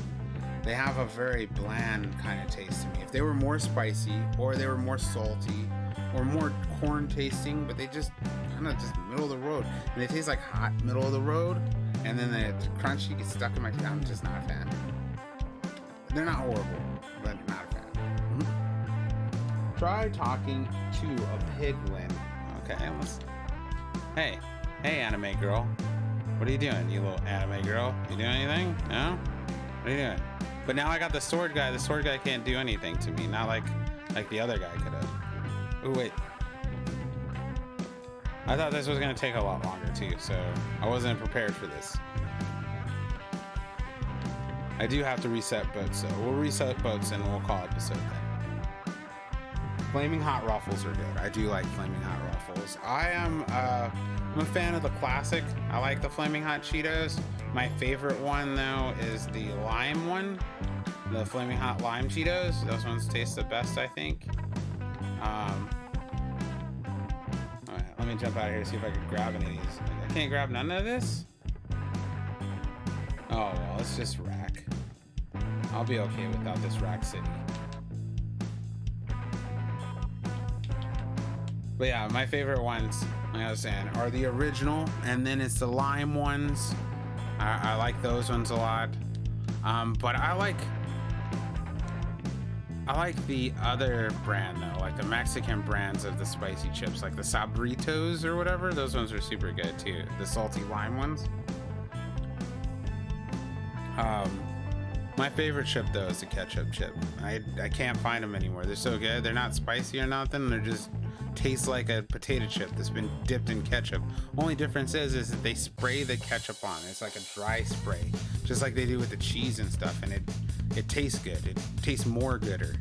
They have a very bland kind of taste to me. If they were more spicy, or they were more salty, or more corn tasting, but they just kind of just middle of the road, and they taste like hot middle of the road. And then the crunchy gets stuck in my teeth. I'm just not a fan. They're not horrible, but not a fan. Try talking to a piglin. Okay, Hey, anime girl. What are you doing, you little anime girl? You doing anything? No? What are you doing? But now I got the sword guy. The sword guy can't do anything to me. Not like the other guy could have. Oh, wait. I thought this was going to take a lot longer too, so I wasn't prepared for this. I do have to reset boats, so we'll reset boats and we'll call it episode then. Flaming hot ruffles are good. I do like flaming hot ruffles. I'm a fan of the classic. I like the flaming hot Cheetos. My favorite one though is the lime one, the flaming hot lime Cheetos. Those ones taste the best, I think. All right, let me jump out of here, see if I can grab any of these. I can't grab none of this. Oh well, it's just rack. I'll be okay without this rack city. But yeah, my favorite ones, like I was saying, are the original, and then it's the lime ones. I like those ones a lot. But I like the other brand though, like the Mexican brands of the spicy chips, like the Sabritos or whatever. Those ones are super good too. The salty lime ones. My favorite chip though is the ketchup chip. I can't find them anymore. They're so good. They're not spicy or nothing. They're just taste like a potato chip that's been dipped in ketchup. Only difference is that they spray the ketchup on. It's like a dry spray, just like they do with the cheese and stuff, and it tastes good. It tastes more gooder.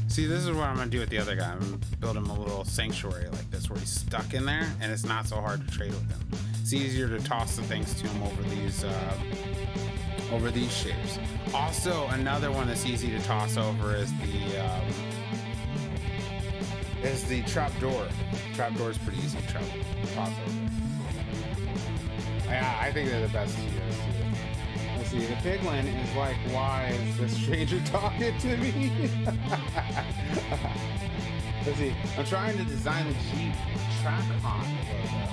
See, this is what I'm gonna do with the other guy. I'm gonna build him a little sanctuary like this where he's stuck in there, and it's not so hard to trade with him. It's easier to toss the things to him over these shapes. Also, another one that's easy to toss over is the trapdoor. Trapdoor is pretty easy to toss over. Yeah, I think they're the best Cheetos. Let's see, the piglin is like, why is this stranger talking to me? Let's see, I'm trying to design the Jeep Trackhawk logo.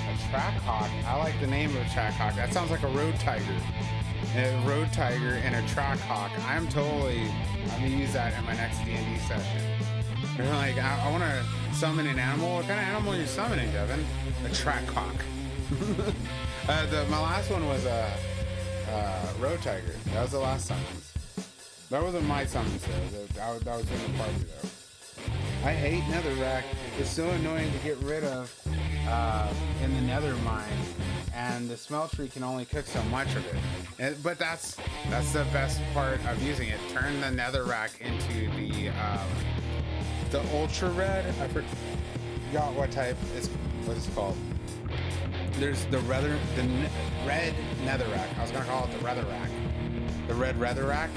A Trackhawk? I like the name of a Trackhawk. That sounds like a road tiger. A road tiger and a Trackhawk. I'm gonna use that in my next D&D session. They're like, I want to summon an animal. What kind of animal are you summoning, Devin? A Trackhawk. My last one was a road tiger. That was the last summons. That wasn't my summons though. That was in the party though. I hate netherrack. It's so annoying to get rid of in the nether mine, and the smeltery can only cook so much of it. But that's the best part of using it. Turn the netherrack into the ultra red. I forgot what type what it's called. There's the red netherrack. I was gonna call it the retherrack. The red retherrack.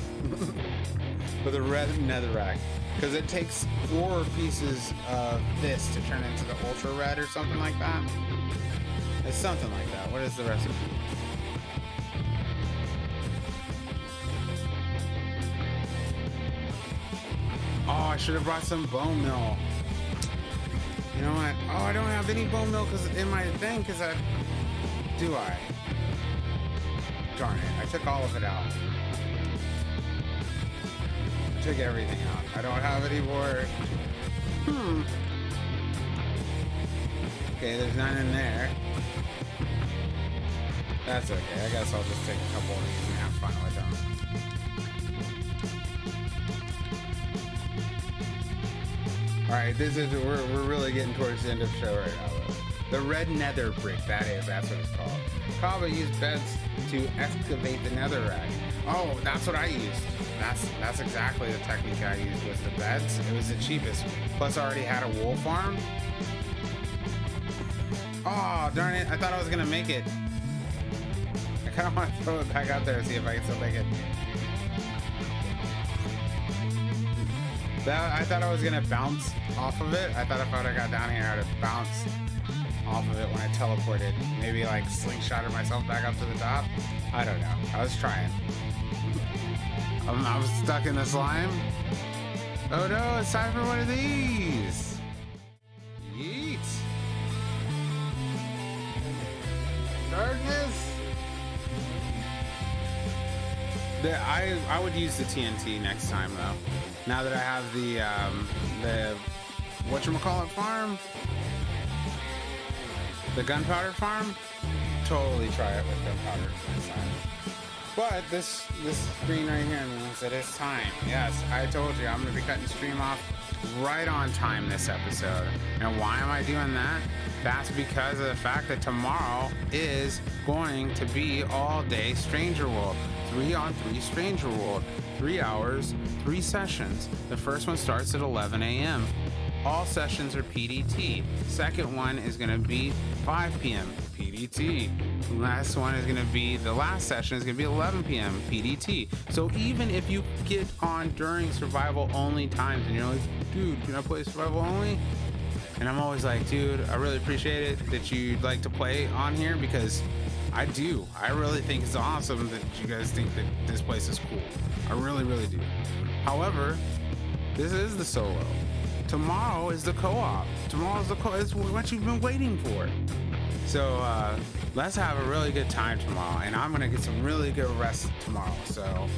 But the red netherrack. Because it takes 4 pieces of this to turn into the ultra red or something like that. It's something like that. What is the recipe? Oh, I should have brought some bone meal. You know what? Oh, I don't have any bone meal in my thing do I? Darn it. I took all of it out. I took everything out. I don't have any more. Okay, there's none in there. That's okay. I guess I'll just take a couple of these and have fun with them. Alright, we're really getting towards the end of the show right now. The red nether brick, that's what it's called. Probably use beds to excavate the netherrack. Oh, that's what I used. That's exactly the technique I used, was the beds. It was the cheapest. Plus I already had a wool farm. Oh, darn it. I thought I was gonna make it. I kinda want to throw it back out there and see if I can still make it. I thought I was gonna bounce off of it. I thought if I got down here, I'd have bounced off of it when I teleported. Maybe like slingshotted myself back up to the top. I don't know. I was trying. I was stuck in the slime. Oh no, it's time for one of these. Yeet. Darkness. I would use the TNT next time though. Now that I have the whatchamacallit farm, the gunpowder farm, totally try it with gunpowder next time. But this screen right here means that it's time. Yes, I told you I'm going to be cutting stream off right on time this episode. And why am I doing that? That's because of the fact that tomorrow is going to be all day Stranger World. 3-on-3 Stranger World. 3 hours, 3 sessions. The first one starts at 11 a.m. All sessions are PDT. Second one is going to be 5 p.m. PDT. The last session is going to be 11 p.m. PDT. So even if you get on during survival only times and you're like, dude, can I play survival only? And I'm always like, dude, I really appreciate it that you'd like to play on here, because I do. I really think it's awesome that you guys think that this place is cool. I really, really do. However, this is the solo. Tomorrow is the co-op. It's what you've been waiting for. So let's have a really good time tomorrow, and I'm gonna get some really good rest tomorrow. So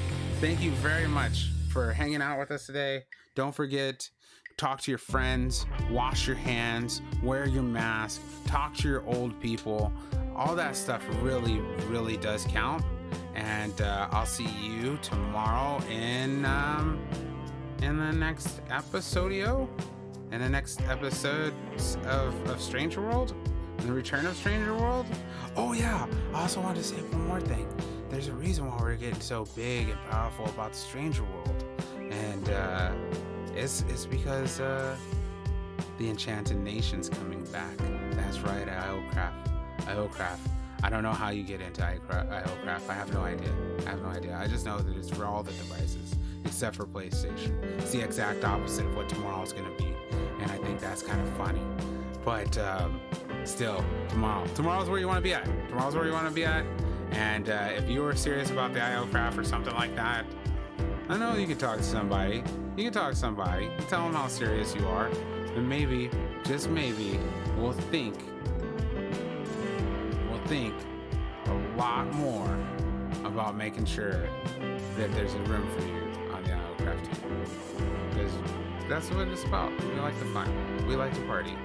thank you very much for hanging out with us today. Don't forget, talk to your friends, wash your hands, wear your mask, talk to your old people. All that stuff really, really does count. And I'll see you tomorrow in the next episodio, in the next episode of Stranger World, the return of Stranger World. Oh yeah, I also wanted to say one more thing. There's a reason why we're getting so big and powerful about the Stranger World, and it's because the Enchanted Nation's coming back. That's right, IOCraft. I don't know how you get into IOCraft. I have no idea. I just know that it's for all the devices except for PlayStation. It's the exact opposite of what tomorrow's going to be, and I think that's kind of funny. But still, tomorrow's where you want to be at. And if you were serious about the IOCraft or something like that, I know you can talk to somebody. Tell them how serious you are, and maybe, just maybe, we'll think a lot more about making sure that there's a room for you on the IOCraft team. Because that's what it's about. We like the fun. We like to party.